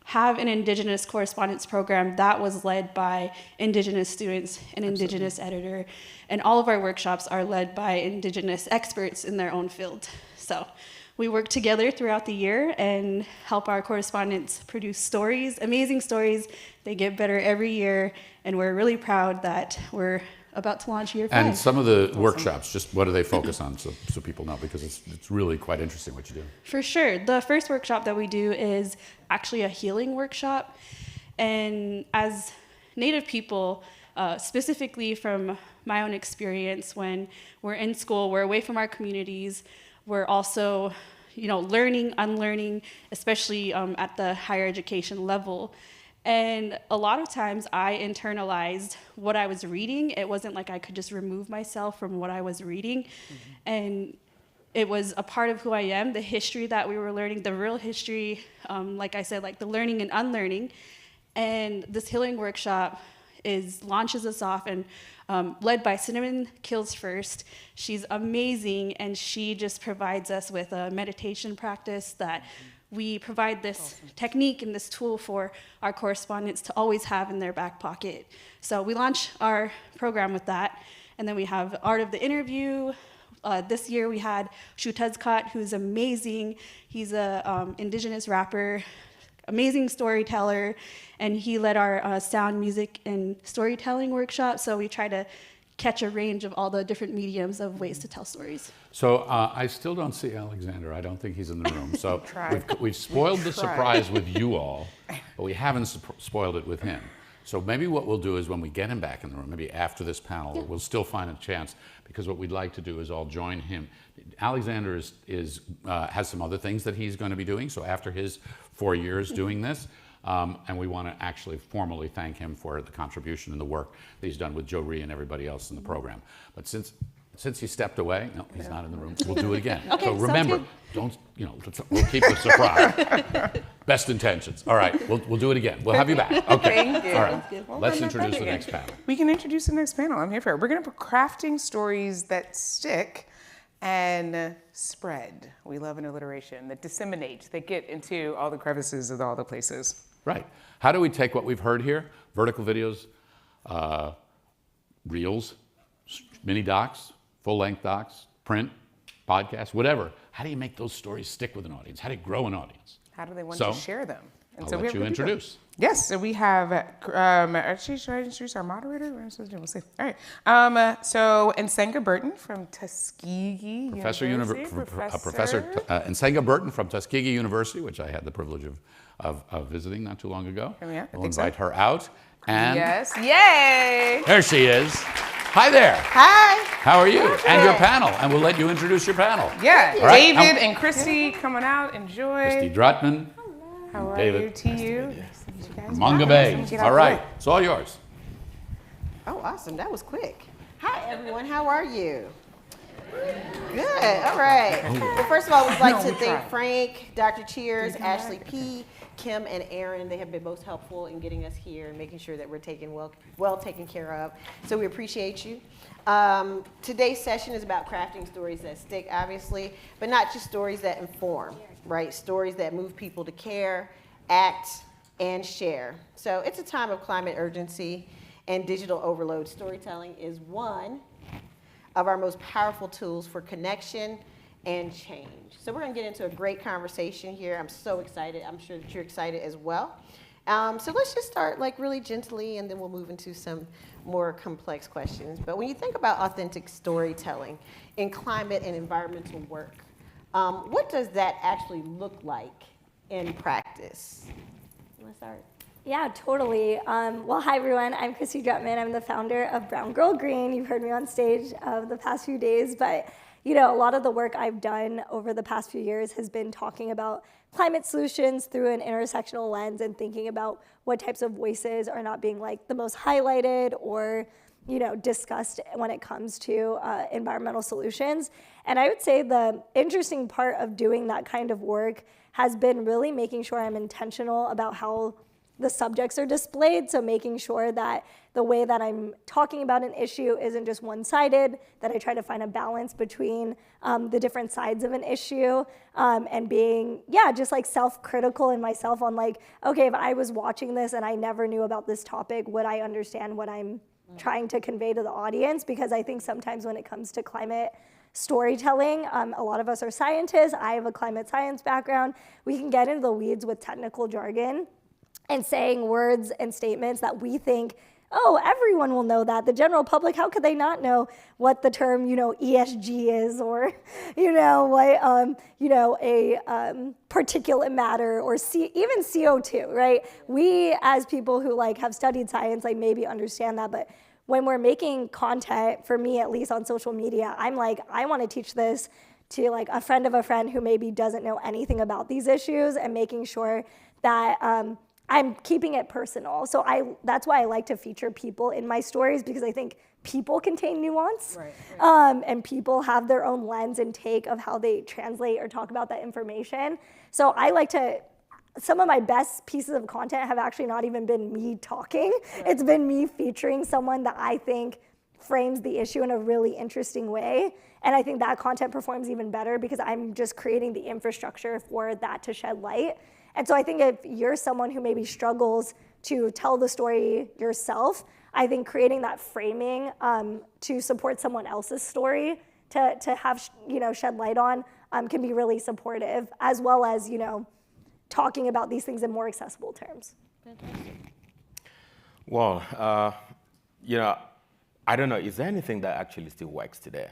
Speaker 3: have an Indigenous correspondence program that was led by Indigenous students, an Indigenous editor, and all of our workshops are led by Indigenous experts in their own field. So we work together throughout the year and help our correspondents produce stories, amazing stories. They get better every year, and we're really proud that we're about to launch year 5.
Speaker 2: And some of the workshops, just what do they focus on so people know? Because it's really quite interesting what you do.
Speaker 3: For sure. The first workshop that we do is actually a healing workshop. And as Native people, specifically from my own experience, when we're in school, we're away from our communities, we're also, learning, unlearning, especially at the higher education level. And a lot of times I internalized what I was reading. It wasn't like I could just remove myself from what I was reading. Mm-hmm. And it was a part of who I am, the history that we were learning, the real history, like I said, like the learning and unlearning. And this healing workshop launches us off and led by Cinnamon Kills First. She's amazing, and she just provides us with a meditation practice that we provide this technique and this tool for our correspondents to always have in their back pocket. So we launch our program with that, and then we have Art of the Interview. This year we had Shutazkat, who's amazing. He's a Indigenous rapper, amazing storyteller, and he led our sound, music, and storytelling workshop. So we try to catch a range of all the different mediums of ways to tell stories.
Speaker 2: So I still don't see Alexander. I don't think he's in the room. So we've spoiled the surprise with you all, but we haven't spoiled it with him. So maybe what we'll do is when we get him back in the room, maybe after this panel, we'll still find a chance, because what we'd like to do is all join him. Alexander has some other things that he's going to be doing. So after his 4 years doing this, and we want to actually formally thank him for the contribution and the work that he's done with Joe Rhee and everybody else in the program. But since he stepped away, no, he's not in the room, we'll do it again.
Speaker 3: Okay,
Speaker 2: so remember, don't, we'll keep the surprise. Best intentions. All right, we'll do it again. We'll have you back. Okay.
Speaker 1: Thank you.
Speaker 2: All right, let's introduce the next panel.
Speaker 1: We can introduce the next panel. I'm here for it. We're going to put crafting stories that stick and spread. We love an alliteration, that disseminate, that get into all the crevices of all the places.
Speaker 2: Right. How do we take what we've heard here, vertical videos, reels, mini docs, full-length docs, print, podcasts, whatever. How do you make those stories stick with an audience? How do you grow an audience?
Speaker 1: How do they want to share them? And
Speaker 2: I'll
Speaker 1: so
Speaker 2: let you introduce.
Speaker 1: Yes, so we have, actually, should I introduce our moderator? What am I supposed to do? We'll see. All right. So Nsenga Burton from Tuskegee University.
Speaker 2: Professor Nsenga Burton from Tuskegee University, which I had the privilege of visiting not too long ago.
Speaker 1: Oh, yeah,
Speaker 2: we'll invite her out. And
Speaker 1: yes, yay!
Speaker 2: There she is. Hi there.
Speaker 5: Hi.
Speaker 2: How are you? And your panel. And we'll let you introduce your panel.
Speaker 1: Yeah,
Speaker 2: right.
Speaker 1: David and Christy coming out. Enjoy.
Speaker 2: Christy Drutman.
Speaker 1: How are
Speaker 2: David.
Speaker 1: you? To you.
Speaker 2: Manga Bay. All right. It's all yours.
Speaker 5: Oh, awesome. That was quick. Hi, everyone. How are you? Good. All right. Well, first of all, we'd like to thank Frank, Dr. Cheers, Ashley P., Kim, and Aaron. They have been most helpful in getting us here and making sure that we're taken well taken care of. So we appreciate you. Today's session is about crafting stories that stick, obviously, but not just stories that inform, right? Stories that move people to care, act, and share. So it's a time of climate urgency and digital overload. Storytelling is one of our most powerful tools for connection and change. So we're going to get into a great conversation here. I'm so excited. I'm sure that you're excited as well. So let's just start like really gently, and then we'll move into some more complex questions. But when you think about authentic storytelling in climate and environmental work, what does that actually look like in practice? You want to start?
Speaker 14: Yeah, totally. Well, hi, everyone. I'm Christy Drutman. I'm the founder of Brown Girl Green. You've heard me on stage the past few days, but a lot of the work I've done over the past few years has been talking about climate solutions through an intersectional lens and thinking about what types of voices are not being like the most highlighted or discussed when it comes to environmental solutions. And I would say the interesting part of doing that kind of work has been really making sure I'm intentional about how the subjects are displayed, so making sure that the way that I'm talking about an issue isn't just one-sided, that I try to find a balance between the different sides of an issue, and being, just like self-critical in myself on like, okay, if I was watching this and I never knew about this topic, would I understand what I'm trying to convey to the audience? Because I think sometimes when it comes to climate storytelling, a lot of us are scientists. I have a climate science background. We can get into the weeds with technical jargon and saying words and statements that we think, oh, everyone will know that. The general public, how could they not know what the term, ESG is, or, what, a particulate matter, or even CO2, right? We, as people who have studied science, maybe understand that, but when we're making content, for me at least on social media, I'm like, I want to teach this to a friend of a friend who maybe doesn't know anything about these issues, and making sure that I'm keeping it personal. So that's why I like to feature people in my stories, because I think people contain nuance, and people have their own lens and take of how they translate or talk about that information. So I like to, some of my best pieces of content have actually not even been me talking. It's been me featuring someone that I think frames the issue in a really interesting way. And I think that content performs even better because I'm just creating the infrastructure for that to shed light. And so I think if you're someone who maybe struggles to tell the story yourself, I think creating that framing to support someone else's story to have shed light on can be really supportive, as well as talking about these things in more accessible terms.
Speaker 22: Well,
Speaker 4: I don't know, is there anything that actually still works today?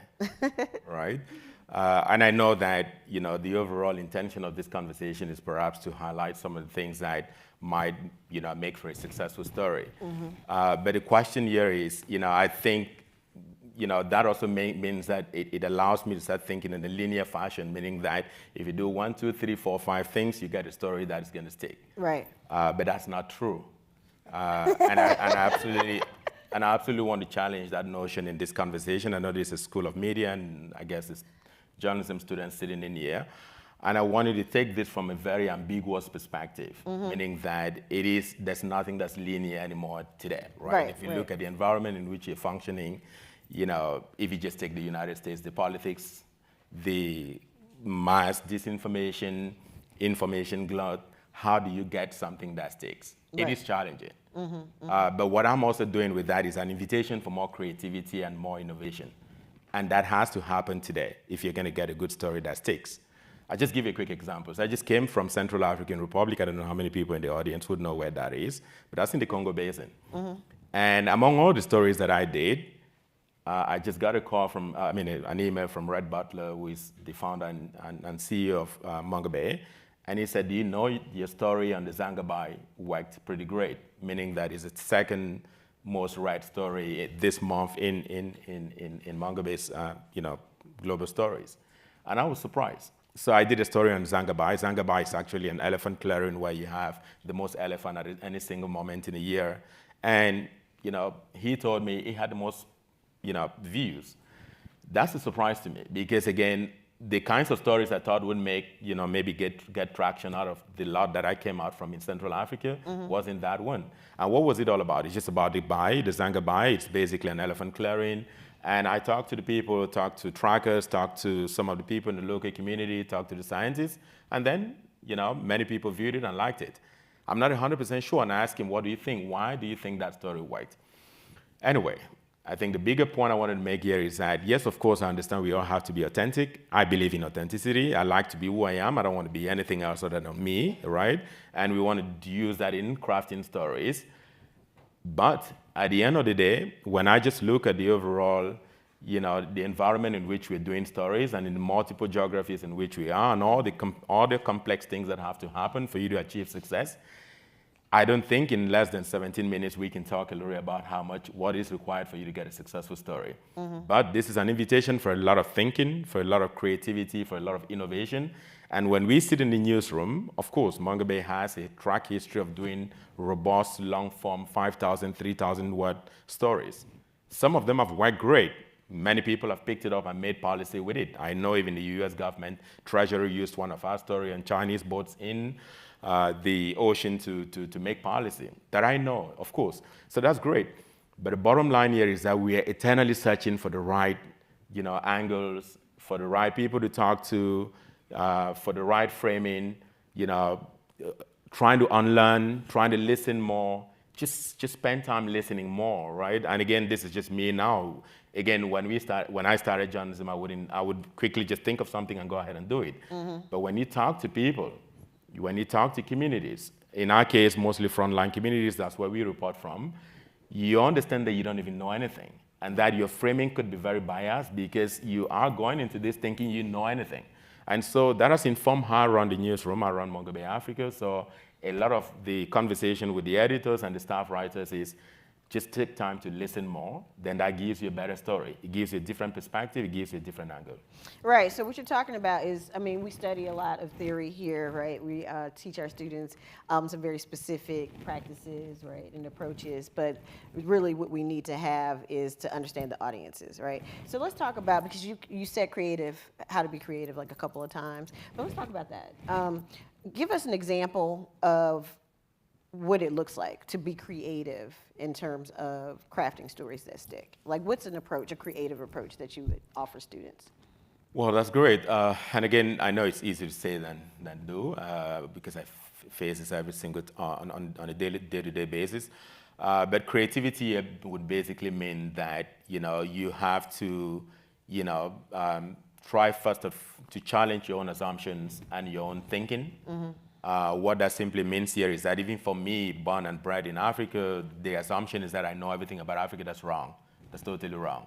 Speaker 4: Right? And I know that, you know, the overall intention of this conversation is perhaps to highlight some of the things that might, you know, make for a successful story. But the question here is, you know, I think, you know, that also means that it allows me to start thinking in a linear fashion, meaning that if you do 1, 2, 3, 4, 5 things, you get a story that's going to stick.
Speaker 5: Right.
Speaker 4: But that's not true. And I absolutely want to challenge that notion in this conversation. I know this is a School of Media, and I guess it's journalism students sitting in here. And I wanted to take this from a very ambiguous perspective, meaning that there's nothing that's linear anymore today, right? If you look at the environment in which you're functioning, you know, if you just take the United States, the politics, the mass disinformation, information glut, how do you get something that sticks? It is challenging. But what I'm also doing with that is an invitation for more creativity and more innovation. And that has to happen today if you're going to get a good story that sticks. I'll just give you a quick example. So I just came from Central African Republic. I don't know how many people in the audience would know where that is, but that's in the Congo Basin. And among all the stories that I did, I just got a call from, an email from Red Butler, who is the founder and CEO of Mongabay. And he said, do you know your story on the Zangabai worked pretty great, meaning that it's the second most read story this month in Mongabay's global stories. And I was surprised. So I did a story on Zangabai. Zangabai is actually an elephant clearing where you have the most elephant at any single moment in a year. And he told me he had the most views. That's a surprise to me because, again, the kinds of stories I thought would make, maybe get traction out of the lot that I came out from in Central Africa wasn't that one. And what was it all about? It's just about the Zangabai. It's basically an elephant clearing. And I talked to the people, talked to trackers, talked to some of the people in the local community, talked to the scientists. And then, many people viewed it and liked it. I'm not 100% sure, and I asked him, what do you think? Why do you think that story worked? Anyway, I think the bigger point I wanted to make here is that, yes, of course, I understand we all have to be authentic. I believe in authenticity. I like to be who I am. I don't want to be anything else other than me, right? And we want to use that in crafting stories. But at the end of the day, when I just look at the overall, the environment in which we're doing stories and in the multiple geographies in which we are and all the complex things that have to happen for you to achieve success, I don't think in less than 17 minutes we can talk a little about what is required for you to get a successful story. But this is an invitation for a lot of thinking, for a lot of creativity, for a lot of innovation. And when we sit in the newsroom, of course, Mongabay has a track history of doing robust, long-form, 5,000, 3,000-word stories. Some of them have worked great. Many people have picked it up and made policy with it. I know even the US government, Treasury used one of our stories on Chinese boats in the ocean to make policy. That I know, of course. So that's great. But the bottom line here is that we are eternally searching for the right, angles, for the right people to talk to, for the right framing, trying to unlearn, trying to listen more, just spend time listening more, right? And again, this is just me now. Again, when I started journalism, I would quickly just think of something and go ahead and do it. But when you talk to people, when you talk to communities, in our case, mostly frontline communities, that's where we report from, you understand that you don't even know anything. And that your framing could be very biased because you are going into this thinking you know anything. And so that has informed how I run the newsroom. I run Mongabay Africa. So a lot of the conversation with the editors and the staff writers is just take time to listen more, then that gives you a better story. It gives you a different perspective, it gives you a different angle.
Speaker 5: Right, so what you're talking about is, we study a lot of theory here, right? We teach our students some very specific practices, right, and approaches, but really what we need to have is to understand the audiences, right? So let's talk about, because you said how to be creative like a couple of times, but let's talk about that. Give us an example of what it looks like to be creative in terms of crafting stories that stick. Like, what's a creative approach that you would offer students?
Speaker 4: Well, that's great. And again, I know it's easier to say than do because I face this every single on a day-to-day basis. But creativity would basically mean that you have to try first to challenge your own assumptions and your own thinking. What that simply means here is that even for me, born and bred in Africa, the assumption is that I know everything about Africa. That's wrong. That's totally wrong.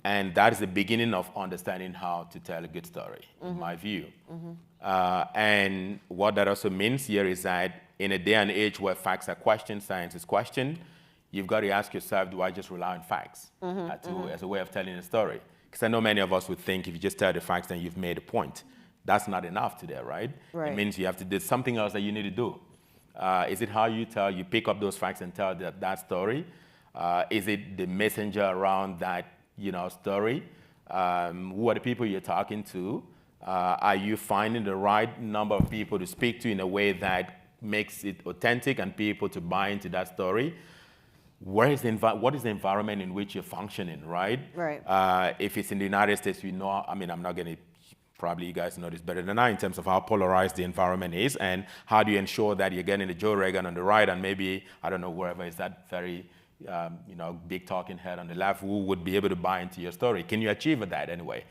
Speaker 4: And that is the beginning of understanding how to tell a good story, in my view. And what that also means here is that in a day and age where facts are questioned, science is questioned, you've got to ask yourself, do I just rely on facts as a way of telling a story? Because I know many of us would think if you just tell the facts, then you've made a point. That's not enough today, right? It means you have to do something else that you need to do. Is it how you pick up those facts and tell that story? Is it the messenger around that story? Who are the people you're talking to? Are you finding the right number of people to speak to in a way that makes it authentic and people to buy into that story? What is the environment in which you're functioning, right? If it's in the United States, I'm not going to, probably you guys know this better than I in terms of how polarized the environment is and how do you ensure that you're getting the Joe Rogan on the right and maybe, I don't know, wherever is that very big talking head on the left who would be able to buy into your story. Can you achieve that anyway?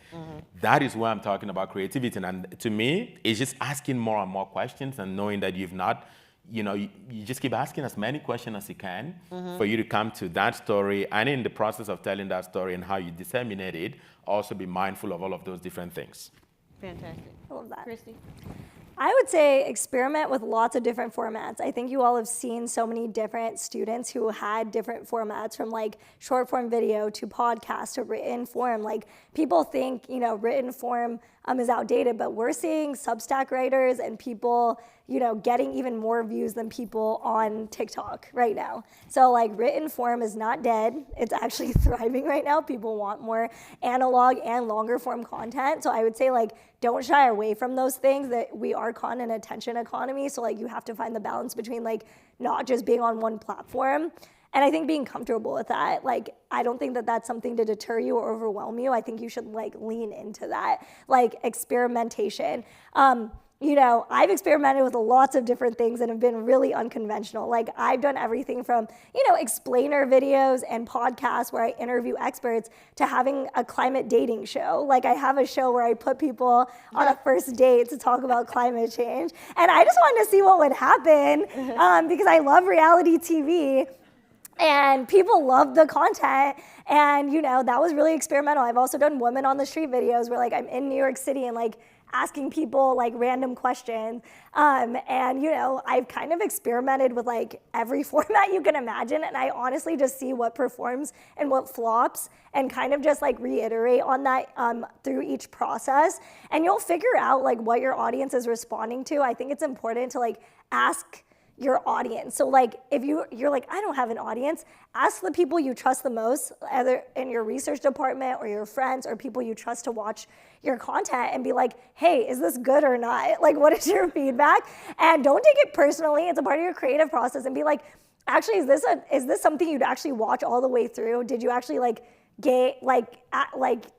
Speaker 4: That is where I'm talking about creativity. And to me, it's just asking more and more questions and knowing that you've not, you just keep asking as many questions as you can for you to come to that story. And in the process of telling that story and how you disseminate it, also be mindful of all of those different things.
Speaker 5: Fantastic.
Speaker 14: I love that.
Speaker 5: Christy?
Speaker 14: I would say experiment with lots of different formats. I think you all have seen so many different students who had different formats, from like short form video to podcast to written form. Like, people think, written form is outdated, but we're seeing Substack writers and people, getting even more views than people on TikTok right now. So like, written form is not dead. It's actually thriving right now. People want more analog and longer form content. So I would say, like, don't shy away from those things. That we are caught in an attention economy. So like, you have to find the balance between like not just being on one platform. And I think being comfortable with that, like, I don't think that that's something to deter you or overwhelm you. I think you should like lean into that, like experimentation. I've experimented with lots of different things and have been really unconventional. Like, I've done everything from, explainer videos and podcasts where I interview experts to having a climate dating show. Like, I have a show where I put people on a first date to talk about climate change. And I just wanted to see what would happen because I love reality TV. And people love the content. And, that was really experimental. I've also done women on the street videos where like I'm in New York City and like asking people like random questions. And, I've kind of experimented with like every format you can imagine. And I honestly just see what performs and what flops and kind of just like reiterate on that through each process. And you'll figure out like what your audience is responding to. I think it's important to like ask your audience. So like, if you're like, I don't have an audience, ask the people you trust the most, either in your research department or your friends or people you trust to watch your content, and be like, hey, is this good or not? Like, what is your feedback? And don't take it personally. It's a part of your creative process, and be like, actually, is this something you'd actually watch all the way through? Did you actually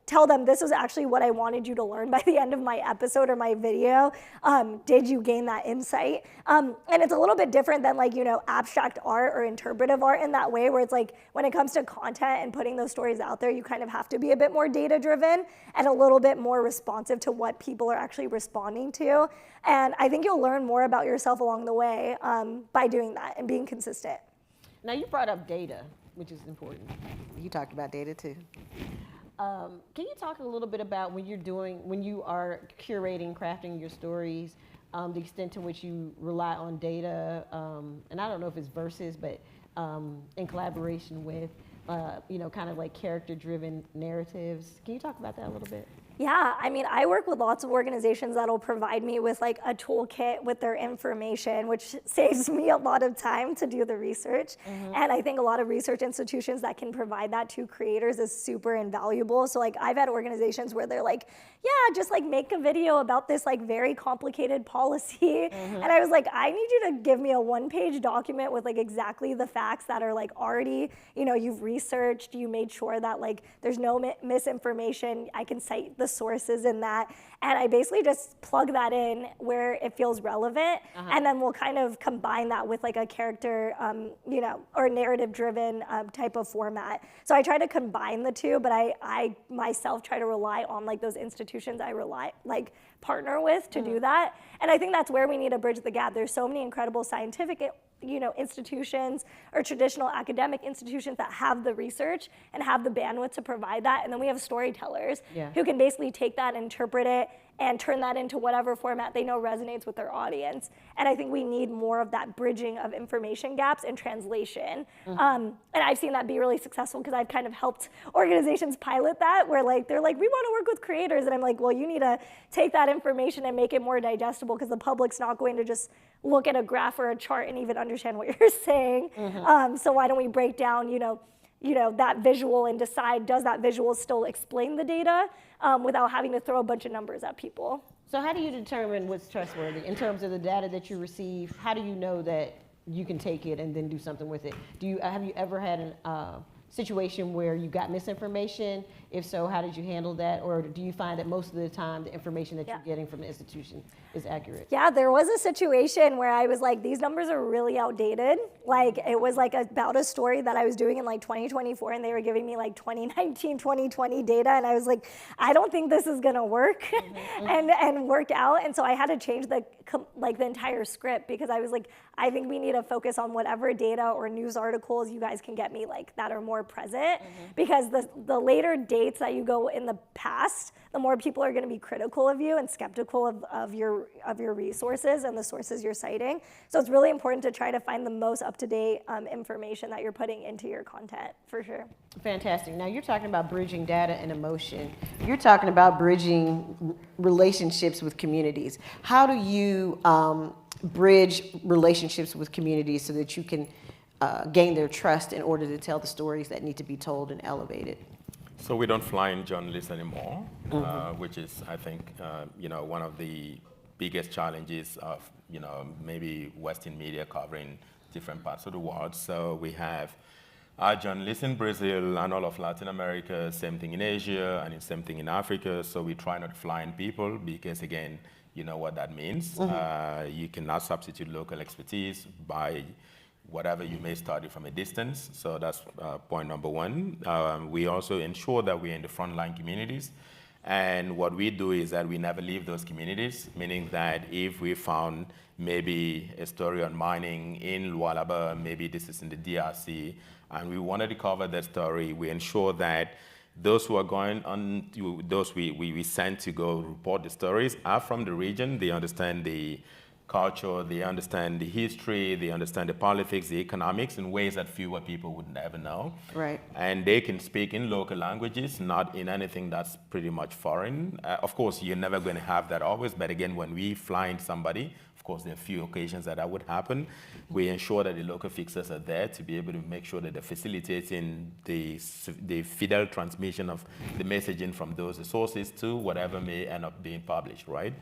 Speaker 14: tell them this was actually what I wanted you to learn by the end of my episode or my video? Did you gain that insight? And it's a little bit different than abstract art or interpretive art in that way, where it's like, when it comes to content and putting those stories out there, you kind of have to be a bit more data driven and a little bit more responsive to what people are actually responding to. And I think you'll learn more about yourself along the way by doing that and being consistent.
Speaker 5: Now, you brought up data, which is important. You talked about data too. Can you talk a little bit about when you are curating, crafting your stories, the extent to which you rely on data, and I don't know if it's versus, but in collaboration with, kind of like character-driven narratives. Can you talk about that a little bit?
Speaker 14: Yeah, I mean, I work with lots of organizations that'll provide me with like a toolkit with their information, which saves me a lot of time to do the research. And I think a lot of research institutions that can provide that to creators is super invaluable. So like, I've had organizations where they're like, yeah, just like make a video about this like very complicated policy. And I was like, I need you to give me a one-page document with like exactly the facts that are like already, you've researched, you made sure that like there's no misinformation. I can cite the sources in that, and I basically just plug that in where it feels relevant, and then we'll kind of combine that with like a character, or narrative-driven type of format. So I try to combine the two, but I myself try to rely on like those institutions I partner with to do that. And I think that's where we need to bridge the gap. There's so many incredible scientific institutions or traditional academic institutions that have the research and have the bandwidth to provide that. And then we have storytellers who can basically take that, interpret it, and turn that into whatever format they know resonates with their audience. And I think we need more of that bridging of information gaps and translation. And I've seen that be really successful because I've kind of helped organizations pilot that, where they're like, we want to work with creators. And I'm like, well, you need to take that information and make it more digestible, because the public's not going to just look at a graph or a chart and even understand what you're saying. So why don't we break down, that visual and decide, does that visual still explain the data without having to throw a bunch of numbers at people?
Speaker 5: So how do you determine what's trustworthy in terms of the data that you receive? How do you know that you can take it and then do something with it? Have you ever had a situation where you got misinformation? If so, how did you handle that? Or do you find that most of the time the information that you're getting from the institution is accurate?
Speaker 14: Yeah, there was a situation where I was like, these numbers are really outdated. It was about a story that I was doing in 2024, and they were giving me 2019, 2020 data, and I was like, I don't think this is gonna work and work out. And so I had to change the entire script, because I was like, I think we need to focus on whatever data or news articles you guys can get me that are more present, because the later dates that you go in the past, the more people are going to be critical of you and skeptical of your resources and the sources you're citing. So it's really important to try to find the most up-to-date information that you're putting into your content, for sure.
Speaker 5: Fantastic. Now you're talking about bridging data and emotion. You're talking about bridging relationships with communities. How do you bridge relationships with communities so that you can gain their trust in order to tell the stories that need to be told and elevated?
Speaker 4: So we don't fly in journalists anymore, which is, I think, one of the biggest challenges of, maybe Western media covering different parts of the world. So we have our journalists in Brazil and all of Latin America, same thing in Asia, and same thing in Africa. So we try not to fly in people, because again, you know what that means. You cannot substitute local expertise by whatever you may study from a distance. So that's point number one. We also ensure that we're in the frontline communities. And what we do is that we never leave those communities, meaning that if we found maybe a story on mining in Lualaba, maybe this is in the DRC, and we wanted to cover that story, we ensure that those who are going on, those we send to go report the stories are from the region. They understand the culture, they understand the history, they understand the politics, the economics in ways that fewer people would never know.
Speaker 5: Right.
Speaker 4: And they can speak in local languages, not in anything that's pretty much foreign. Of course, you're never going to have that always, but again, when we fly in somebody, of course, there are a few occasions that would happen. We ensure that the local fixers are there to be able to make sure that they're facilitating the fidel transmission of the messaging from those sources to whatever may end up being published, right?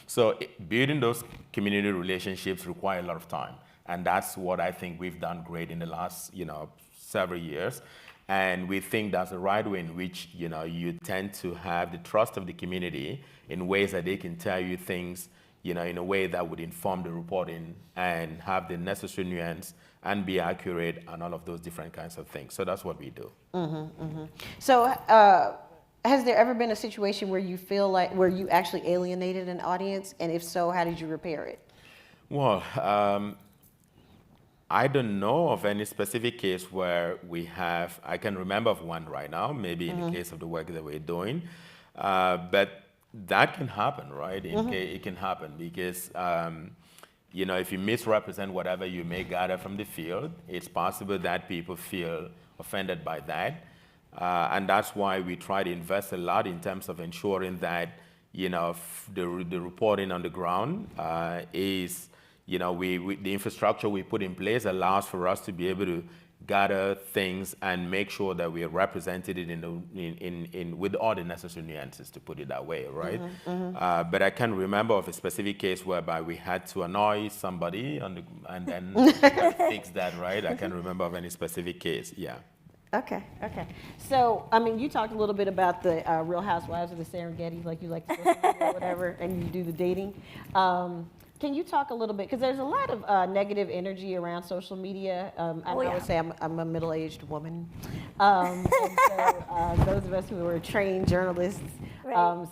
Speaker 4: So building those community relationships require a lot of time. And that's what I think we've done great in the last, several years. And we think that's the right way in which, you tend to have the trust of the community in ways that they can tell you things in a way that would inform the reporting and have the necessary nuance and be accurate and all of those different kinds of things. So that's what we do.
Speaker 5: So has there ever been a situation where you feel where you actually alienated an audience? And if so, how did you repair it?
Speaker 4: Well, I don't know of any specific case where we have, I can remember of one right now, maybe in the case of the work that we're doing, but that can happen, right? It can happen because, if you misrepresent whatever you may gather from the field, it's possible that people feel offended by that. And that's why we try to invest a lot in terms of ensuring that, the reporting on the ground is, the infrastructure we put in place allows for us to be able to gather things and make sure that we are represented in with all the necessary nuances, to put it that way, right? But I can't remember of a specific case whereby we had to annoy somebody and then fix that, right? I can't remember of any specific case, yeah.
Speaker 5: Okay. So, you talked a little bit about the Real Housewives of the Serengeti, like you like to or whatever, and you do the dating. Can you talk a little bit, because there's a lot of negative energy around social media. I would say I'm a middle-aged woman. And so those of us who are trained journalists,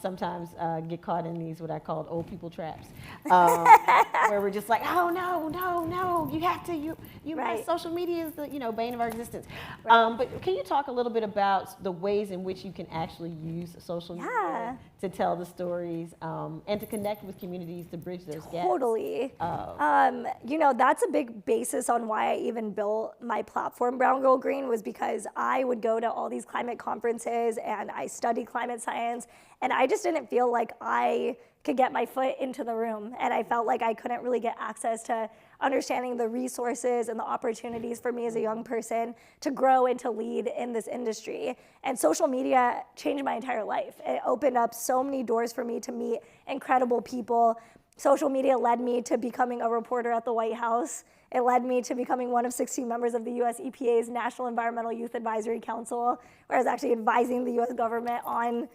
Speaker 5: sometimes get caught in these, what I call old people traps, where we're just like, oh no, you have to, you must, social media is the, bane of our existence. But can you talk a little bit about the ways in which you can actually use social media to tell the stories and to connect with communities to bridge those gaps?
Speaker 14: Totally. That's a big basis on why I even built my platform, Brown Girl Green, was because I would go to all these climate conferences and I studied climate science, and I just didn't feel like I could get my foot into the room, and I felt like I couldn't really get access to understanding the resources and the opportunities for me as a young person to grow and to lead in this industry. And social media changed my entire life. It opened up so many doors for me to meet incredible people. Social media led me to becoming a reporter at the White House. It led me to becoming one of 16 members of the US EPA's National Environmental Youth Advisory Council, where I was actually advising the US government on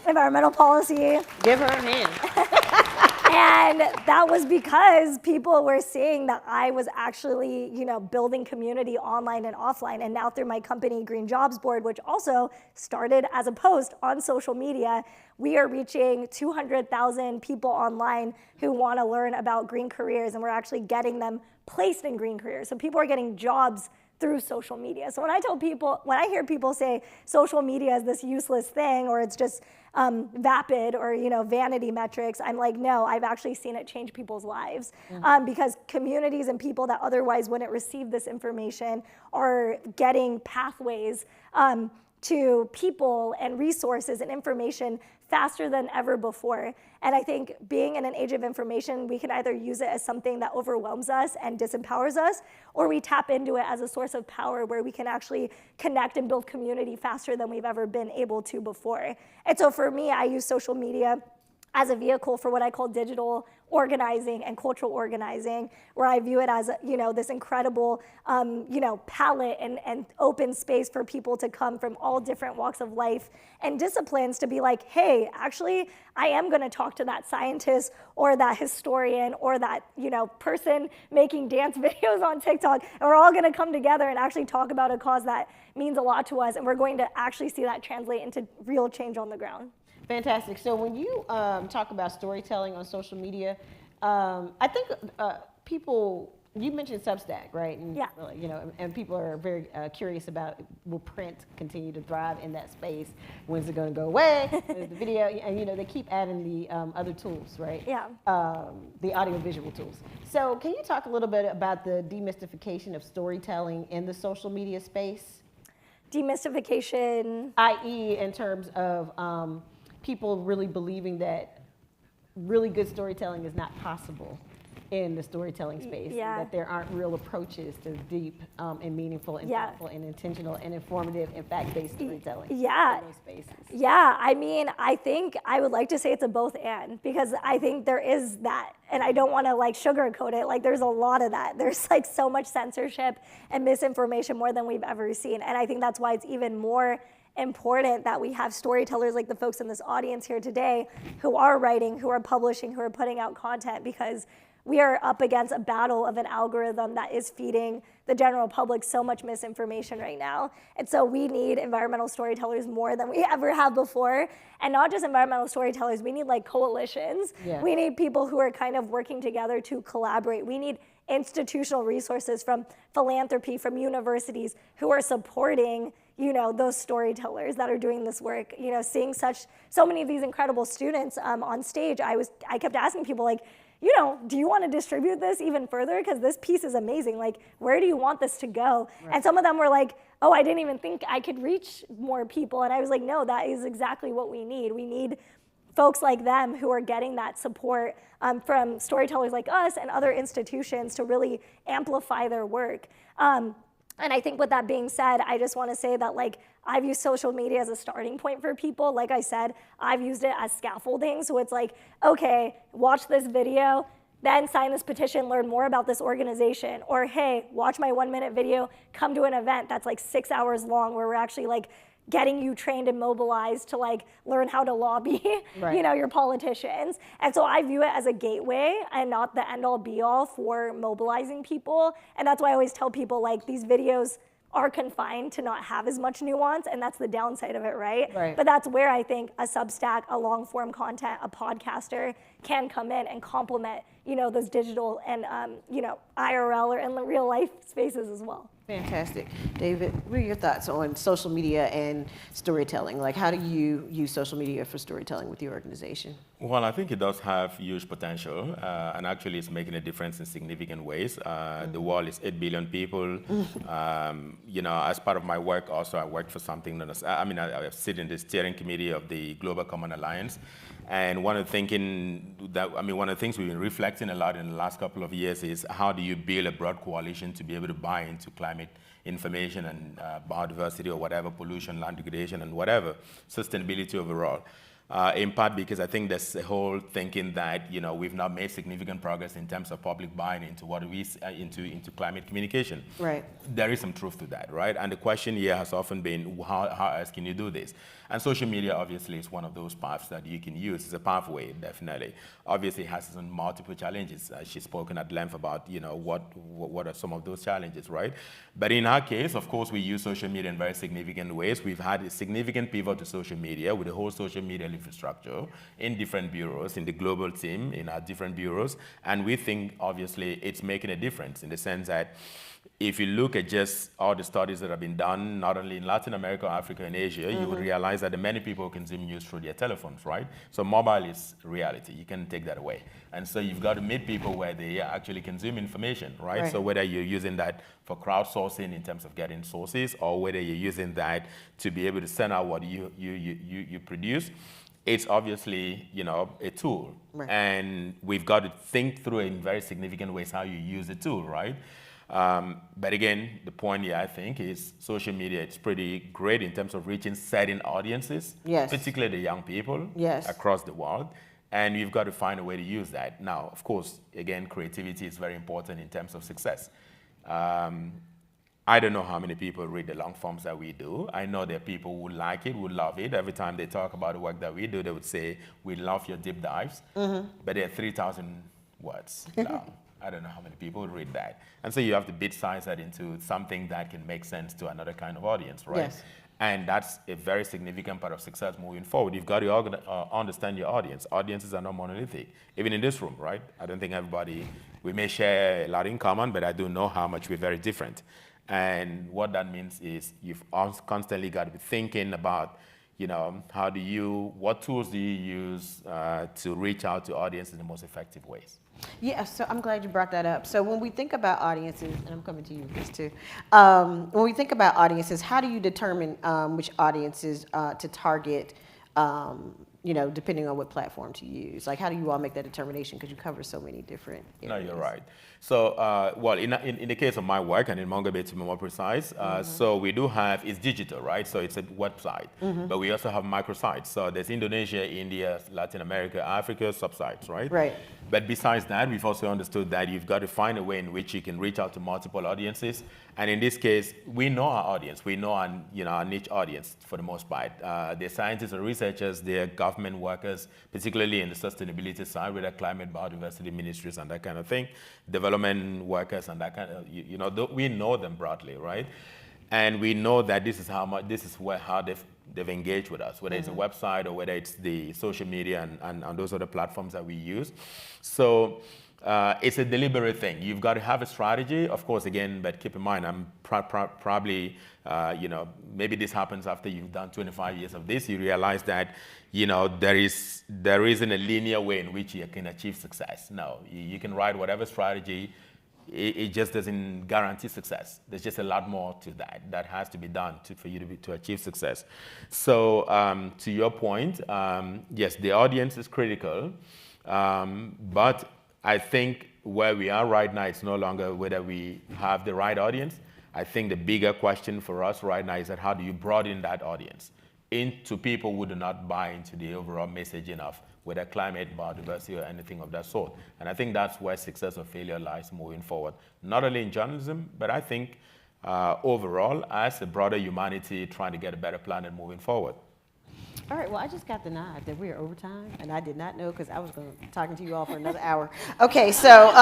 Speaker 14: environmental policy.
Speaker 5: Give her a hand.
Speaker 14: And that was because people were seeing that I was actually, building community online and offline. And now through my company, Green Jobs Board, which also started as a post on social media, we are reaching 200,000 people online who want to learn about green careers, and we're actually getting them placed in green careers. So people are getting jobs through social media. So when I hear people say social media is this useless thing, or it's just vapid, or vanity metrics, I'm like, no, I've actually seen it change people's lives, because communities and people that otherwise wouldn't receive this information are getting pathways to people and resources and information faster than ever before. And I think being in an age of information, we can either use it as something that overwhelms us and disempowers us, or we tap into it as a source of power where we can actually connect and build community faster than we've ever been able to before. And so for me, I use social media as a vehicle for what I call digital organizing and cultural organizing, where I view it as, this incredible, palette and open space for people to come from all different walks of life and disciplines to be like, hey, actually, I am gonna talk to that scientist or that historian or that, person making dance videos on TikTok, and we're all gonna come together and actually talk about a cause that means a lot to us, and we're going to actually see that translate into real change on the ground.
Speaker 5: Fantastic. So when you talk about storytelling on social media, I think people, you mentioned Substack, right? And, and people are very curious about, will print continue to thrive in that space? When's it going to go away? When's the video? And they keep adding the other tools, right?
Speaker 14: Yeah.
Speaker 5: The audiovisual tools. So can you talk a little bit about the demystification of storytelling in the social media space?
Speaker 14: Demystification?
Speaker 5: I.e. in terms of people really believing that really good storytelling is not possible in the storytelling space, and that there aren't real approaches to deep and meaningful and thoughtful and intentional and informative and fact-based storytelling in those spaces.
Speaker 14: Yeah, I think I would like to say it's a both and, because I think there is that, and I don't want to sugarcoat it, there's a lot of that. There's so much censorship and misinformation, more than we've ever seen, and I think that's why it's even more important that we have storytellers like the folks in this audience here today who are writing, who are publishing, who are putting out content, because we are up against a battle of an algorithm that is feeding the general public so much misinformation right now. And so we need environmental storytellers more than we ever have before. And not just environmental storytellers, we need coalitions. Yeah. We need people who are kind of working together to collaborate. We need institutional resources from philanthropy, from universities who are supporting those storytellers that are doing this work. Seeing so many of these incredible students on stage, I kept asking people do you want to distribute this even further? Because this piece is amazing. Where do you want this to go? Right. And some of them were like, oh, I didn't even think I could reach more people. And I was like, no, that is exactly what we need. We need folks like them who are getting that support from storytellers like us and other institutions to really amplify their work. And I think with that being said, I just want to say that I've used social media as a starting point for people. Like I said, I've used it as scaffolding. So it's okay, watch this video, then sign this petition, learn more about this organization. Or hey, watch my 1-minute video, come to an event that's 6 hours long where we're actually getting you trained and mobilized to learn how to lobby, your politicians. And so I view it as a gateway and not the end all be all for mobilizing people. And that's why I always tell people these videos are confined to not have as much nuance, and that's the downside of it, right?
Speaker 5: Right.
Speaker 14: But that's where I think a Substack, a long form content, a podcaster can come in and complement, those digital and, IRL or in real life spaces as well.
Speaker 5: Fantastic. David, what are your thoughts on social media and storytelling? Like, how do you use social media for storytelling with your organization?
Speaker 4: Well, I think it does have huge potential, and actually it's making a difference in significant ways. The world is 8 billion people. As part of my work also, I work for something known as, I sit in the steering committee of the Global Common Alliance. And one of the things we've been reflecting a lot in the last couple of years is how do you build a broad coalition to be able to buy into climate information and biodiversity or whatever, pollution, land degradation, and whatever, sustainability overall. In part because I think there's a whole thinking that we've not made significant progress in terms of public buying into what we into climate communication.
Speaker 5: Right.
Speaker 4: There is some truth to that, right? And the question here has often been how else can you do this? And social media obviously is one of those paths that you can use. It's a pathway, definitely. Obviously, it has some multiple challenges. She's spoken at length about what are some of those challenges, right? But in our case, of course, we use social media in very significant ways. We've had a significant pivot to social media with the whole social media infrastructure in different bureaus, in the global team, in our different bureaus. And we think, obviously, it's making a difference in the sense that if you look at just all the studies that have been done, not only in Latin America, Africa, and Asia, you would realize that many people consume news through their telephones, right? So mobile is reality. You can't take that away. And so you've got to meet people where they actually consume information, right? So whether you're using that for crowdsourcing in terms of getting sources, or whether you're using that to be able to send out what you produce, it's obviously, a tool. Right. And we've got to think through in very significant ways how you use the tool, right? But again, the point here, I think, is social media, it's pretty great in terms of reaching certain audiences, particularly the young people across the world. And you've got to find a way to use that. Now, of course, again, creativity is very important in terms of success. I don't know how many people read the long forms that we do. I know there are people who like it, who love it. Every time they talk about the work that we do, they would say, we love your deep dives. But they're 3,000 words long. I don't know how many people would read that. And so you have to bit size that into something that can make sense to another kind of audience, right? Yes. And that's a very significant part of success moving forward. You've got to understand your audience. Audiences are not monolithic, even in this room, right? I don't think we may share a lot in common, but I do know how much we're very different. And what that means is you've constantly got to be thinking about, what tools do you use to reach out to audiences in the most effective ways?
Speaker 5: Yeah, so I'm glad you brought that up. So when we think about audiences, and I'm coming to you with this too, when we think about audiences, how do you determine which audiences to target, depending on what platform to use? Like, how do you all make that determination? Because you cover so many different areas. No,
Speaker 4: you're right. So, in the case of my work, and in Mongabay to be more precise, so we do have, it's digital, right? So it's a website, but we also have microsites. So there's Indonesia, India, Latin America, Africa, subsites, right? Right. But besides that, we've also understood that you've got to find a way in which you can reach out to multiple audiences. And in this case, we know our audience. We know our niche audience for the most part. They're scientists or researchers, they're government workers, particularly in the sustainability side, with the climate, biodiversity ministries and that kind of thing, development workers and that kind of, we know them broadly, right? And we know that this is how they've engaged with us, whether it's a website or whether it's the social media and those other platforms that we use. So it's a deliberate thing. You've got to have a strategy, of course, again, but keep in mind, I'm probably, maybe this happens after you've done 25 years of this, you realize that, there isn't a linear way in which you can achieve success. No, you can write whatever strategy, it just doesn't guarantee success. There's just a lot more to that has to be done for you to achieve success. So to your point, yes, the audience is critical, but I think where we are right now, it's no longer whether we have the right audience. I think the bigger question for us right now is that how do you broaden that audience into people who do not buy into the overall messaging of whether climate, biodiversity, or anything of that sort. And I think that's where success or failure lies moving forward, not only in journalism, but I think overall as a broader humanity trying to get a better planet moving forward.
Speaker 5: All right, well, I just got the nod that we are over time, and I did not know because I was talking to you all for another hour. Okay, so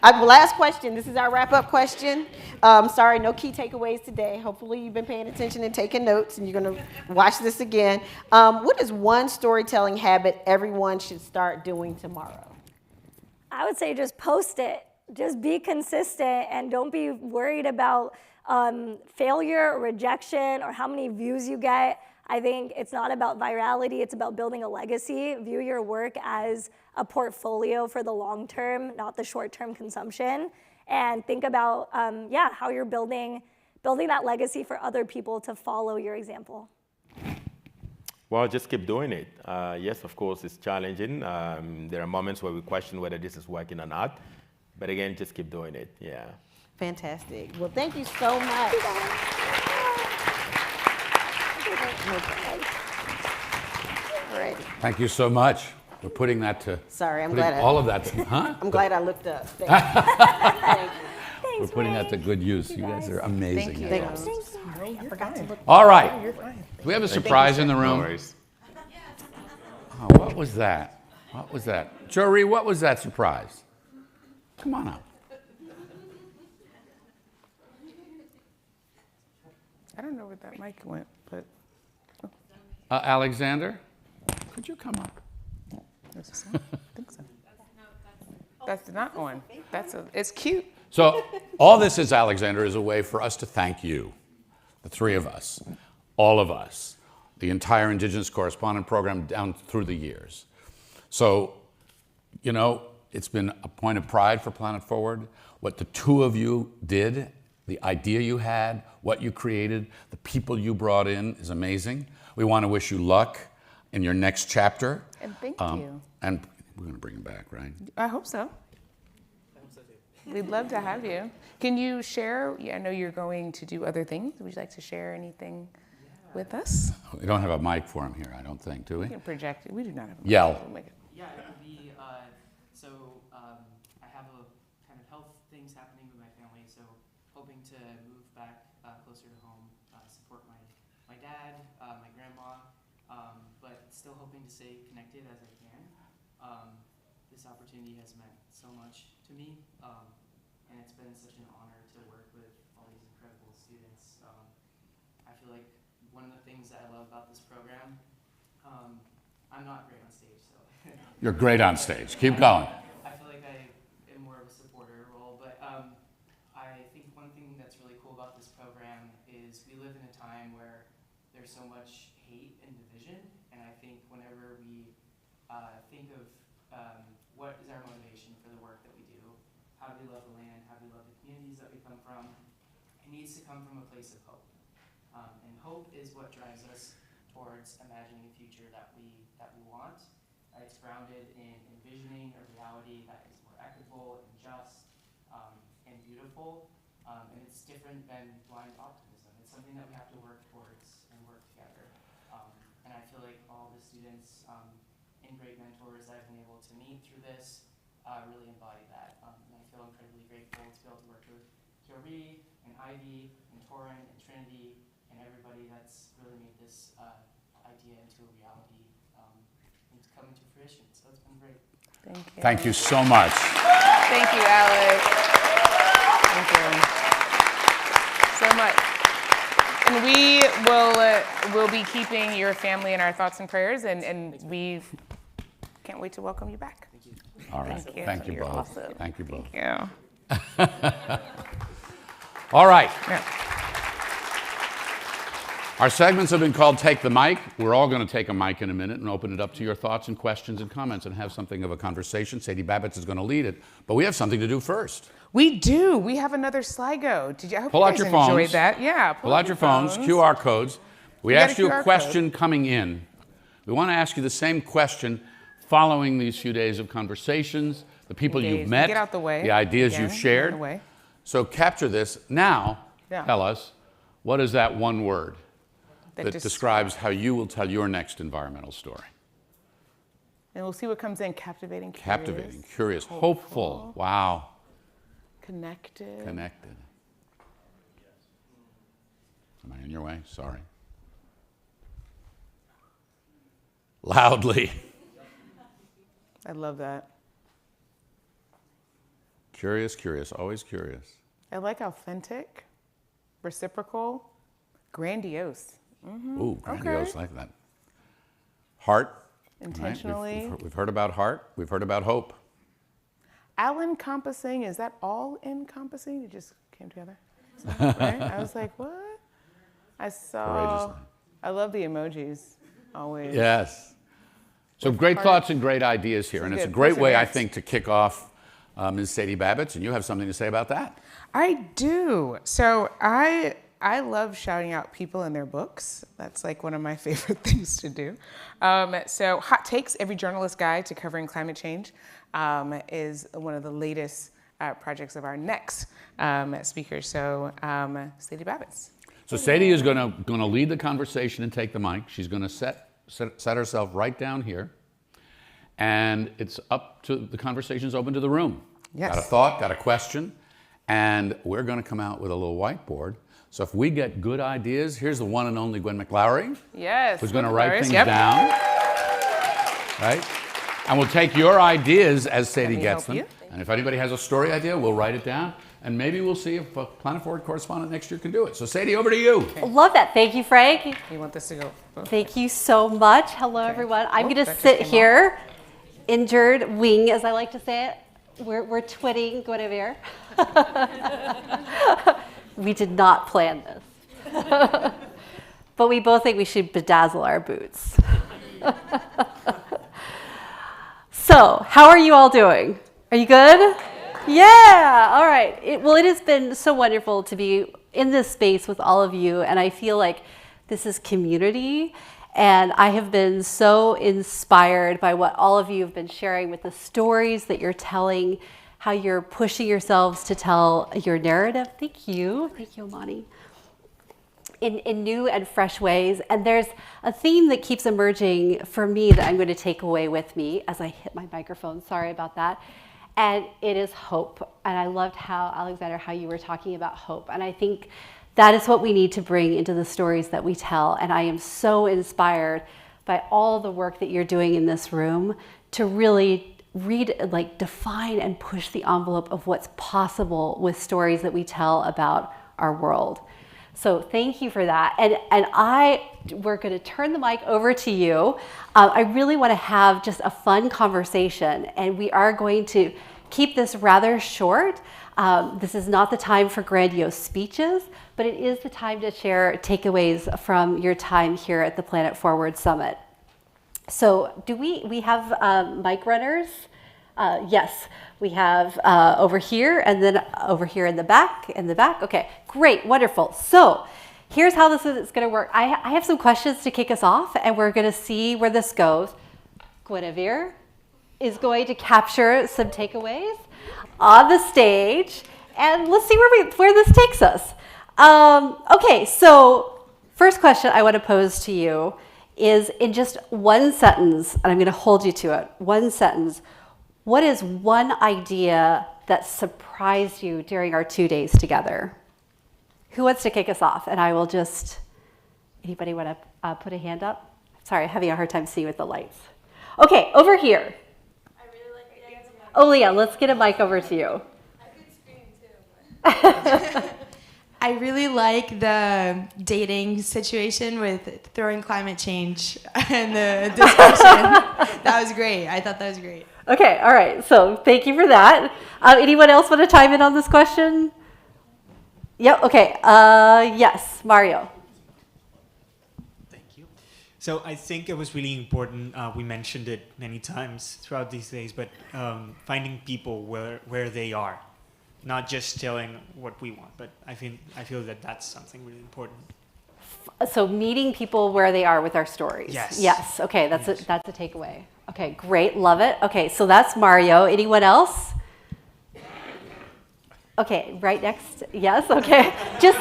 Speaker 5: Last question. This is our wrap-up question. Sorry, no key takeaways today. Hopefully you've been paying attention and taking notes, and you're going to watch this again. What is one storytelling habit everyone should start doing tomorrow?
Speaker 14: I would say just post it. Just be consistent and don't be worried about failure or rejection or how many views you get. I think it's not about virality, it's about building a legacy. View your work as a portfolio for the long term, not the short term consumption. And think about how you're building that legacy for other people to follow your example.
Speaker 4: Well, just keep doing it. Yes, of course, it's challenging. There are moments where we question whether this is working or not. But again, just keep doing it. Yeah.
Speaker 5: Fantastic. Well, thank you so much. All right.
Speaker 2: Thank you so much. We're putting that to.
Speaker 5: Sorry, I'm
Speaker 2: putting
Speaker 5: glad.
Speaker 2: All of that. Huh?
Speaker 5: I'm glad I looked up. Thank you. Thank you.
Speaker 2: We're putting that to good use. You guys are amazing.
Speaker 5: Thank you.
Speaker 2: at
Speaker 5: Thank
Speaker 2: this.
Speaker 5: you. Sorry, I forgot to look.
Speaker 2: All right.
Speaker 5: Oh, you're fine.
Speaker 2: Do we have a
Speaker 5: Thank you,
Speaker 2: surprise
Speaker 5: sir.
Speaker 2: in the room?
Speaker 5: No worries.
Speaker 2: Oh, what was that? What was that? Jory, what was that surprise? Come on up.
Speaker 1: I don't know where that mic went, but.
Speaker 2: Alexander, could you come up?
Speaker 1: I think so. That's not on. It's cute.
Speaker 2: So all this is, Alexander, is a way for us to thank you, the three of us, all of us, the entire Indigenous Correspondent Program down through the years. So, you know, it's been a point of pride for Planet Forward. What the two of you did, the idea you had, what you created, the people you brought in is amazing. We want to wish you luck in your next chapter.
Speaker 1: And thank you.
Speaker 2: And we're going to bring him back, right?
Speaker 1: I hope so. We'd love to have you. Can you share? I know you're going to do other things. Would you like to share anything with us?
Speaker 2: We don't have a mic for him here, I don't think, do we?
Speaker 1: We can project it. We do not have a mic.
Speaker 2: Yell.
Speaker 1: We'll make it.
Speaker 6: Yeah, it would be, I have a kind of health things happening with my family, so hoping to move back closer to home, support my dad, my grandma, but still hoping to stay connected as I can. This opportunity has meant so much to me, and it's been such an honor to work with all these incredible students. I feel like one of the things that I love about this program, I'm not great on stage, so.
Speaker 2: You're great on stage. Keep going.
Speaker 6: I feel like I am more of a supporter role, but I think one thing that's really cool about this program is we live in a time where there's so much hate and division, and I think whenever we think of what is our motivation for the work that we do, how do we love the land, how do we love the communities that we come from, it needs to come from a place of hope. And hope is what drives us towards imagining a future that we want. It's grounded in envisioning a reality that is more equitable and just and beautiful. And it's different than blind optimism. It's something that we have to work towards and work together. And I feel like all the students and great mentors that I've been able to meet through this really embody that. And I feel incredibly grateful to be able to work with Jory and Ivy and Torrin and Trinity and everybody that's really made this idea into a reality and it's coming to fruition. So it's been great.
Speaker 1: Thank you.
Speaker 2: Thank you so much.
Speaker 1: Thank you, Alex. Thank you so much. And we will be keeping your family in our thoughts and prayers, and we can't wait to welcome you back.
Speaker 6: Thank you.
Speaker 2: All right. Thank you
Speaker 1: You're
Speaker 2: both.
Speaker 1: awesome.
Speaker 2: Thank you both.
Speaker 1: Yeah.
Speaker 2: All right.
Speaker 1: Yeah.
Speaker 2: Our segments have been called Take the Mic. We're all going to take a mic in a minute and open it up to your thoughts and questions and comments and have something of a conversation. Sadie Babbitts is going to lead it, but we have something to do first.
Speaker 1: We do. We have another Sligo. I hope
Speaker 2: Pull
Speaker 1: you
Speaker 2: out
Speaker 1: guys
Speaker 2: your
Speaker 1: enjoyed
Speaker 2: phones.
Speaker 1: that. Yeah.
Speaker 2: Pull out your phones, QR codes. We
Speaker 1: got a
Speaker 2: asked you
Speaker 1: QR
Speaker 2: a question coming in. We want to ask you the same question following these few days of conversations, the people you've met,
Speaker 1: Get out the way.
Speaker 2: the ideas
Speaker 1: Again,
Speaker 2: you've
Speaker 1: get out
Speaker 2: shared.
Speaker 1: the way.
Speaker 2: So capture this. Now,
Speaker 1: Yeah.
Speaker 2: tell us, what is that one word that
Speaker 1: That
Speaker 2: describes how you will tell your next environmental story?
Speaker 1: And we'll see what comes in. Captivating, curious,
Speaker 2: Captivating, curious, hopeful. Wow.
Speaker 1: Connected.
Speaker 2: Connected. Am I in your way? Sorry. Loudly.
Speaker 1: I love that.
Speaker 2: Curious, curious, always curious.
Speaker 1: I like authentic, reciprocal, grandiose.
Speaker 2: Ooh, grandiose, like that. Heart. right?
Speaker 1: Intentionally.
Speaker 2: We've heard about heart. We've heard about hope.
Speaker 1: All-encompassing, is that all-encompassing? It just came together. Right? I was like, what? I saw, I love the emojis, always.
Speaker 2: Yes. So great thoughts and great ideas here. And it's a great way, I think, to kick off Ms. Sadie Babitz. And you have something to say about that.
Speaker 1: I do. So I love shouting out people in their books. That's like one of my favorite things to do. So Hot Takes, Every Journalist's Guide to Covering Climate Change, is one of the latest projects of our next speaker. So Sadie Babitz.
Speaker 2: So Sadie is going to lead the conversation and take the mic. She's going to set herself right down here. And it's up to, the conversation's open to the room.
Speaker 1: Yes.
Speaker 2: Got a thought, got a question, and we're going to come out with a little whiteboard. So if we get good ideas, here's the one and only Gwen McLowry.
Speaker 1: Yes.
Speaker 2: Who's going to write things down. Right? And we'll take your ideas as Sadie gets them. And if anybody has a story idea, we'll write it down. And maybe we'll see if a Planet Forward correspondent next year can do it. So Sadie, over to you.
Speaker 13: Love that. Thank you, Frank.
Speaker 1: You want this to go?
Speaker 13: Thank you so much. Hello, everyone. I'm going to sit here, injured wing, as I like to say it. We're twitting Guinevere. We did not plan this. But we both think we should bedazzle our boots. So, how are you all doing? Are you good? Yeah, all right. Well, it has been so wonderful to be in this space with all of you, and I feel like this is community, and I have been so inspired by what all of you have been sharing with the stories that you're telling, how you're pushing yourselves to tell your narrative. Thank you, Amani. In new and fresh ways. And there's a theme that keeps emerging for me that I'm going to take away with me as I hit my microphone. Sorry about that. And it is hope. And I loved how, Alexander, how you were talking about hope. And I think that is what we need to bring into the stories that we tell. And I am so inspired by all the work that you're doing in this room to really define and push the envelope of what's possible with stories that we tell about our world. So thank you for that. And we're going to turn the mic over to you. I really want to have just a fun conversation, and we are going to keep this rather short. This is not the time for grandiose speeches, but it is the time to share takeaways from your time here at the Planet Forward Summit. So do we have mic runners? Yes, we have over here and then over here in the back, Okay, great, wonderful. So here's how this is going to work. I have some questions to kick us off, and we're going to see where this goes. Guinevere is going to capture some takeaways on the stage, and let's see where this takes us. Okay, so first question I want to pose to you is in just one sentence, and I'm going to hold you to it, one sentence. What is one idea that surprised you during our 2 days together? Who wants to kick us off? And I will just, anybody want to put a hand up? Sorry, I'm having a hard time seeing with the lights. Okay, over here. I really like the idea. Oh, Leah, let's get a mic over to you.
Speaker 11: I could scream too. I really like the dating situation with throwing climate change and the discussion. That was great. I thought that was great.
Speaker 13: Okay, all right. So thank you for that. Anyone else want to chime in on this question? Yep, okay. Yes, Mario.
Speaker 20: So I think it was really important, we mentioned it many times throughout these days, but finding people where they are, not just telling what we want, but I feel that that's something really important.
Speaker 13: So meeting people where they are with our stories.
Speaker 20: Yes.
Speaker 13: Yes, okay, that's a takeaway. Okay, great, love it. Okay, so that's Mario. Anyone else? Okay, right next, yes, okay. Just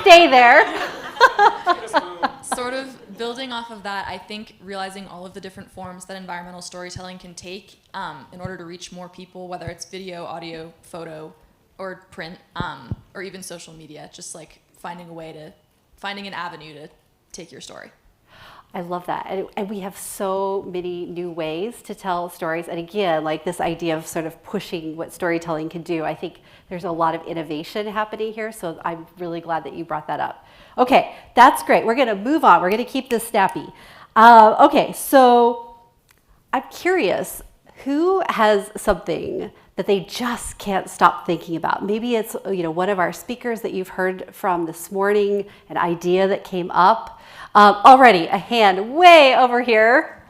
Speaker 13: stay there.
Speaker 22: Sort of building off of that, I think realizing all of the different forms that environmental storytelling can take in order to reach more people, whether it's video, audio, photo, or print, or even social media, just like finding an avenue to take your story.
Speaker 13: I love that. And we have so many new ways to tell stories. And again, like this idea of sort of pushing what storytelling can do, I think there's a lot of innovation happening here. So I'm really glad that you brought that up. Okay, that's great. We're going to move on. We're going to keep this snappy. Okay, so I'm curious, who has something that they just can't stop thinking about? Maybe it's one of our speakers that you've heard from this morning, an idea that came up. Already, a hand way over here.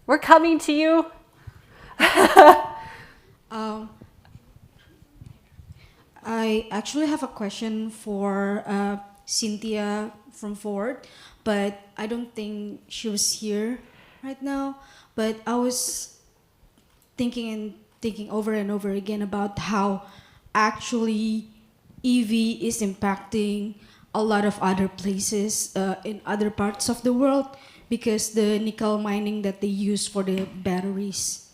Speaker 13: We're coming to you.
Speaker 10: I actually have a question for Cynthia from Ford, but I don't think she was here right now. But I was thinking over and over again about how actually EV is impacting a lot of other places in other parts of the world because the nickel mining that they use for the batteries.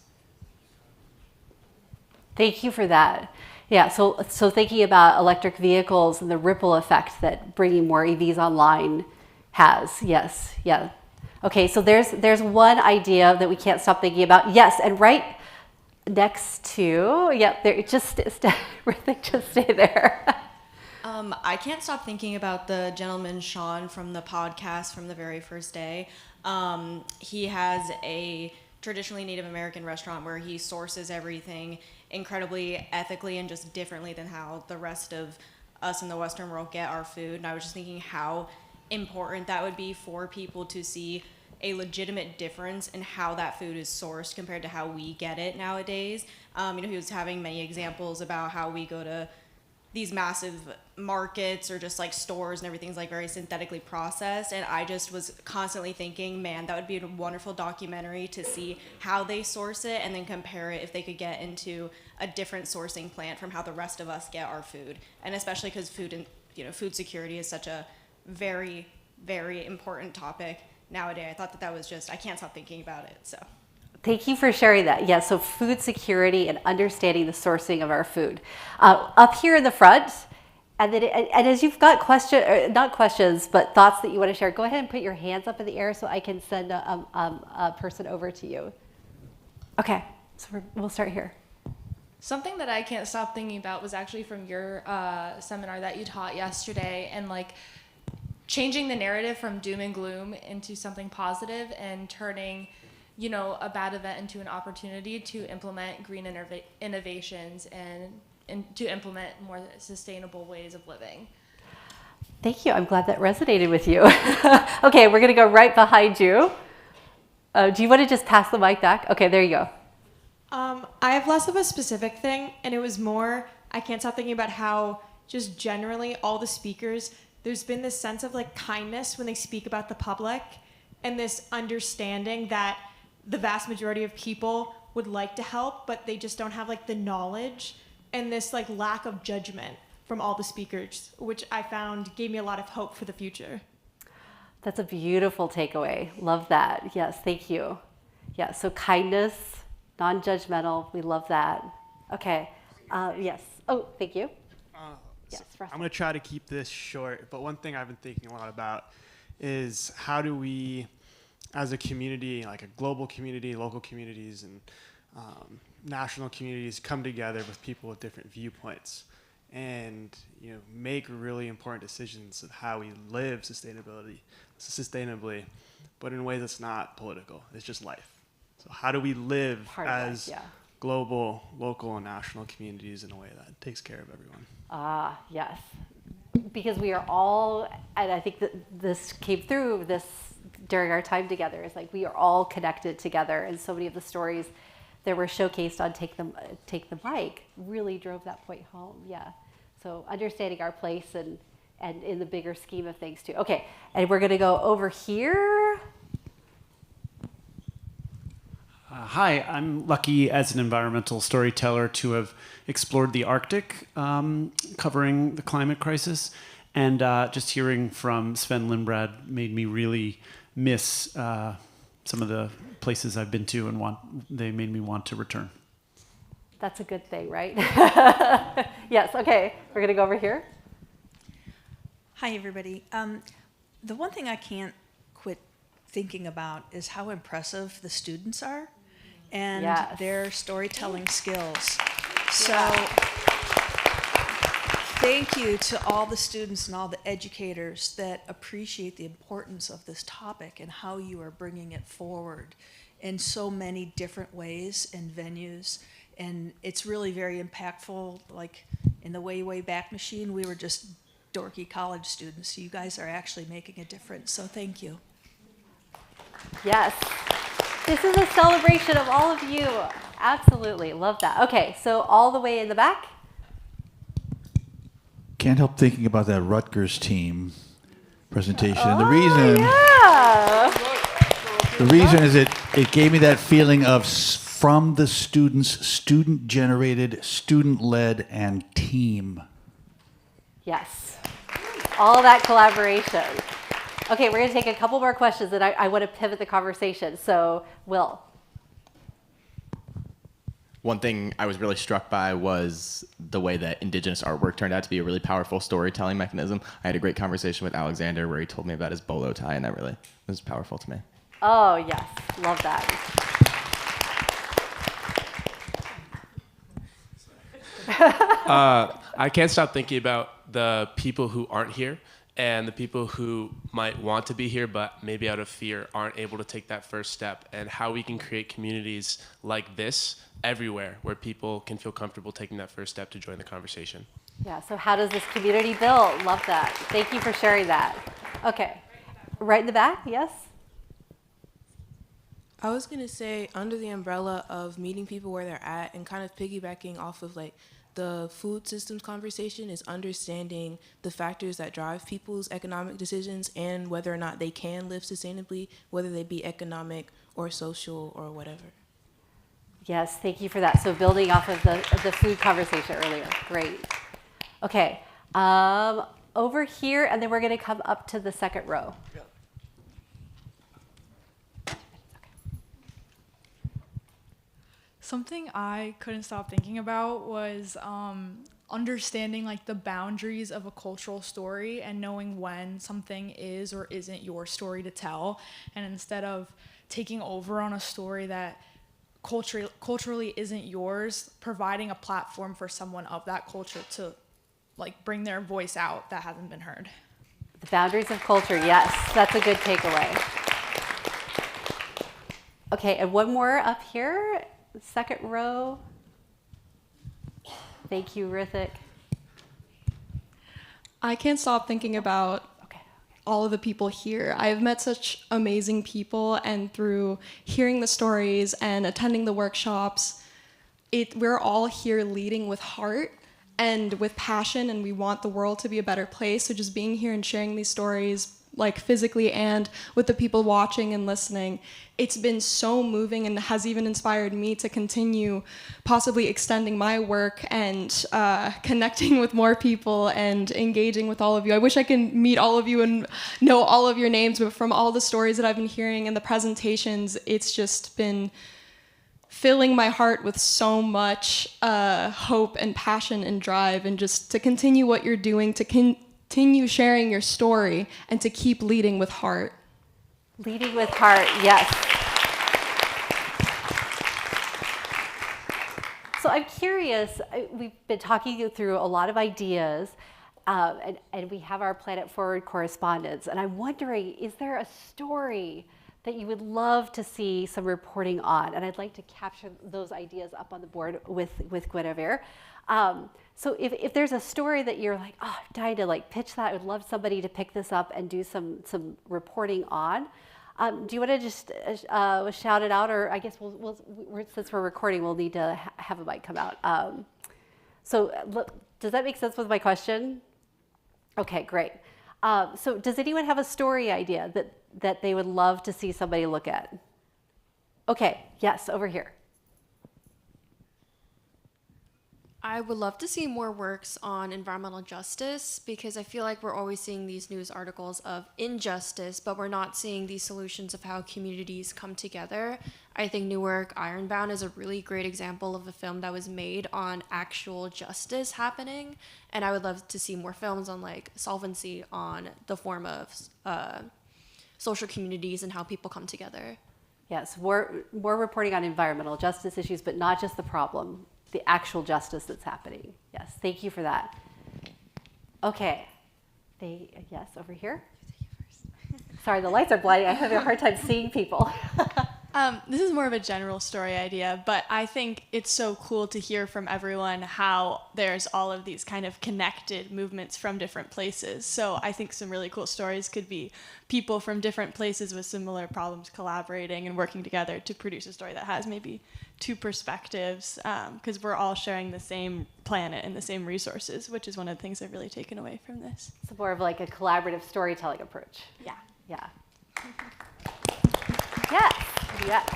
Speaker 13: Thank you for that. Yeah, so thinking about electric vehicles and the ripple effect that bringing more EVs online has. Yes, yeah. Okay, so there's one idea that we can't stop thinking about. Yes, and right next to, just stay there.
Speaker 22: I can't stop thinking about the gentleman, Sean, from the podcast from the very first day. He has a traditionally Native American restaurant where he sources everything incredibly ethically and just differently than how the rest of us in the Western world get our food. And I was just thinking how important that would be for people to see a legitimate difference in how that food is sourced compared to how we get it nowadays. He was having many examples about how we go to these massive markets or just like stores and everything's like very synthetically processed. And I just was constantly thinking, man, that would be a wonderful documentary to see how they source it and then compare it if they could get into a different sourcing plant from how the rest of us get our food. And especially because food security is such a very, very important topic nowadays. I thought that was just, I can't stop thinking about it, so.
Speaker 13: Thank you for sharing that. Yeah, so food security and understanding the sourcing of our food. Up here in the front, and as you've got not questions, but thoughts that you want to share, go ahead and put your hands up in the air so I can send a person over to you. Okay, so we'll start here.
Speaker 12: Something that I can't stop thinking about was actually from your seminar that you taught yesterday, and like changing the narrative from doom and gloom into something positive and turning a bad event into an opportunity to implement green innovations and to implement more sustainable ways of living.
Speaker 13: Thank you. I'm glad that resonated with you. Okay, we're going to go right behind you. Do you want to just pass the mic back? Okay, there you go.
Speaker 23: I have less of a specific thing, and it was more, I can't stop thinking about how just generally all the speakers, there's been this sense of like kindness when they speak about the public and this understanding that the vast majority of people would like to help, but they just don't have like the knowledge and this like lack of judgment from all the speakers, which I found gave me a lot of hope for the future.
Speaker 13: That's a beautiful takeaway. Love that. Yes, thank you. Yeah, so kindness, non-judgmental, we love that. Okay, yes. Oh, thank you. Yes,
Speaker 24: I'm going to try to keep this short, but one thing I've been thinking a lot about is how do we, as a community, like a global community, local communities, and national communities come together with people with different viewpoints and make really important decisions of how we live sustainably, but in a way that's not political. It's just life. So how do we live as global, local, and national communities in a way that takes care of everyone?
Speaker 13: Ah, yes. Because we are all, and I think that this came through during our time together, is like we are all connected together, and so many of the stories that were showcased on Take the Mic really drove that point home. Yeah. So understanding our place and in the bigger scheme of things too. Okay, and we're going to go over here.
Speaker 24: Hi, I'm lucky as an environmental storyteller to have explored the Arctic, covering the climate crisis, and just hearing from Sven Lindblad made me really miss some of the places I've been to, and they made me want to return.
Speaker 13: That's a good thing, right? Yes, okay, we're gonna go over here.
Speaker 25: Hi, everybody. The one thing I can't quit
Speaker 16: thinking about is how impressive the students are and
Speaker 13: Yes.
Speaker 16: their storytelling skills. So thank you to all the students and all the educators that appreciate the importance of this topic and how you are bringing it forward in so many different ways and venues. And it's really very impactful. Like in the Way Back Machine, we were just dorky college students. You guys are actually making a difference, so thank you.
Speaker 13: Yes. This is a celebration of all of you. Absolutely. Love that. Okay, so all the way in the back.
Speaker 17: Can't help thinking about that Rutgers team presentation. And the reason is it gave me that feeling of from the students, student-generated, student-led, and team.
Speaker 13: Yes. All that collaboration. Okay, we're going to take a couple more questions, and I want to pivot the conversation. So, Will.
Speaker 18: One thing I was really struck by was the way that Indigenous artwork turned out to be a really powerful storytelling mechanism. I had a great conversation with Alexander where he told me about his bolo tie, and that really was powerful to me.
Speaker 13: Oh, yes. Love that.
Speaker 21: I can't stop thinking about the people who aren't here and the people who might want to be here but maybe out of fear aren't able to take that first step, and how we can create communities like this everywhere where people can feel comfortable taking that first step to join the conversation.
Speaker 13: Yeah, so how does this community build? Love that. Thank you for sharing that. Okay, right in the back, yes?
Speaker 25: I was going to say, under the umbrella of meeting people where they're at and kind of piggybacking off of like the food systems conversation, is understanding the factors that drive people's economic decisions and whether or not they can live sustainably, whether they be economic or social or whatever.
Speaker 13: Yes, thank you for that. So building off of the food conversation earlier. Great. Okay, over here, and then we're going to come up to the second row.
Speaker 26: Something I couldn't stop thinking about was understanding like the boundaries of a cultural story and knowing when something is or isn't your story to tell, and instead of taking over on a story that culturally isn't yours, providing a platform for someone of that culture to like bring their voice out that hasn't been heard.
Speaker 13: The boundaries of culture, yes, that's a good takeaway. Okay, and one more up here. Second row. Thank you, Rithik.
Speaker 27: I can't stop thinking about all of the people here. I've met such amazing people, and through hearing the stories and attending the workshops, we're all here leading with heart and with passion, and we want the world to be a better place. So just being here and sharing these stories, like physically and with the people watching and listening, it's been so moving and has even inspired me to continue possibly extending my work and connecting with more people and engaging with all of you. I wish I could meet all of you and know all of your names, but from all the stories that I've been hearing and the presentations, it's just been filling my heart with so much hope and passion and drive, and just to continue what you're doing, to continue sharing your story, and to keep leading with heart.
Speaker 13: Leading with heart, yes. So I'm curious, we've been talking through a lot of ideas, and we have our Planet Forward correspondents, and I'm wondering, is there a story that you would love to see some reporting on? And I'd like to capture those ideas up on the board with Guinevere. So if there's a story that you're like, oh, I'm dying to like pitch that, I would love somebody to pick this up and do some reporting on. Do you want to just shout it out, or I guess since we're recording, we'll need to have a mic come out. So does that make sense with my question? Okay, great. So does anyone have a story idea that they would love to see somebody look at? Okay, yes, over here.
Speaker 28: I would love to see more works on environmental justice, because I feel like we're always seeing these news articles of injustice, but we're not seeing these solutions of how communities come together. I think New Work Ironbound is a really great example of a film that was made on actual justice happening, and I would love to see more films on like solvency on the form of social communities and how people come together.
Speaker 13: Yes, more reporting on environmental justice issues, but not just the problem, the actual justice that's happening. Yes, thank you for that. Okay, yes, over here. Sorry, the lights are blinding. I'm having a hard time seeing people.
Speaker 27: This is more of a general story idea, but I think it's so cool to hear from everyone how there's all of these kind of connected movements from different places. So I think some really cool stories could be people from different places with similar problems collaborating and working together to produce a story that has maybe two perspectives, because we're all sharing the same planet and the same resources, which is one of the things I've really taken away from this.
Speaker 13: It's more of like a collaborative storytelling approach.
Speaker 27: Yeah.
Speaker 13: Yeah. Yes. Yes.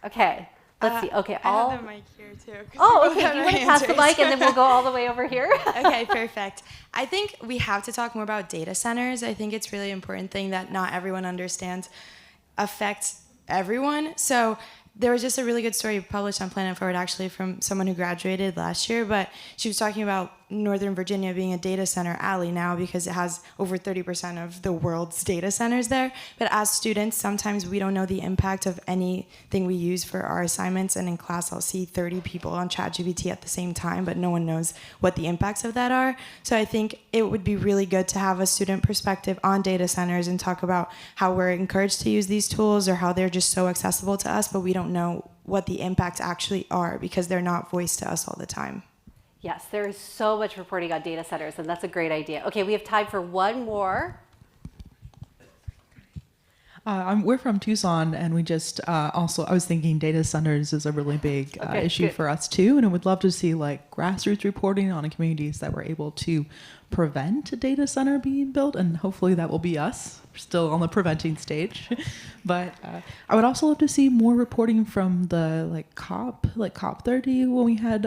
Speaker 13: Okay. Let's see. Okay.
Speaker 11: I have the mic here too.
Speaker 13: Oh, okay. Do you want to pass the mic and then we'll go all the way over here?
Speaker 11: Okay, perfect. I think we have to talk more about data centers. I think it's really important thing that not everyone understands affects everyone. So there was just a really good story published on Planet Forward actually from someone who graduated last year, but she was talking about Northern Virginia being a data center alley now because it has over 30% of the world's data centers there. But as students, sometimes we don't know the impact of anything we use for our assignments, and in class I'll see 30 people on ChatGPT at the same time, but no one knows what the impacts of that are. So I think it would be really good to have a student perspective on data centers and talk about how we're encouraged to use these tools or how they're just so accessible to us, but we don't know what the impacts actually are because they're not voiced to us all the time.
Speaker 13: Yes, there is so much reporting on data centers, and that's a great idea. Okay, we have time for one more.
Speaker 3: We're from Tucson, and we just I was thinking data centers is a really big issue for us too, and I would love to see like grassroots reporting on communities that were able to prevent a data center being built, and hopefully that will be us. We're still on the preventing stage, but I would also love to see more reporting from the COP 30 when we had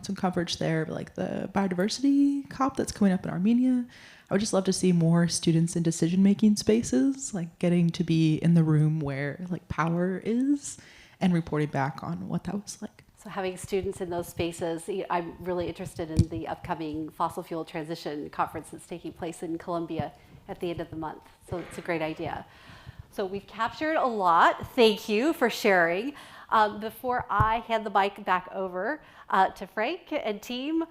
Speaker 3: some coverage there, like the biodiversity COP that's coming up in Armenia. I would just love to see more students in decision-making spaces, like getting to be in the room where power is and reporting back on what that was like.
Speaker 13: So having students in those spaces, I'm really interested in the upcoming fossil fuel transition conference that's taking place in Colombia at the end of the month. So it's a great idea. So we've captured a lot. Thank you for sharing. Before I hand the mic back over to Frank and team,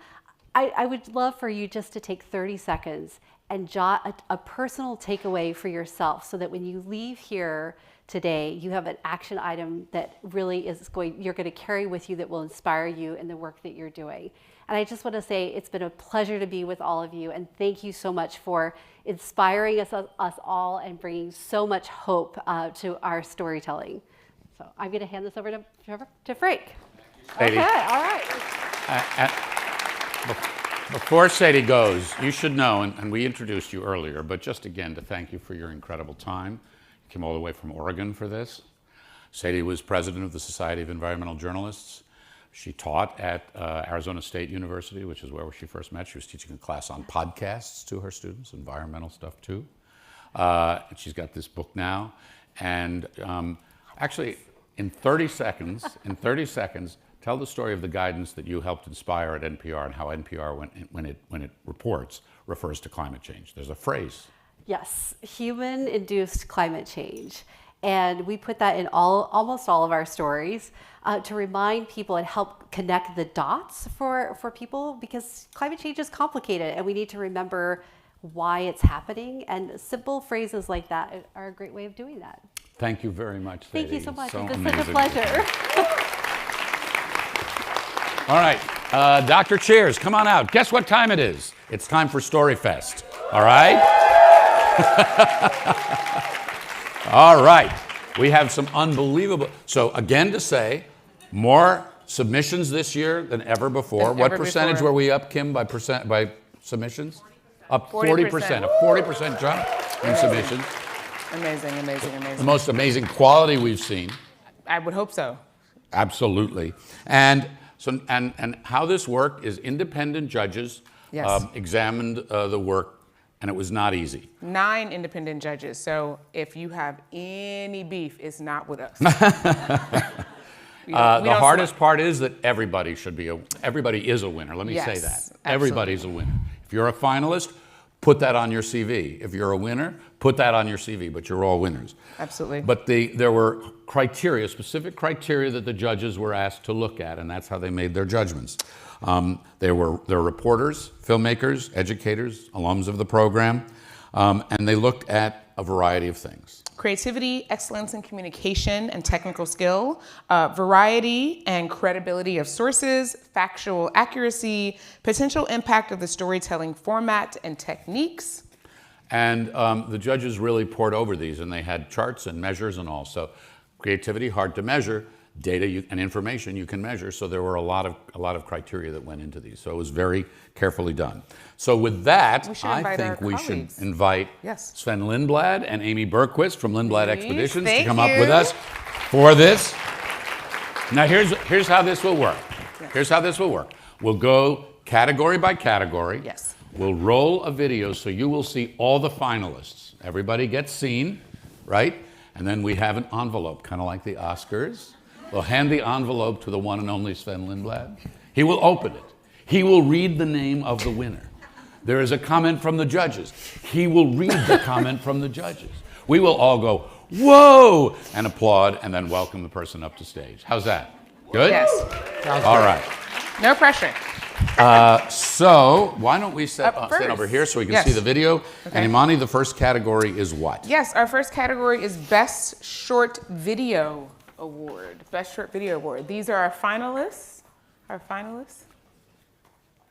Speaker 13: I would love for you just to take 30 seconds and jot a personal takeaway for yourself so that when you leave here today, you have an action item that really you're going to carry with you that will inspire you in the work that you're doing. And I just want to say it's been a pleasure to be with all of you, and thank you so much for inspiring us all and bringing so much hope to our storytelling. So I'm going to hand this over to Frank.
Speaker 2: Sadie.
Speaker 13: Okay, all right.
Speaker 2: Before Sadie goes, you should know, and we introduced you earlier, but just again to thank you for your incredible time. You came all the way from Oregon for this. Sadie was president of the Society of Environmental Journalists. She taught at Arizona State University, which is where she first met. She was teaching a class on podcasts to her students, environmental stuff too. And she's got this book now. And actually, in 30 seconds, tell the story of the guidance that you helped inspire at NPR and how NPR, when it reports, refers to climate change. There's a phrase.
Speaker 13: Yes, human-induced climate change. And we put that in almost all of our stories to remind people and help connect the dots for people, because climate change is complicated and we need to remember why it's happening. And simple phrases like that are a great way of doing that.
Speaker 2: Thank you very much, Sadie.
Speaker 13: Thank you so much.
Speaker 2: So
Speaker 13: It's been such a
Speaker 2: amazing.
Speaker 13: pleasure.
Speaker 2: All right, Dr. Cheers, come on out. Guess what time it is? It's time for StoryFest. All right? All right, we have some unbelievable. So again to say, more submissions this year than ever before. What percentage were we up, Kim, by submissions? 40%. Up 40%, a 40% jump in submissions.
Speaker 1: Amazing.
Speaker 2: The most amazing quality we've seen.
Speaker 1: I would hope so.
Speaker 2: Absolutely. And so, and how this worked is independent judges examined the work, and it was not easy.
Speaker 1: 9 independent judges. So if you have any beef, it's not with us.
Speaker 2: The hardest part is that everybody is a winner. Let me say that.
Speaker 1: Absolutely.
Speaker 2: Everybody's a winner. If you're a finalist, put that on your CV. If you're a winner, put that on your CV, but you're all winners.
Speaker 1: Absolutely.
Speaker 2: But there were criteria, specific criteria that the judges were asked to look at, and that's how they made their judgments. There were reporters, filmmakers, educators, alums of the program, and they looked at a variety of things.
Speaker 1: Creativity, excellence in communication and technical skill, variety and credibility of sources, factual accuracy, potential impact of the storytelling format and techniques.
Speaker 2: And the judges really poured over these, and they had charts and measures and all. So creativity, hard to measure. Data and information you can measure. So there were a lot of criteria that went into these. So it was very carefully done. So with that, I think we should invite Sven Lindblad and Amy Bergquist from Lindblad Expeditions to come up with us for this. Now here's how this will work. Here's how this will work. We'll go category by category.
Speaker 1: Yes.
Speaker 2: We'll roll a video so you will see all the finalists. Everybody gets seen, right? And then we have an envelope, kind of like the Oscars. We'll hand the envelope to the one and only Sven Lindblad. He will open it. He will read the name of the winner. There is a comment from the judges. He will read the comment from the judges. We will all go, whoa, and applaud, and then welcome the person up to stage. How's that? Good?
Speaker 1: Yes.
Speaker 2: All right.
Speaker 1: No pressure.
Speaker 2: So why don't we stand
Speaker 1: first.
Speaker 2: over here so we can
Speaker 1: Yes.
Speaker 2: see the video.
Speaker 1: Okay.
Speaker 2: And Imani, the first category is what?
Speaker 1: Yes, our first category is Best Short Video Award. Best Short Video Award. These are our finalists.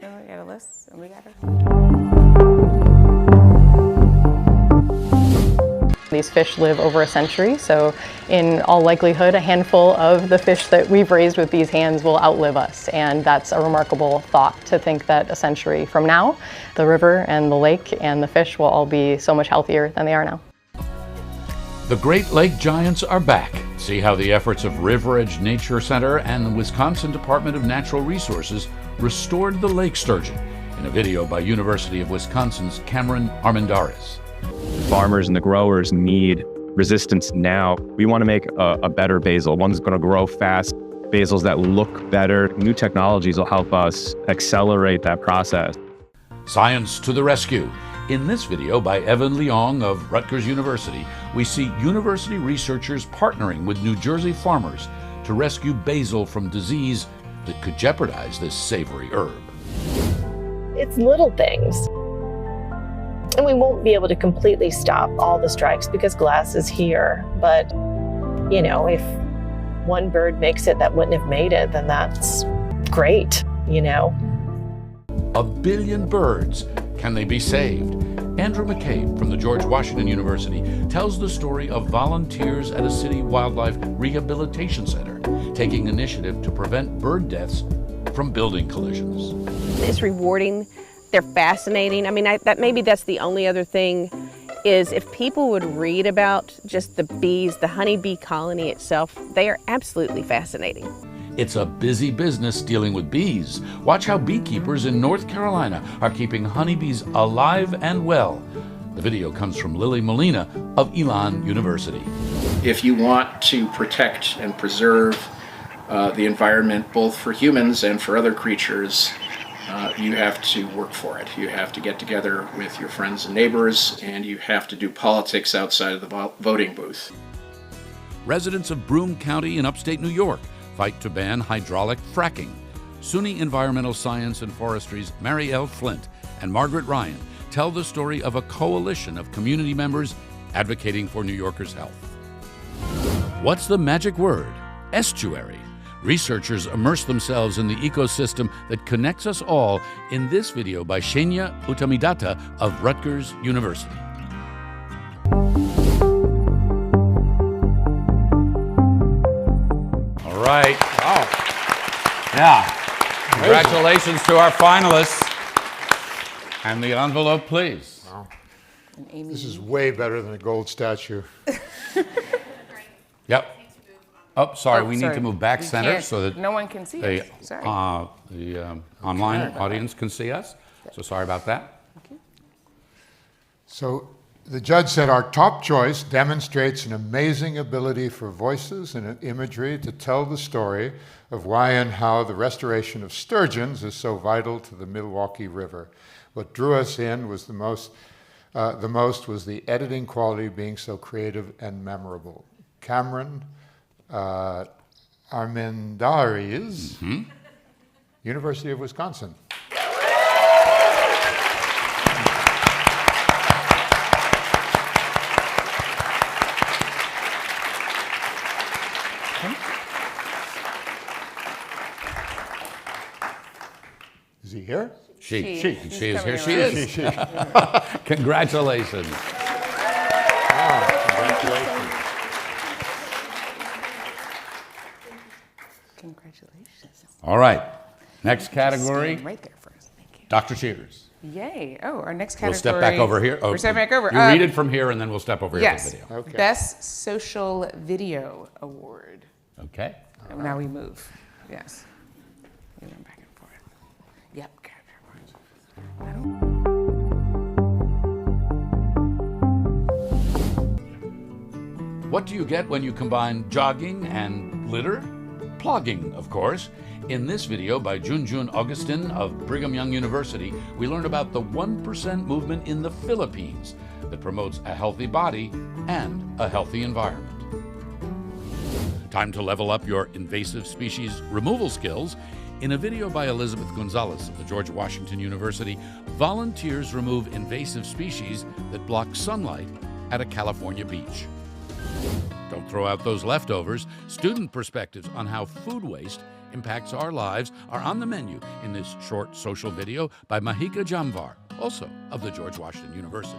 Speaker 1: And we got a list, and we got
Speaker 4: These fish live over a century, so in all likelihood, a handful of the fish that we've raised with these hands will outlive us, and that's a remarkable thought to think that a century from now, the river and the lake and the fish will all be so much healthier than they are now.
Speaker 2: The Great Lake Giants are back. See how the efforts of River Edge Nature Center and the Wisconsin Department of Natural Resources restored the lake sturgeon in a video by University of Wisconsin's Cameron Armendariz.
Speaker 5: Farmers and the growers need resistance now. We want to make a better basil, one that's going to grow fast, basils that look better. New technologies will help us accelerate that process.
Speaker 2: Science to the rescue. In this video by Evan Leong of Rutgers University, we see university researchers partnering with New Jersey farmers to rescue basil from disease that could jeopardize this savory herb.
Speaker 7: It's little things. And we won't be able to completely stop all the strikes because glass is here. But, you know, if one bird makes it that wouldn't have made it, then that's great, you know.
Speaker 2: 1 billion birds. Can they be saved? Andrew McCabe from the George Washington University tells the story of volunteers at a city wildlife rehabilitation center taking initiative to prevent bird deaths from building collisions.
Speaker 8: It's rewarding. They're fascinating. I mean, maybe that's the only other thing is if people would read about just the bees, the honeybee colony itself, they are absolutely fascinating.
Speaker 2: It's a busy business dealing with bees. Watch how beekeepers in North Carolina are keeping honeybees alive and well. The video comes from Lily Molina of Elon University.
Speaker 9: If you want to protect and preserve the environment, both for humans and for other creatures, you have to work for it. You have to get together with your friends and neighbors, and you have to do politics outside of the voting booth.
Speaker 2: Residents of Broome County in upstate New York fight to ban hydraulic fracking. SUNY Environmental Science and Forestry's Mary L. Flint and Margaret Ryan tell the story of a coalition of community members advocating for New Yorkers' health. What's the magic word? Estuary. Researchers immerse themselves in the ecosystem that connects us all in this video by Shenya Utamidata of Rutgers University. All right. Oh. Yeah. Congratulations to our finalists. And the envelope, please.
Speaker 14: Wow. This is way better than a gold statue.
Speaker 2: Yep. Oh, sorry. We need to move back center so that
Speaker 1: no one can see us. Sorry.
Speaker 2: The online audience can see us. So sorry about that.
Speaker 14: So The judge said our top choice demonstrates an amazing ability for voices and imagery to tell the story of why and how the restoration of sturgeons is so vital to the Milwaukee River. What drew us in was the most was the editing quality being so creative and memorable. Cameron Armendariz, University of Wisconsin. Is he here?
Speaker 2: She is here.
Speaker 14: coming
Speaker 2: She
Speaker 14: around.
Speaker 2: is.
Speaker 14: She.
Speaker 2: Congratulations.
Speaker 1: Congratulations.
Speaker 2: All right. Next category.
Speaker 1: Stand right there for us.
Speaker 2: Dr. Cheers.
Speaker 1: Yay. Oh, our next category.
Speaker 2: We'll step back over here.
Speaker 1: We're stepping back over.
Speaker 2: You read it from here, and then we'll step over here
Speaker 1: Yes.
Speaker 2: to the video.
Speaker 14: Okay.
Speaker 1: Best Social Video Award.
Speaker 2: Okay.
Speaker 1: And now we move. Yes. We went back and forth. Yep.
Speaker 2: What do you get when you combine jogging and litter? Plogging, of course. In this video by Junjun Augustin of Brigham Young University, we learn about the 1% movement in the Philippines that promotes a healthy body and a healthy environment. Time to level up your invasive species removal skills. In a video by Elizabeth Gonzalez of the George Washington University, volunteers remove invasive species that block sunlight at a California beach. Don't throw out those leftovers. Student perspectives on how food waste impacts our lives are on the menu in this short social video by Mahika Jamvar, also of the George Washington University.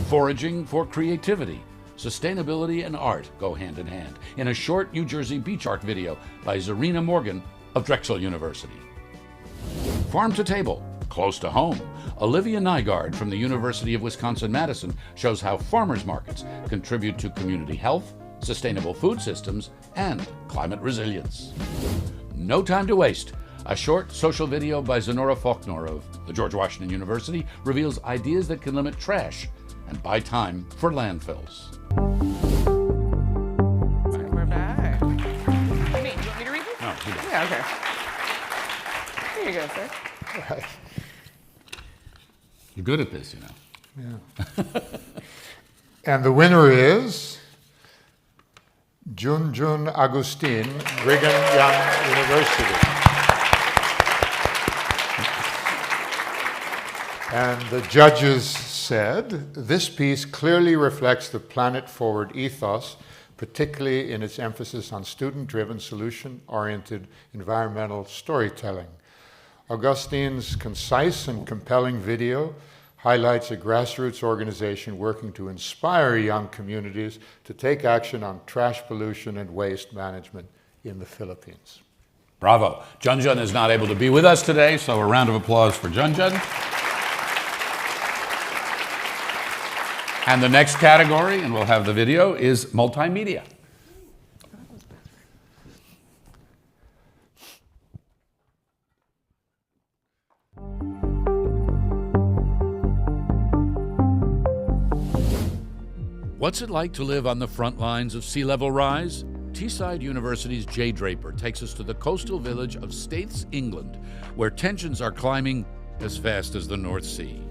Speaker 2: Foraging for creativity. Sustainability and art go hand in hand in a short New Jersey beach art video by Zarina Morgan of Drexel University. Farm to table, close to home. Olivia Nygaard from the University of Wisconsin-Madison shows how farmers markets contribute to community health, sustainable food systems, and climate resilience. No time to waste. A short social video by Zenora Faulkner of the George Washington University reveals ideas that can limit trash and buy time for landfills.
Speaker 1: We're back. Nate, you want me to read this?
Speaker 2: No, you don't.
Speaker 1: Yeah, okay. Here you go, sir.
Speaker 14: Right.
Speaker 2: You're good at this, you know.
Speaker 14: Yeah. And the winner is Junjun Agustin, Brigham Young University. And the judges said, this piece clearly reflects the Planet Forward ethos, particularly in its emphasis on student-driven, solution-oriented environmental storytelling. Augustin's concise and compelling video highlights a grassroots organization working to inspire young communities to take action on trash pollution and waste management in the Philippines.
Speaker 2: Bravo. Junjun is not able to be with us today, so a round of applause for Junjun. And the next category, and we'll have the video, is multimedia. What's it like to live on the front lines of sea level rise? Teesside University's Jay Draper takes us to the coastal village of Staithes, England, where tensions are climbing as fast as the North Sea.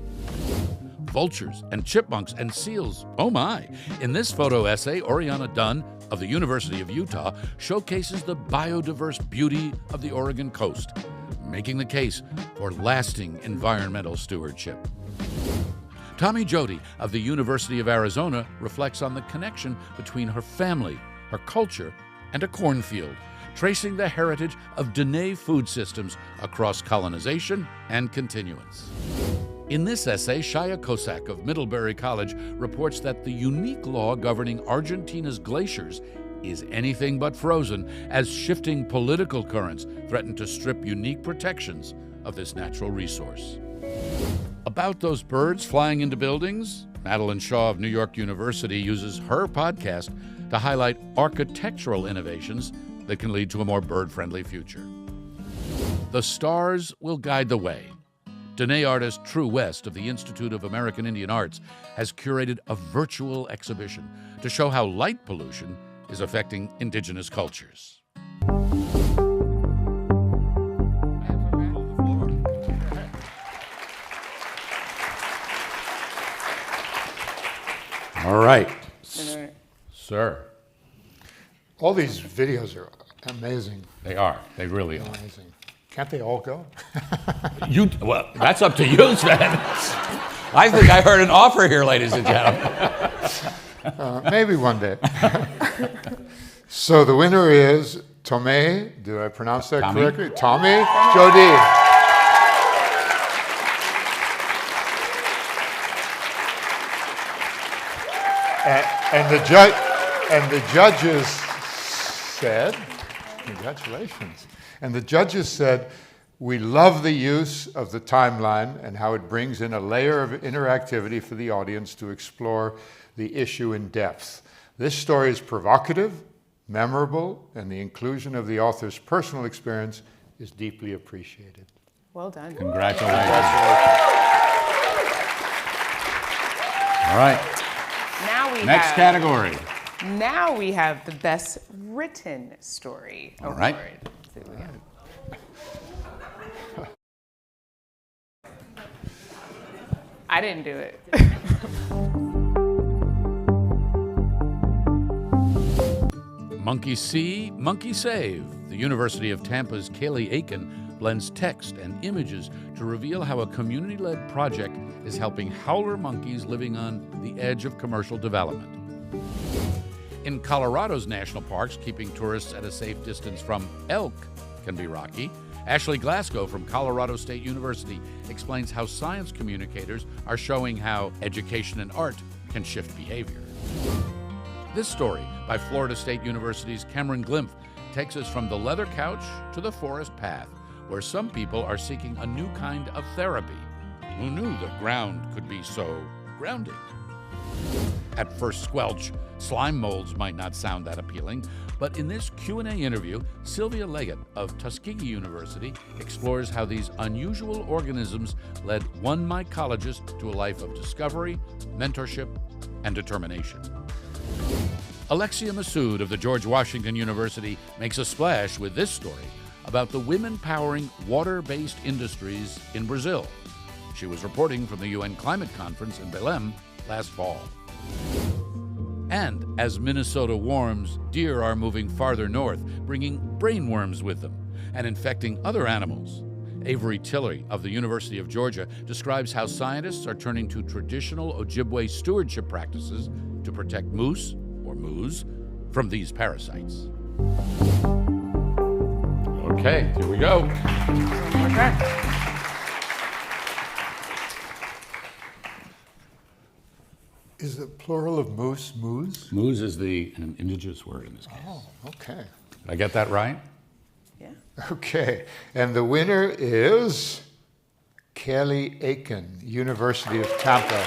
Speaker 2: Vultures and chipmunks and seals, oh my. In this photo essay, Oriana Dunn of the University of Utah showcases the biodiverse beauty of the Oregon coast, making the case for lasting environmental stewardship. Tommy Jody of the University of Arizona reflects on the connection between her family, her culture, and a cornfield, tracing the heritage of Dene food systems across colonization and continuance. In this essay, Shaya Kosak of Middlebury College reports that the unique law governing Argentina's glaciers is anything but frozen, as shifting political currents threaten to strip unique protections of this natural resource. About those birds flying into buildings, Madeline Shaw of New York University uses her podcast to highlight architectural innovations that can lead to a more bird-friendly future. The stars will guide the way. Dene artist True West of the Institute of American Indian Arts has curated a virtual exhibition to show how light pollution is affecting indigenous cultures. All right, sir.
Speaker 14: All these videos are amazing.
Speaker 2: They are. They really are.
Speaker 14: Amazing. Can't they all go?
Speaker 2: Well, that's up to you, Sven. I think I heard an offer here, ladies and gentlemen.
Speaker 14: Maybe one day. So the winner is Tommy. Do I pronounce that correctly? Tommy Jody. And the judges said, congratulations. And the judges said, we love the use of the timeline and how it brings in a layer of interactivity for the audience to explore the issue in depth. This story is provocative, memorable, and the inclusion of the author's personal experience is deeply appreciated.
Speaker 1: Well done.
Speaker 2: Congratulations. All right.
Speaker 1: Now we
Speaker 2: Next category.
Speaker 1: Now we have the best written story award.
Speaker 2: All right.
Speaker 1: So we got- I didn't do it.
Speaker 2: Monkey See, Monkey Save. The University of Tampa's Kaylee Aiken blends text and images to reveal how a community-led project is helping howler monkeys living on the edge of commercial development. In Colorado's national parks, keeping tourists at a safe distance from elk can be rocky. Ashley Glasgow from Colorado State University explains how science communicators are showing how education and art can shift behavior. This story by Florida State University's Cameron Glimpf takes us from the leather couch to the forest path, where some people are seeking a new kind of therapy. Who knew the ground could be so grounding? At first squelch, slime molds might not sound that appealing, but in this Q&A interview, Sylvia Leggett of Tuskegee University explores how these unusual organisms led one mycologist to a life of discovery, mentorship, and determination. Alexia Massoud of the George Washington University makes a splash with this story about the women powering water-based industries in Brazil. She was reporting from the UN Climate Conference in Belém last fall. And as Minnesota warms, deer are moving farther north, bringing brainworms with them and infecting other animals. Avery Tillery of the University of Georgia describes how scientists are turning to traditional Ojibwe stewardship practices to protect moose, or moose, from these parasites. Okay, here we go.
Speaker 1: Okay.
Speaker 14: Is the plural of moose, moose?
Speaker 2: Moose is an indigenous word in this case.
Speaker 14: Oh, okay.
Speaker 2: Did I get that right?
Speaker 1: Yeah.
Speaker 14: Okay, and the winner is Kaylee Aiken, University of Tampa.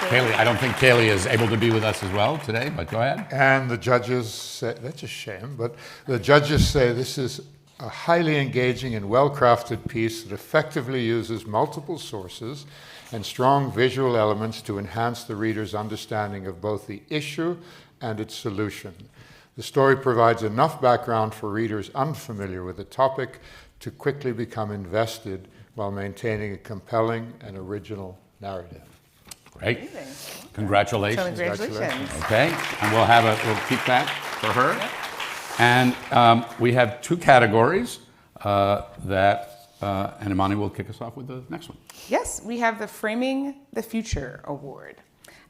Speaker 2: Kaylee, I don't think Kaylee is able to be with us as well today, but go ahead.
Speaker 14: And the judges say, that's a shame, but the judges say this is a highly engaging and well-crafted piece that effectively uses multiple sources and strong visual elements to enhance the reader's understanding of both the issue and its solution. The story provides enough background for readers unfamiliar with the topic to quickly become invested while maintaining a compelling and original narrative.
Speaker 2: Great. Congratulations.
Speaker 1: Congratulations.
Speaker 2: Okay, and we'll keep that for her. Yep. And we have two categories and Imani will kick us off with the next one.
Speaker 1: Yes, we have the Framing the Future Award.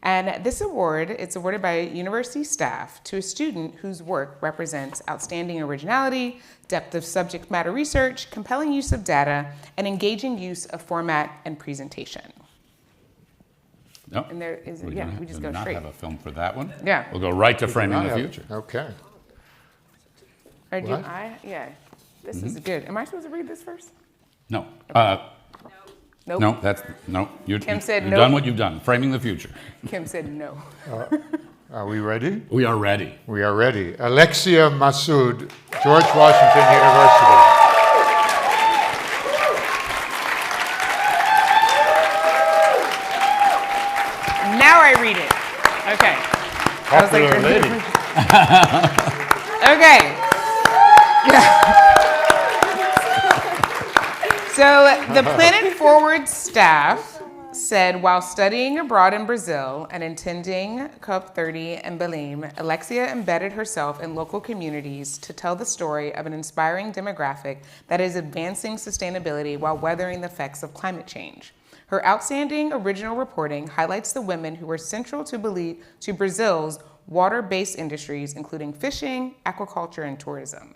Speaker 1: And this award, it's awarded by university staff to a student whose work represents outstanding originality, depth of subject matter research, compelling use of data, and engaging use of format and presentation.
Speaker 2: No,
Speaker 1: and there is,
Speaker 2: we
Speaker 1: we just go
Speaker 2: not
Speaker 1: straight.
Speaker 2: have a film for that one.
Speaker 1: Yeah.
Speaker 2: We'll go right to Framing the Future.
Speaker 14: Okay.
Speaker 1: Or do this is good. Am I supposed to read this first?
Speaker 2: No.
Speaker 1: Nope.
Speaker 2: No, that's no.
Speaker 1: Kim said
Speaker 2: you've
Speaker 1: nope.
Speaker 2: done what you've done. Framing the Future.
Speaker 1: Kim said no.
Speaker 14: Are we ready?
Speaker 2: We are ready.
Speaker 14: We are ready. Alexia Massoud, George Washington University.
Speaker 1: So the Planet Forward staff said while studying abroad in Brazil and attending COP30 in Belém, Alexia embedded herself in local communities to tell the story of an inspiring demographic that is advancing sustainability while weathering the effects of climate change. Her outstanding original reporting highlights the women who were central to Brazil's water-based industries, including fishing, aquaculture, and tourism.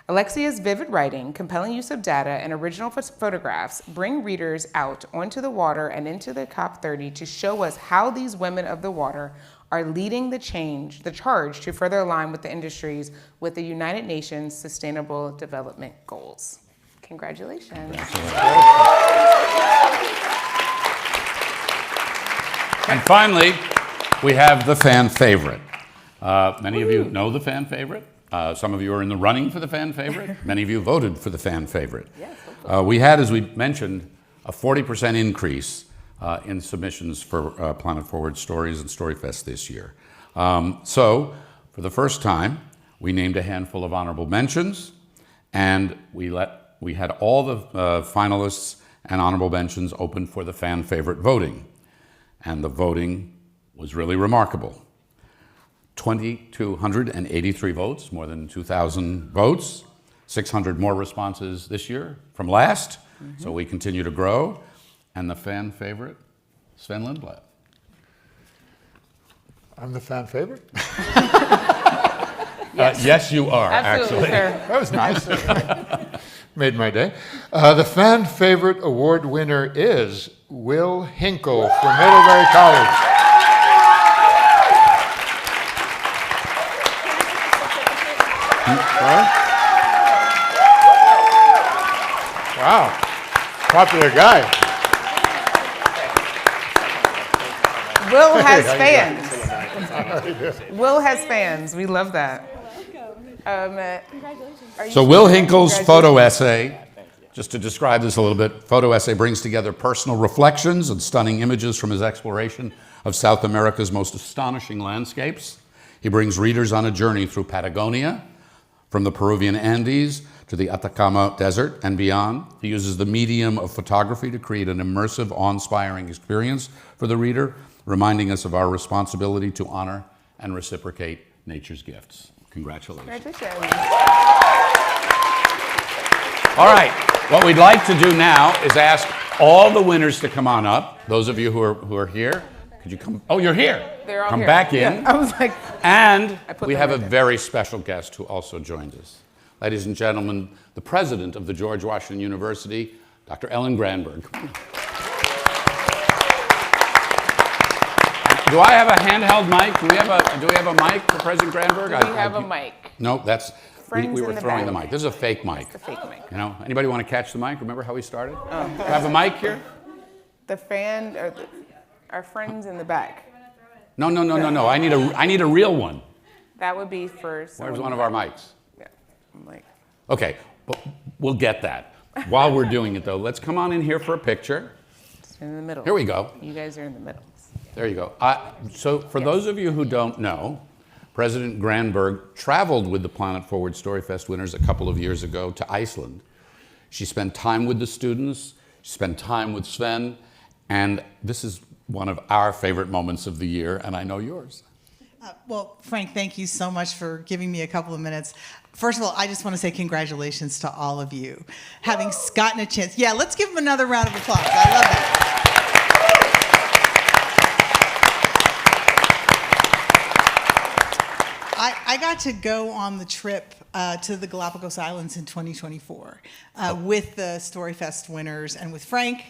Speaker 1: Alexia's vivid writing, compelling use of data, and original photographs bring readers out onto the water and into the COP30 to show us how these women of the water are leading the charge to further align with the industries with the United Nations Sustainable Development Goals. Congratulations.
Speaker 2: And finally, we have the fan favorite. Many of you know the fan favorite. Some of you are in the running for the fan favorite. Many of you voted for the fan favorite. We had, as we mentioned, a 40% increase in submissions for Planet Forward Stories and StoryFest this year. So, for the first time, we named a handful of honorable mentions, and we had all the finalists and honorable mentions open for the fan favorite voting. And the voting was really remarkable. 2,283 votes, more than 2,000 votes, 600 more responses this year from last. So we continue to grow. And the fan favorite, Sven Lindblad.
Speaker 14: I'm the fan favorite?
Speaker 2: Yes, you are,
Speaker 14: Absolutely,
Speaker 2: actually.
Speaker 14: sir. That was nice. Made my day. The fan favorite award winner is Will Hinkle from Middlebury College. Wow, popular guy.
Speaker 1: Will has fans. Will has fans. We love that.
Speaker 2: So Will Hinkle's photo essay, just to describe this a little bit, photo essay brings together personal reflections and stunning images from his exploration of South America's most astonishing landscapes. He brings readers on a journey through Patagonia, from the Peruvian Andes to the Atacama Desert and beyond. He uses the medium of photography to create an immersive, awe-inspiring experience for the reader, reminding us of our responsibility to honor and reciprocate nature's gifts. Congratulations.
Speaker 1: Congratulations.
Speaker 2: All right, what we'd like to do now is ask all the winners to come on up. Those of you who are here, could you come? Oh, you're here.
Speaker 1: They're all
Speaker 2: come
Speaker 1: here.
Speaker 2: back in.
Speaker 1: Yeah, I was like,
Speaker 2: and
Speaker 1: I put
Speaker 2: we
Speaker 1: them
Speaker 2: have
Speaker 1: right
Speaker 2: a
Speaker 1: there.
Speaker 2: very special guest who also joined us. Ladies and gentlemen, the president of the George Washington University, Dr. Ellen Granberg. Do I have a handheld mic? Do we have a mic for President Granberg?
Speaker 1: we have a mic.
Speaker 2: No, that's
Speaker 1: Friends
Speaker 2: we were
Speaker 1: in the
Speaker 2: throwing
Speaker 1: back.
Speaker 2: the mic. This is a fake mic.
Speaker 1: It's a fake mic.
Speaker 2: You know, anybody want to catch the mic? Remember how we started?
Speaker 1: Oh.
Speaker 2: Do I have a mic here?
Speaker 1: The fan, or our friends in the back.
Speaker 2: No. I need a real one.
Speaker 1: That would be for someone.
Speaker 2: Where's one of our mics?
Speaker 1: Yeah, I'm like.
Speaker 2: Okay, but we'll get that. While we're doing it, though, let's come on in here for a picture.
Speaker 1: Just in the middle.
Speaker 2: Here we go.
Speaker 1: You guys are in the middle.
Speaker 2: There you go. So for those of you who don't know, President Granberg traveled with the Planet Forward StoryFest winners a couple of years ago to Iceland. She spent time with the students, she spent time with Sven, and this is one of our favorite moments of the year, and I know yours.
Speaker 6: Well, Frank, thank you so much for giving me a couple of minutes. First of all, I just want to say congratulations to all of you. Having gotten a chance. Yeah, let's give them another round of applause. I love that. I got to go on the trip to the Galapagos Islands in 2024 with the StoryFest winners and with Frank.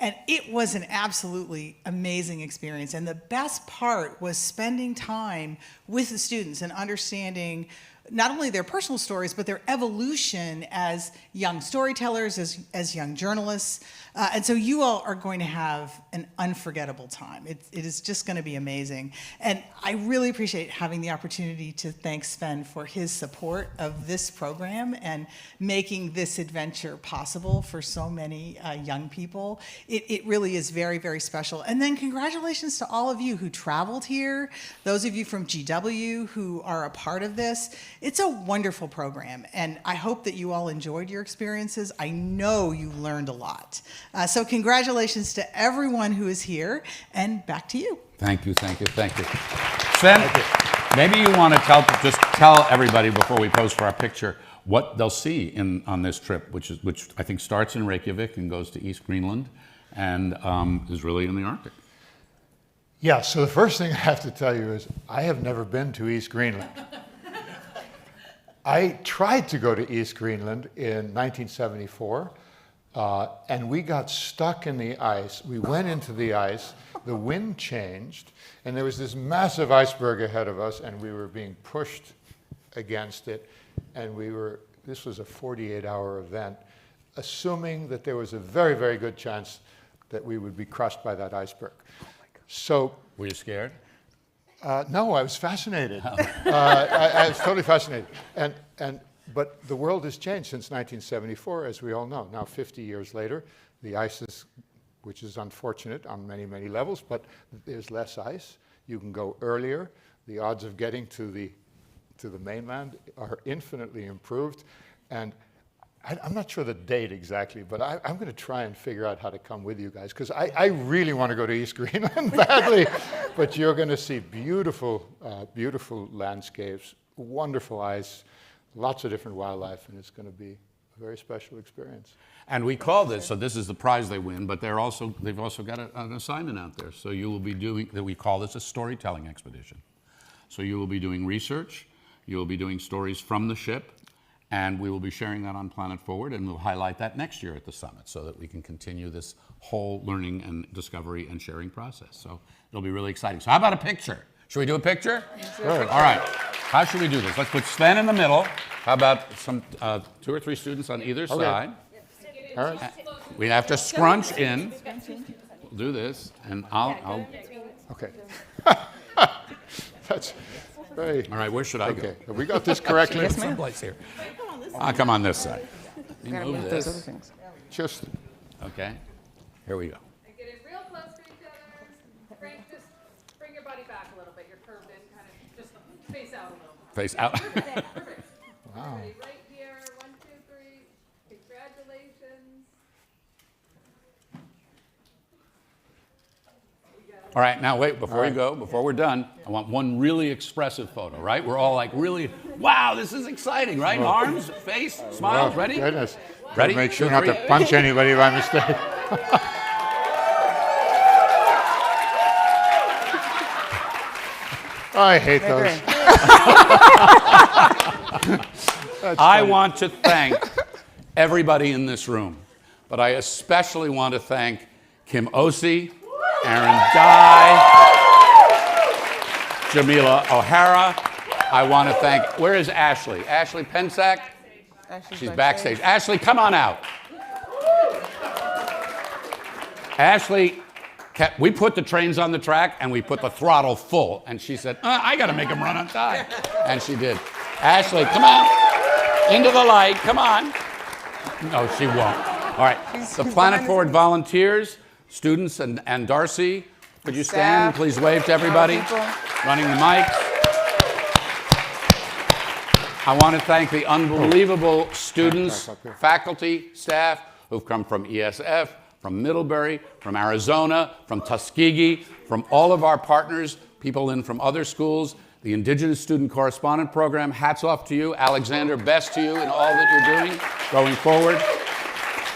Speaker 6: And it was an absolutely amazing experience. And the best part was spending time with the students and understanding not only their personal stories, but their evolution as young storytellers, as young journalists. And so you all are going to have an unforgettable time. It is just going to be amazing. And I really appreciate having the opportunity to thank Sven for his support of this program and making this adventure possible for so many young people. It really is very, very special. And then congratulations to all of you who traveled here, those of you from GW who are a part of this. It's a wonderful program, and I hope that you all enjoyed your experiences. I know you learned a lot. So congratulations to everyone who is here, and back to you.
Speaker 2: Thank you, thank you, thank you. Sven, maybe you want to tell everybody before we pose for our picture what they'll see on this trip, which I think starts in Reykjavik and goes to East Greenland and is really in the Arctic.
Speaker 14: Yeah, so the first thing I have to tell you is I have never been to East Greenland. I tried to go to East Greenland in 1974, and we got stuck in the ice. We went into the ice, the wind changed, and there was this massive iceberg ahead of us, and we were being pushed against it, and this was a 48-hour event, assuming that there was a very, very good chance that we would be crushed by that iceberg. So,
Speaker 2: were you scared?
Speaker 14: No, I was fascinated. I was totally fascinated. But the world has changed since 1974, as we all know. Now, 50 years later, the ice is, which is unfortunate on many, many levels, but there's less ice. You can go earlier. The odds of getting to the mainland are infinitely improved. And I'm not sure the date exactly, but I'm going to try and figure out how to come with you guys, because I really want to go to East Greenland badly. But you're going to see beautiful, beautiful landscapes, wonderful ice, lots of different wildlife, and it's going to be a very special experience.
Speaker 2: And we call this, so this is the prize they win, but they've also got an assignment out there. So you will be doing, we call this a storytelling expedition. So you will be doing research, you will be doing stories from the ship, and we will be sharing that on Planet Forward, and we'll highlight that next year at the summit so that we can continue this whole learning and discovery and sharing process. So it'll be really exciting. So how about a picture? Should we do a picture?
Speaker 14: Sure.
Speaker 2: All right. How should we do this? Let's put Sven in the middle. How about some 2 or 3 students on either side?
Speaker 14: All right.
Speaker 2: We have to scrunch in. We'll do this, and I'll.
Speaker 14: Okay. That's very.
Speaker 2: All right. Where should I go?
Speaker 14: Okay. Have we got this correctly?
Speaker 2: Yes, ma'am. Someplace here. I'll come on this side. You
Speaker 1: Gotta
Speaker 2: move
Speaker 1: move those
Speaker 2: this.
Speaker 1: other things.
Speaker 14: Just.
Speaker 2: Okay. Here we go.
Speaker 10: Get in real close to each other. Frank, just bring your body back a little bit. You're curved in, kind of just face out a little.
Speaker 2: Face out.
Speaker 10: Perfect.
Speaker 14: Wow.
Speaker 10: Everybody right here. 1, 2, 3. Congratulations.
Speaker 2: All right, now wait, before you go, before we're done, I want one really expressive photo, right? We're all like really, wow, this is exciting, right? Arms, face, smiles, ready?
Speaker 14: Goodness.
Speaker 2: Ready?
Speaker 14: Make sure
Speaker 2: 2,
Speaker 14: not to
Speaker 2: 3.
Speaker 14: punch anybody by mistake. I hate those.
Speaker 2: I want to thank everybody in this room, but I especially want to thank Kim Osi, Aaron Dye, Jamila O'Hara. I want to thank, where is Ashley? Ashley Pensack? She's backstage. Ashley, come on out. Ashley, we put the trains on the track and we put the throttle full. And she said, I got to make them run on time. And she did. Ashley, come on. Into the light. Come on. No, she won't. All right. The Planet Forward volunteers, students, and Darcy, could you stand and please wave to everybody? Running the mics. I want to thank the unbelievable students, faculty, staff who've come from ESF, from Middlebury, from Arizona, from Tuskegee, from all of our partners, people in from other schools, the Indigenous Student Correspondent Program. Hats off to you. Alexander, best to you in all that you're doing going forward.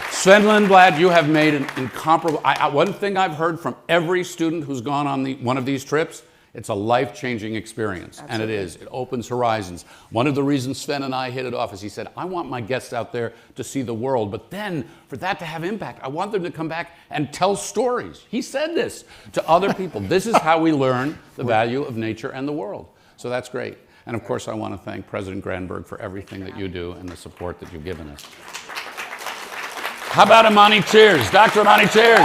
Speaker 2: Sven Lindblad, you have made an incomparable, one thing I've heard from every student who's gone on one of these trips, it's a life-changing experience. Absolutely. And it is. It opens horizons. One of the reasons Sven and I hit it off is he said, I want my guests out there to see the world, but then for that to have impact, I want them to come back and tell stories. He said this to other people. This is how we learn the value of nature and the world. So that's great. And of course, I want to thank President Granberg for everything that you do and the support that you've given us. How about Imani Cheers? Dr. Imani Cheers.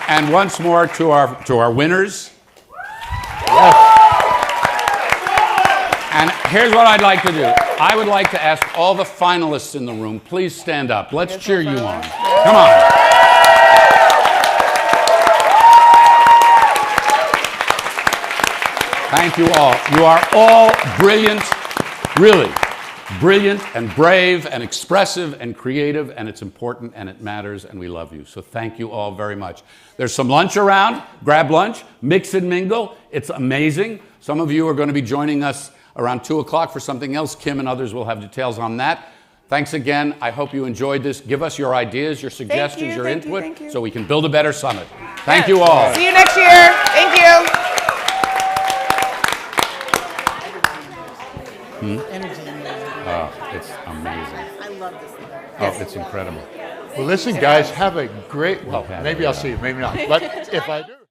Speaker 2: And once more to our winners. Yes. And here's what I'd like to do. I would like to ask all the finalists in the room, please stand up. Let's cheer you on. Come on. Thank you all. You are all brilliant, really brilliant and brave and expressive and creative, and it's important and it matters, and we love you. So thank you all very much. There's some lunch around. Grab lunch, mix and mingle. It's amazing. Some of you are going to be joining us around 2 o'clock for something else. Kim and others will have details on that. Thanks again. I hope you enjoyed this. Give us your ideas, your suggestions, your input, so we can build a better summit. Thank you all.
Speaker 1: See you next year. Thank you.
Speaker 14: Energy.
Speaker 2: Oh, it's amazing.
Speaker 6: I love this thing.
Speaker 2: Oh, it's incredible.
Speaker 14: Well, listen, guys, have a great, well,
Speaker 2: Well,
Speaker 14: maybe I'll see you, maybe not. But if I do.